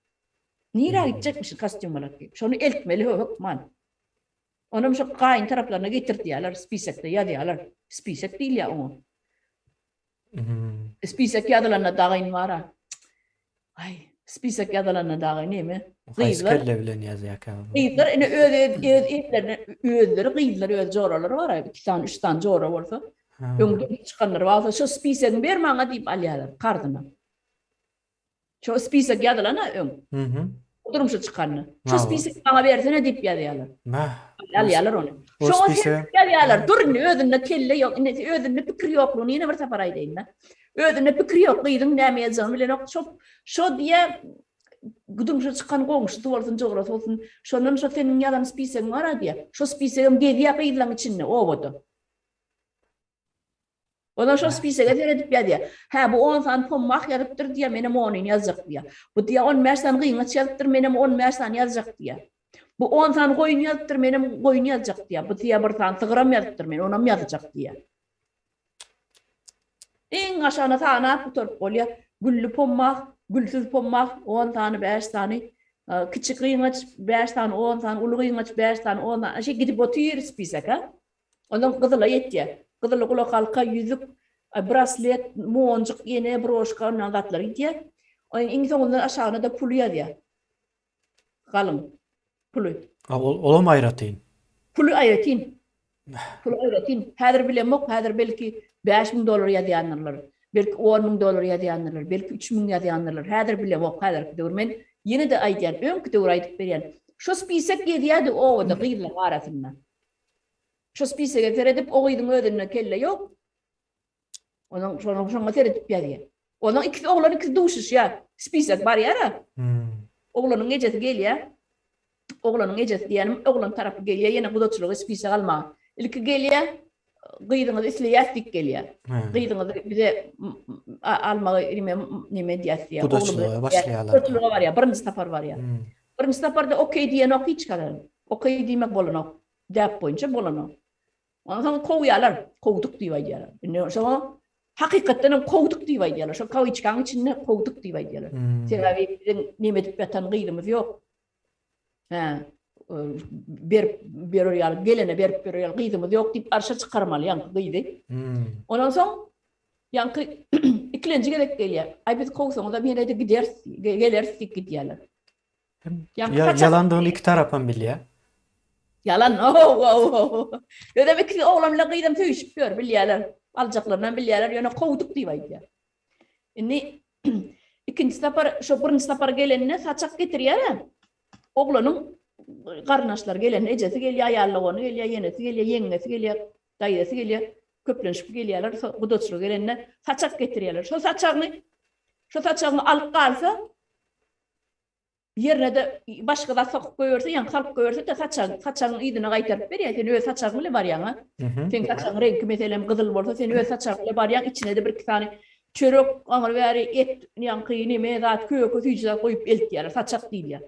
Nira gidecekmiş kostümler giyip. Şonu eltmeli hukman. Onun şu kayın taraflarına getir diyorlar. Spisekte ya diyorlar. Spisek değil ya onu. Spisek yadılarına dağın var ha. Ay, spisek yadılarına dağın değil mi? Kayskelle bilen yazyak abi. Gıydılar, ene ödleri gıydılar, öd joraları var. 2 tane, 3 tane jora varsa. Öngde çıkanlar varsa, şu spisek bir bana deyip alyalar, kardına. Şu spisek yadılarına öng. Oturum şu çıkanını. Şu spisek bana versene deyip yadılar. Alyalar onu. Şu spisek yadılar, durun ödünle kelle yok, ödünle fikri yok, yine bir sefer deyin. Ödünle fikri yok, gıydın nemeye canım, bilen şu diye gudum şu çıkan koğmuş, duvarın çoğrası olsun. Şonun şu senin yalan spisek var diye. Şu spisek gediye kıyılan içinde, o oldu. Ondan şu spisek edip ya diye. Ha bu 10 tane pommak yazıptır diye benim onun yazacak diye. Bu diye 10 mersan kıymet yazıptır benim 10 mersan yazacak diye. Bu 10 tane koyun yazıptır benim koyun yazacak diye. Bu diye bir tane tıgram yazıptır benim onam yazacak diye. En aşağına tane tutup oluyor. Güllü pommak, gülsüz pommak 10 tane 5 tane. Küçük kıymaç 5 tane 10 tane, ulu kıymaç 5 tane 10 tane. Şey gidip oturuyor spisek ha. Ondan kızıla yetti. Kızıla kula halka yüzük, braslet, moncuk, yine broşka ondan katlar gidiyor. En sonunda aşağına da pulu diye. Kalın pulu. Olam ayratayın. Pulu ayratayım. Pulu ayratayım. Hadır bile yok. Hadır belki $5,000 yadiyanırlar. Belki $10,000 yadiyanırlar. Belki $3,000 yadiyanırlar. Hadır bile yok. Hadır ben yine de aydiyan. Önkü de uğraydık beriyan. Şu spisek yediyadı o da gıyla arasından. Şu spisek teredip o gıydın ödününe kelle yok. Onun sonra teredip yadiyan. Onun oğlan ikisi duşuş ya. Spisek var ya. Oğlanın gecesi geliyor. Oğlanın gecesi diyelim. Oğlan tarafı geliyor. Yine kudatçılığı spisek alma. İlki geliyor. Gıydınız isli yastik geliyor. Gıydınız bize almağı nime diyasiya. Kudatçılığa başlayalar. Kudatçılığa var ya. Birinci safar var ya. Birinci safarda okey diyen ok hiç kadar. Okey demek bolan ok. Dep boyunca bolan ok. Ondan sonra kovuyorlar. Kovduk diyorlar. Sonra hakikaten kovduk diyorlar. Şu kav içkan içinde kovduk diyorlar. Sebebi nime edip yatan gıydımız yok. Bir oraya gelene bir oraya gıydımız yok deyip arşa çıkarmalı yankı gıydı. Ondan sonra yankı ikilenci gerek geliyor. Ay biz kovsanız da bir yere de gelirsik gidiyorlar. Yalandığını iki tarafın biliyor. Yalan. Ya demek ki oğlanla gıydam tüyüşüp gör biliyorlar. Alacaklarından biliyorlar. Yani kovduk diyorlar. Şimdi ikinci safar, şu birinci safar gelenine saçak getiriyor. Oğlanın karnaşlar gelen ecesi geliyor, ayarlığı geliyor, yenesi geliyor, yengesi geliyor, dayısı geliyor, köplenişip geliyorlar, bu dostluğu gelenine saçak getiriyorlar. Şu saçağını alıp kalsa, yerine de başka da sokup koyursa, yani kalıp koyursa da saçağını iyidine kaytarıp veriyor. Senin öyle saçağın bile var yani. Senin saçağın rengi mesela kızıl olsa, senin öyle saçağın bile var yani. İçine de bir iki tane çörek, ağır veri, et, yankı, neme, rahat, köy, tüycüler koyup eltiyorlar. Saçak değil ya.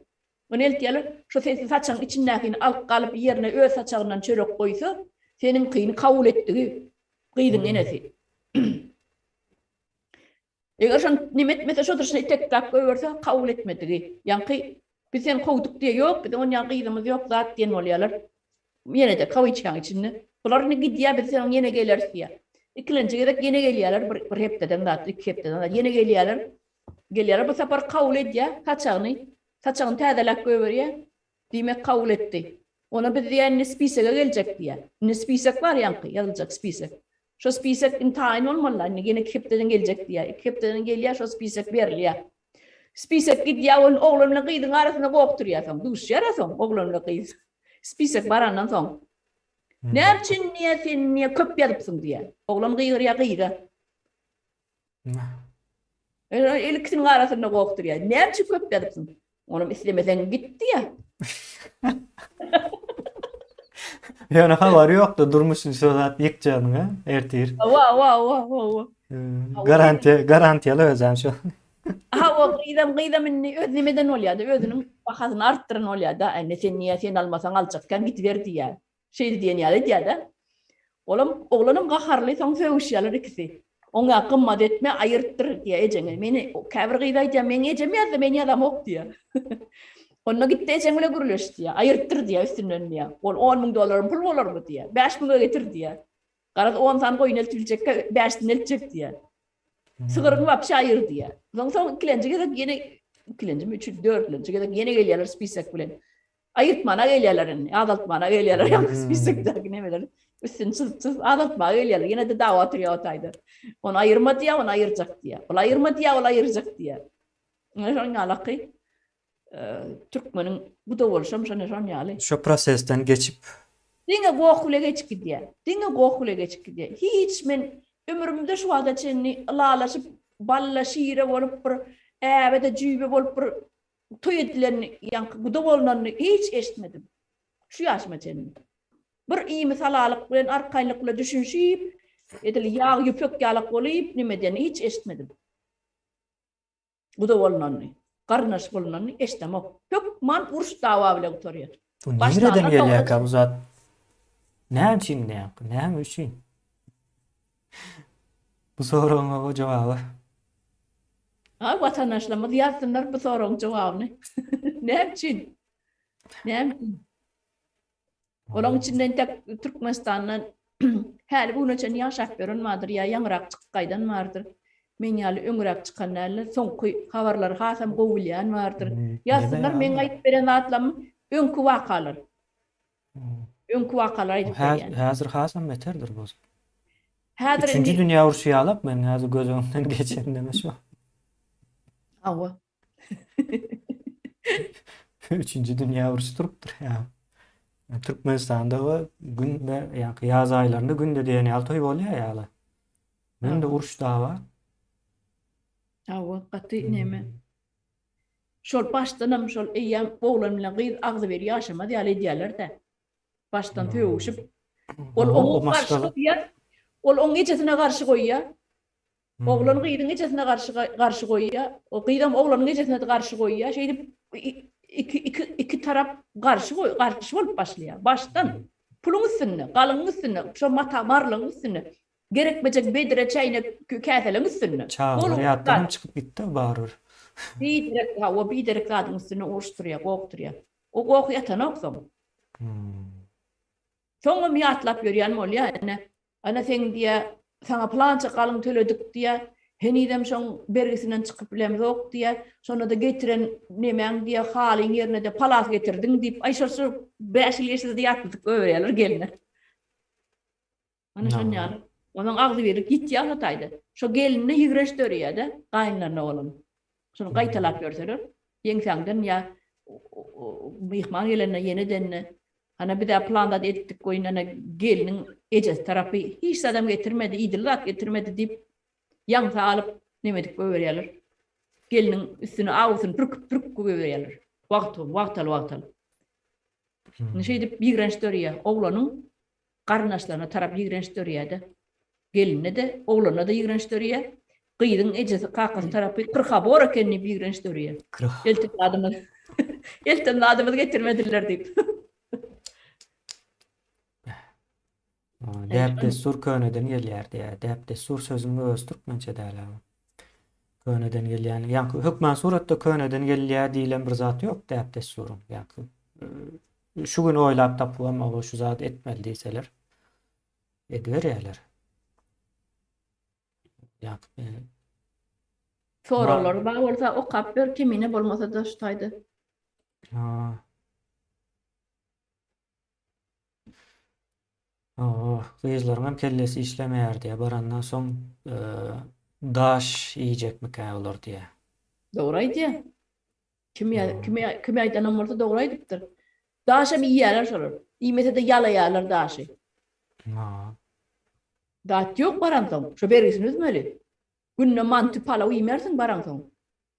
Onu eltiyorlar, şu senin saçağın içindekini alıp kalıp yerine öyle saçağından çörek koysa, senin kıyını kavul ettiği, kıydın enesi. Eğer sen nimet mesela şu dışına tek tak koyursa kavul etmediği. Yani biz sen kovduk diye yok, bir de onun yan kıydığımız yok, zaten diyen oluyorlar. Yine de kav içken içinde. Bunlar ne gidiyor, biz sen yine geliriz diye. İkilinci gerek yine geliyorlar, bir hepteden de, iki hepteden de yine geliyorlar. Geliyorlar, bu sefer kavul ediyor, saçağını tədelak koyuyor, demek kavul etti. Ona bir diye nispiseke gelecek diye. Nispisek var yankı, yazılacak spisek. Şu spisek tayin olmalı. Yine iki hepteden gelecek diye. İki hepteden geliyor, şu spisek veriliyor. Spisek gidiyor, oğlumla kıydın arasında kokturuyor. Duş yarasın, oğlumla kıydın. Spisek var andan son. Ne için niye sen niye köp yapıpsın diye. Oğlum kıyır ya kıydı. İkisinin arasında kokturuyor. Ne için köp yapıpsın? Onun istemesen gitti ya. Yani haber yok da durmuşsun şu saat yıkacağını ertir. Wow. Garantiyalı özlem şu. Ha o gıydam inni özlemeden olyadı. Özünün bahasını arttırın olyadı. Ne sen niye sen almasan alacakken git ver diye. Şey diyen ya diye. Oğlanım qaharlı son söğüşyalar ikisi. Ona qımmat etme ayırttır diye ecenge. Meni käbir gıyday diye men ecem yazdı men adam ok diye. Ona gitti ecengule guruluş diye. Ayırttır diye üstünden diye. Ol 10 bin dolar pul olur mu diye. 5 bin getir diye. Qarat 10 san koyun eltilecek 5 bin eltecek diye. Sığırın vapşı ayır diye. Son kilencege de yine kilenci mi 3 4 kilencege de yine geliyorlar spisak bilen. Ayırtmana geliyorlar. Adaltmana geliyorlar. Yani spisak da ne bilir. Üstün çıt adaltmana geliyorlar. Yine de dava atıyor otaydı. Onu ayırma diye onu ayıracak diye. Onu ayırma diye onu ayıracak diye. Ne son alakı? Türkmenin bu da olsam sana son yalı. Şu prosesten geçip Dinge gohule geçip gidiyor. Dinge gohule geçip gidiyor. Hiç men ömrümde şu anda çenni lalaşıp balla şiire olup bir evde cübe olup bir toy edilerini yankı bu da olanını hiç eşitmedim. Şu yaşma çenni. Bir iyi misalalık bilen arkaylıkla düşünşüyüp edili yağ yüpök yağlık olayıp nimedeni hiç eşitmedim. Bu da olanını. Karnaş olanını eşitmem. Pök man uruş dava bile oturuyor. bu nereden Başlarına geliyor da- ka bu zat? Ne için ne yaptı? Ne için? Bu soruna o cevabı. Ha vatandaşlarımız yazsınlar bu sorunun cevabını. Ne için? Ne için? Onun içinden tek Türkmenistan'dan her bunun için yaşak verin vardır ya yanırak çıkkaydan vardır. Men yalı öngürak çıkanlarla son haberler hasam kovulayan vardır. Yazsınlar men ayıp veren atlam önkü vakalar. Önkü vakalar ayıp veren. Hazır Hasan beterdir bu. Hadır Üçüncü indi. Dünya Uruşu alap ben hazır göz önünden geçerim demiş o. Ava. Üçüncü Dünya Uruşu duruptur ya. Türkmenistan'da o gün ve yani yaz aylarında günde diyeni altoy oluyor ya ala. Ben de uruş daha var. Ava katı neme. Şol baştanam şol eyyam oğlanla gıyır ağzı veri yaşama diye diyorlar da. Baştan tövüşüp. Ol O onu karşı maşallah. koyuyor. Ol onun gecesine karşı koyuyor. Oğlanın gıyırın gecesine karşı koyuyor. O gıyıdan oğlanın gecesine de karşı koyuyor. Şeydi iki taraf karşı olup başlıyor. Baştan pulun üstüne, kalın üstüne, şu mata marlın üstüne. Gerekmeyecek bedire çayına kâselerin üstüne. Çağlar yattan çıkıp gitti bağırır. Bir direkt adın üstüne uğraştırıyor, korkturuyor. O korku yatan oksun. Sonra mi atlap yürüyen mi oluyor? Ana sen diye sana plança kalın töledik diye henidem son bergisinden çıkıp bilem yok diye sonra da getiren nemen diye halin yerine de palas getirdin deyip ayşarsı 5 yıl yaşadı diye atladık öğreyeler geline. Ana son yani. Onun ağzı verip gitti ya hataydı. Şu gelinine yigreş dörüyor da kayınlarına oğlum. Sonra kaytalak görseler. Yengsandan ya mihman geline yeniden hani bir daha planda ettik koyunana gelinin ecez tarafı hiç adam getirmedi, idillat getirmedi deyip yansa alıp nemedik böyleler. Gelinin üstüne ağusunu pürk böyleler. Vaktal. Ne şeydi bir renç dörüye oğlanın karnaşlarına taraf bir renç dörüyede. Gelinine de oğlana da bir renç dörüye. Kıyının ecezi kakası tarafı 40 bora kendini bir renç dörüye. Elten adımı getirmediler deyip. Dep destur köneden gelýärdi ya. Dep destur sözüňi öz türkmençe däler. Köneden gelýän, ýa-ni hükmän suratda köneden gelýär diýilen bir zat ýok dep desturun. Ýa-ni şu gün oýlap tapýan ol şu zat etmeli diýseler. Edberýärler. Ýa-ni Soralar ba bolsa o kapber kimine bolmasa da şutaydı. Gyýjlaryň hem kellesi işlemeýär diýe barandan soň daş iýjekmike olar diýe. Doğraydı. Kimi aydan olsa doğraydıktır. Daşa bir yerler sorar. İmete de yalayarlar daşı. Dağıt yok barantan. Şu bergisini üzmeli. Günne mantı pala uymersin barantan.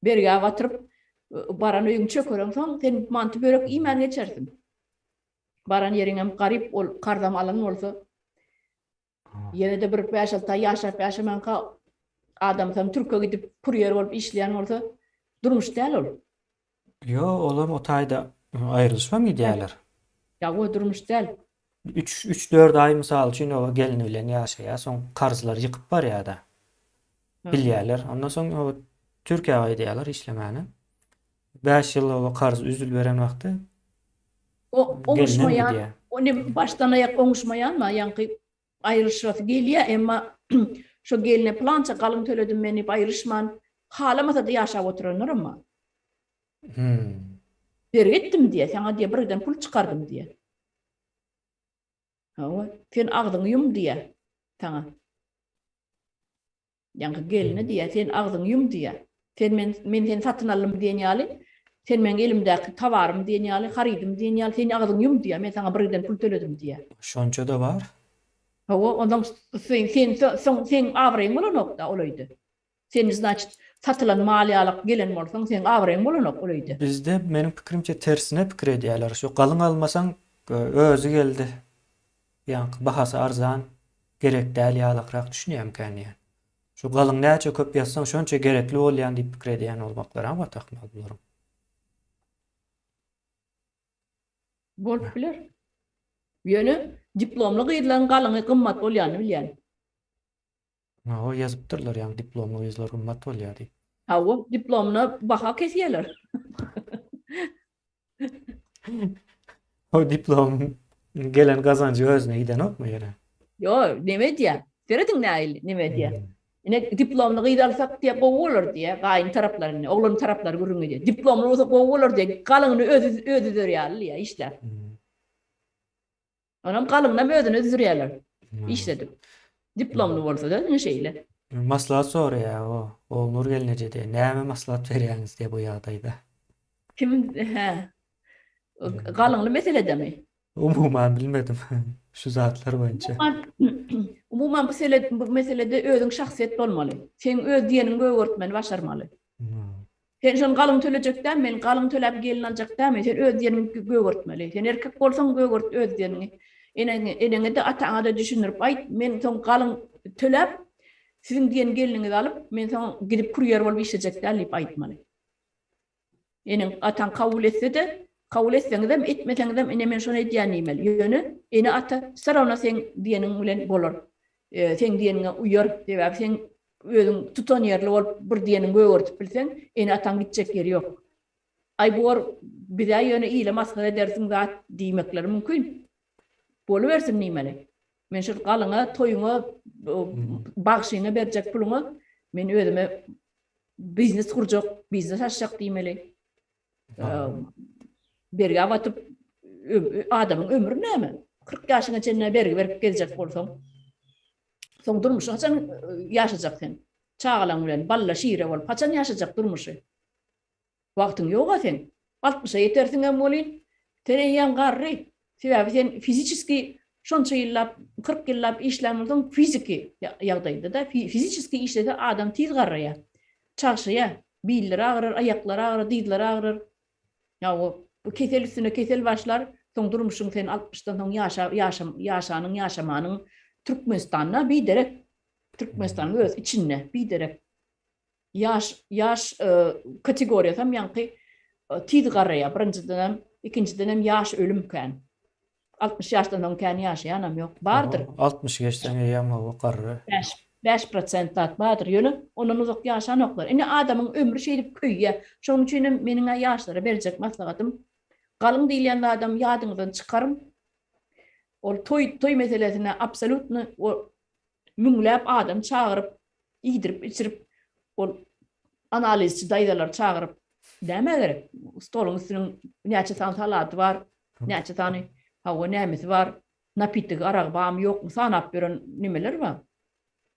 Berga vatırıp baran öyün çökörün sen mantı börek imen geçersin. Baran yerine garip ol, kardam alan olsa yine de bir 5-6 yaşa yaşaman ka Adam tam Türkiye gidip kuryer olup işleyen orada durmuş değil ol. Yo, olam o tayda ayrılışma mı Evet. diýerler? Ya o durmuş değil. 3-4 ay misal üçin o gelini bilen ýaşaýar, soň karzlary ýykyp barýar-da. Ha. Bilýärler. Ondan soň o Türkiýeге gidiýärler işlemäne. 5 ýyl o karz üzül beren wagty O gelinen oňuşmayan, gidiýär. o ne baştan ayak oňuşmayan ma ýanky aýryşyp gelýär, emma şo geline plança galyň töledim meni aýryşman. Halamasa da ýaşap oturanlar ama. Bergetdim diye, sana diye birden pul çıkardım diye. Ha, sen ağzını yum diye. Sana. Yani geline diye, sen ağzını yum diye. Sen men sen satın alım diyen ýaly. Sen men elimdäki tawarym diyen ýaly, harydym diyen ýaly, sen ağzını yum diye. Men sana birden pul töledim diye. Şonça da bar. Ha, ondan sen awreň bolanok da olaydy. Sen значит satılan maliýalyk gelen bolsaň sen awreň bolanok olaydy. Bizde menim pikirimçe tersine pikir edýärler. Şu galyň almasaň özü geldi. Ýanky bahasy arzan, gerek däl ýalykrak düşünýärm känýä. Şu galyň näçe köp ýatsaň şonça gerekli bolýan diýip pikir edýän bolmaklar ama takmal bularyň. Bolup biler. Ýöne diplomly gyýylan galyňy gymmat bolýany bilýän. O ýazypdyrlar ýa-ni diplomly ýazlar gymmat bolýar diýip. Ha, o diplomuna baha kesýärler. O diplom gelen kazancı özüne giden okma yere. Yo, neme diýär? Seredin näil, neme diýär? Ine diplomly gyýdalsak diýe gowy diýe, gaýyn taraplaryny, oglan taraplary görüňe diýe. Diplomly bolsa gowy bolar diýe, galyňy özü dörýärli ýa işler. Onam galyňam özüni düzürýärler. İşledim. Diplomly bolsa da ne şeýle. Maslahat sor ya o. Olnur gelince de näme maslahat berýäňiz diýe bu ýagdaýda. Kim he. Galyňly meseledemi? Umuman bilmedim. Şu zatlar boýunça. Umuman bu meselede özüň şahsiýet bolmaly. Sen öz diýeniň göwürtmeni başarmaly. Sen şol galyň tölejakdan, men galyň töläp gelin aljakdan, sen öz diýeniň göwürtmeli. Sen erkek bolsaň göwürt öz diýeniň. Eneňe de ataňa da düşünürip aýt, men soň galyň töläp sizin diýen geliniňizi alyp, men soň gidip kuryer bolup işlejakdan diýip aýtmaly. Eneň ataň kabul etse de kabul etseňiz hem etmeseňiz hem ene men şonu edýänimel. Ýöne ene ata sarana sen diýeniň bilen bolar. Sen diýeniňe uyar diýip sen özüň tutan ýerli bolup bir diýeniň göwürtüp bilseň, ene ataň gitjek ýeri ýok. Ay bor bize ýöne ýyle maskara edersiň zat diýmekler mümkin. Boluversin nimeli. Men şu galyňa, toýuňa, bagşyňa berjek puluňa men özüme biznes kurjak, biznes açjak diýmeli. Berge awatyp adamyň ömrü näme? 40 ýaşyna çenine berge berip geljek bolsaň, soň durmuşy haçan ýaşajak sen? Çağalaň bilen balla şiire bolup haçan ýaşajak durmuşy? Wagtyň ýok sen. 60-a ýetersiň hem bolýan. Tereň ýan garry. Sebäbi sen fizikiski şonça ýyllap, 40 ýyllap işlämirdiň fiziki ýagdaýda da fizikiski işlede adam tiz garraya. Çagşya, billeri ağrır, ayakları ağrır, dizleri ağrır. Ya o bu kesel üstüne kesel başlar. Soň durmuşyň sen 60'dan soň ýaşamanyň Türkmenistanda bir derek Türkmenistanyň öz içinde bir derek yaş kategoriýasy hem ýanky tiz garraya, birinciden hem ikinciden hem yaş ölüm kän. 60 ýaşdan soň kän ýaşaýanam ýok. Bardyr. 60 geçsen ýa-ma o garry. 5% dat bardyr ýöne. Ondan uzak ýaşanoklar. Ine adamyň ömrü şeýdip köýýär. Şoň üçin meniň ýaşlara berjek maslahatym, galyň diýilýän adam ýadyňyzdan çykarym. Ol toy meselesine absolutny o müňläp adam çağırıp, ýydirip, içirip, ol analizçi daýdalar çağırıp däme gerek. Stoluň üstüne näçe tan salaty bar, näçe tany hawa nämesi bar, napitik arag bam ýokmy sanap beren nimeler bar.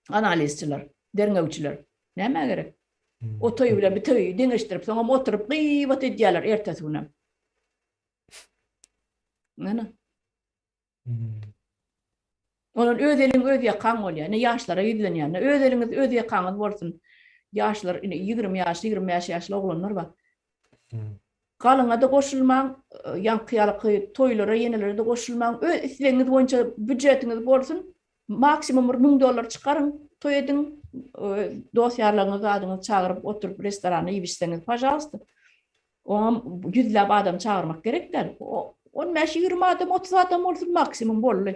Analizçiler, derňewçiler. Näme gerek? O toý bilen bir toý deňeşdirip, soňra oturup gıýbat edýärler ertesi günem. Näme? Onun öz eliň öz ýakan bolýar. Ne ýaşlara ýüzlenýär. Öz eliňiz öz ýakaňyz bolsun. Ýaşlar 20 ýaşly oglanlar bar. Galyňa da goşulmaň, ýankyýalyky toýlara, ýenelere de goşulmaň. Öz isleňiz boýunça büdjetiňiz bolsun. Maksimum $1000 çykaryň. toy edin, dosyalarınızı adınızı çağırıp oturup restorana yiyişseniz, pajasta. Ona yüzlab adam çağırmak gerekler. 15-20 adam, 30 adam olsun maksimum bollu.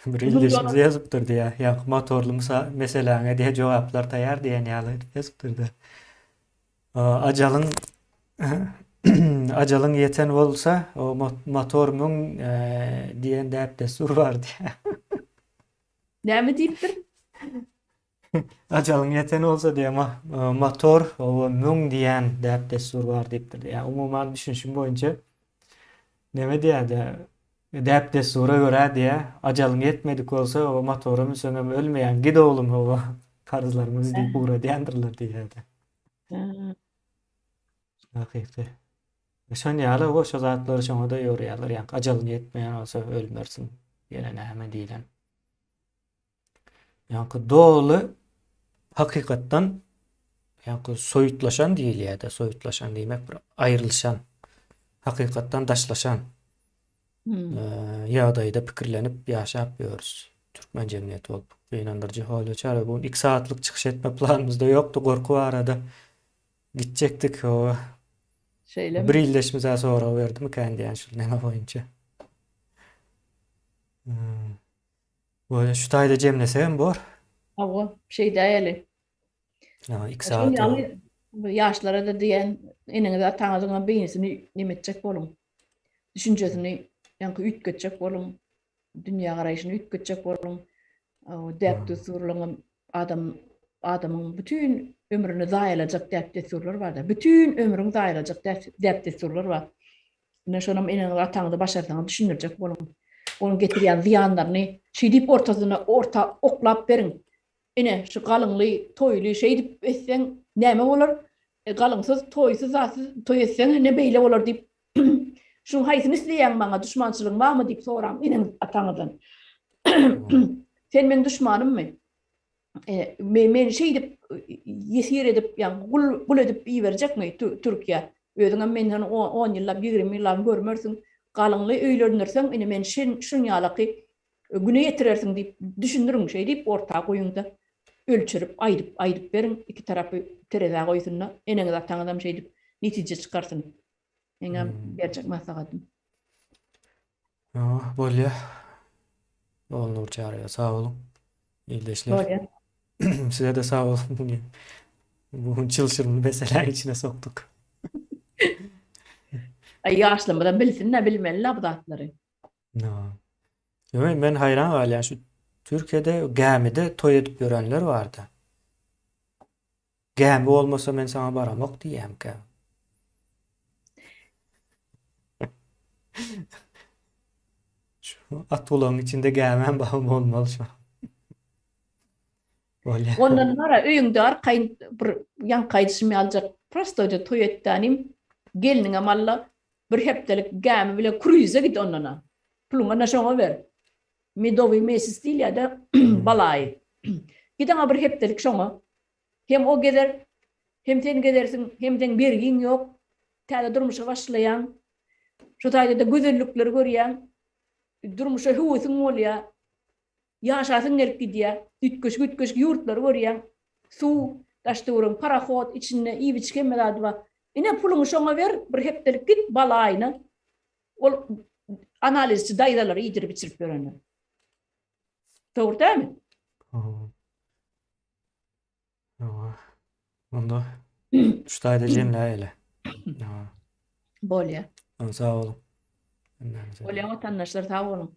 Bir Uzun ildeşimize yola. yazıp durdu ya. Ya motorlu mesela diye cevaplar tayar diyen yazıp durdu. Acalın acalın yeten olsa o motormun diyen de hep destur var diye. Ne mi deyiptir? Acalın yeten olsa diye motor o mung diyen de hep destur var deyiptir. Yani umuman düşünüşüm boyunca neme diye de hep destura göre diye acalın yetmedik olsa o motorum sönem ölmeyen gide oğlum o karızlarımız deyip uğra diyendirler diye de. Ha, Hakikaten. Şon ýaly goşa zatlary şoňa da ýöreýärler. Ýa ajalyň ýetmeýän bolsa ölmersin. Gelene häme diýilen. Ýa-ni doly hakykatdan ýa soýutlaşan diýilýär-de, soýutlaşan diýmek bir aýrylşan, hakykatdan daşlaşan ýagdaýda pikirlenip ýaşap ýörüs. Türkmen jemgyýeti bolup beýnandyrjy hal çara bu 2 saatlyk çykyş etme planymyzda ýokdy, gorku arada gitjekdik o. Şeyle Bir mi? illeşimize sonra verdi mi kendi yani şu neme boyunca. Hmm. Böyle şu tayda cemlesem bor. Hava şey değerli. Ama 2 Şol saat o. ýaly yaşlara da diýen eniňize ataňyzyň beýnisini nimetjek bolun. Düşünjesini ýa-ni ütgetjek bolun. Dünýä garaýyşyny ütgetjek bolun. Däpde surlaňy adamyň bütün ömrüni zaýalajak däpde surlar bar-da. Bütün ömrüň zaýalajak däpde surlar bar. Ne şonam eniňize ataňyzy başarsaňyz düşündirjek bolun. Onu getirýän ziýanlaryny şeýdip orta oklap berin. Ine şu galyňly, toýly şeýdip etseň näme bolar? Galyňsyz, toýsuz, toý etseň ne beýle bolar diýip şuň haýsyny isleýän maňa düşmançylygyň barmy diýip soram inen ataňyzdan. Sen men düşmanymmy? Men şeýdip ýesir edip, ýa gul edip iýerjekmi Türkiýe? Özüňe menden 10 ýyllap, 20 ýyllap görmersiň, galyňly öýlenirseň, ine men şuň ýalyky güne ýetirersiň diýip düşündürüň şeý diýip orta goýuňda ölçürüp, aýdyp berin, iki tarapy tereze goýsunna, eniňiz ataňyzdan şeý diýip netije çykarsyn. Eňe berjek maslahatym. Bolýa. Olnur çaraya sağ olun. İyileşler. Bolýar. Size de sağ olun. Bu çılşırını mesela içine soktuk. Ýaşlamadan bilsin, ne bilmeli bu zatlary. Ben hayran galyň şu Türkiýede gämide toy edip görenler bardy. Gämi bolmasa men sana baramok diýýäm ki. Şu atulaň içinde gämem bagym bolmaly şu. Bolýa. Ondan sonra öýüňde arkaýyn bir ýankaýdyşmy aljak prosto toy etdinim geliniňe malla bir hepdelik gämi bilen kruýze git ondan. Puluňa naşoňa ber. Medowy mesis diýilýär de balaý. Gideňe bir hepdelik şoňa. Hem o geder, hem sen gedersiň, hem sen bergiň ýok. Täze durmuşa başlaýan. Şu taýda da gözellikleri görýän. Durmuşa hüwüsiň bolýar. Ýaşasyň gelip gidýär. Ütköş ýurtlar görýän. Suw daşdyryn paraxod içinde iýip kemmeladi bar. Ine puluňy şoňa ber, bir hepdelik git balaýyny. Ol analizçi daýdalary ýitirip içirip berenler. Dogry dälmi? Onda şu tayda jemle ele. Bolýar. Sağ olun. Bolýar vatandaşlar sag bolun.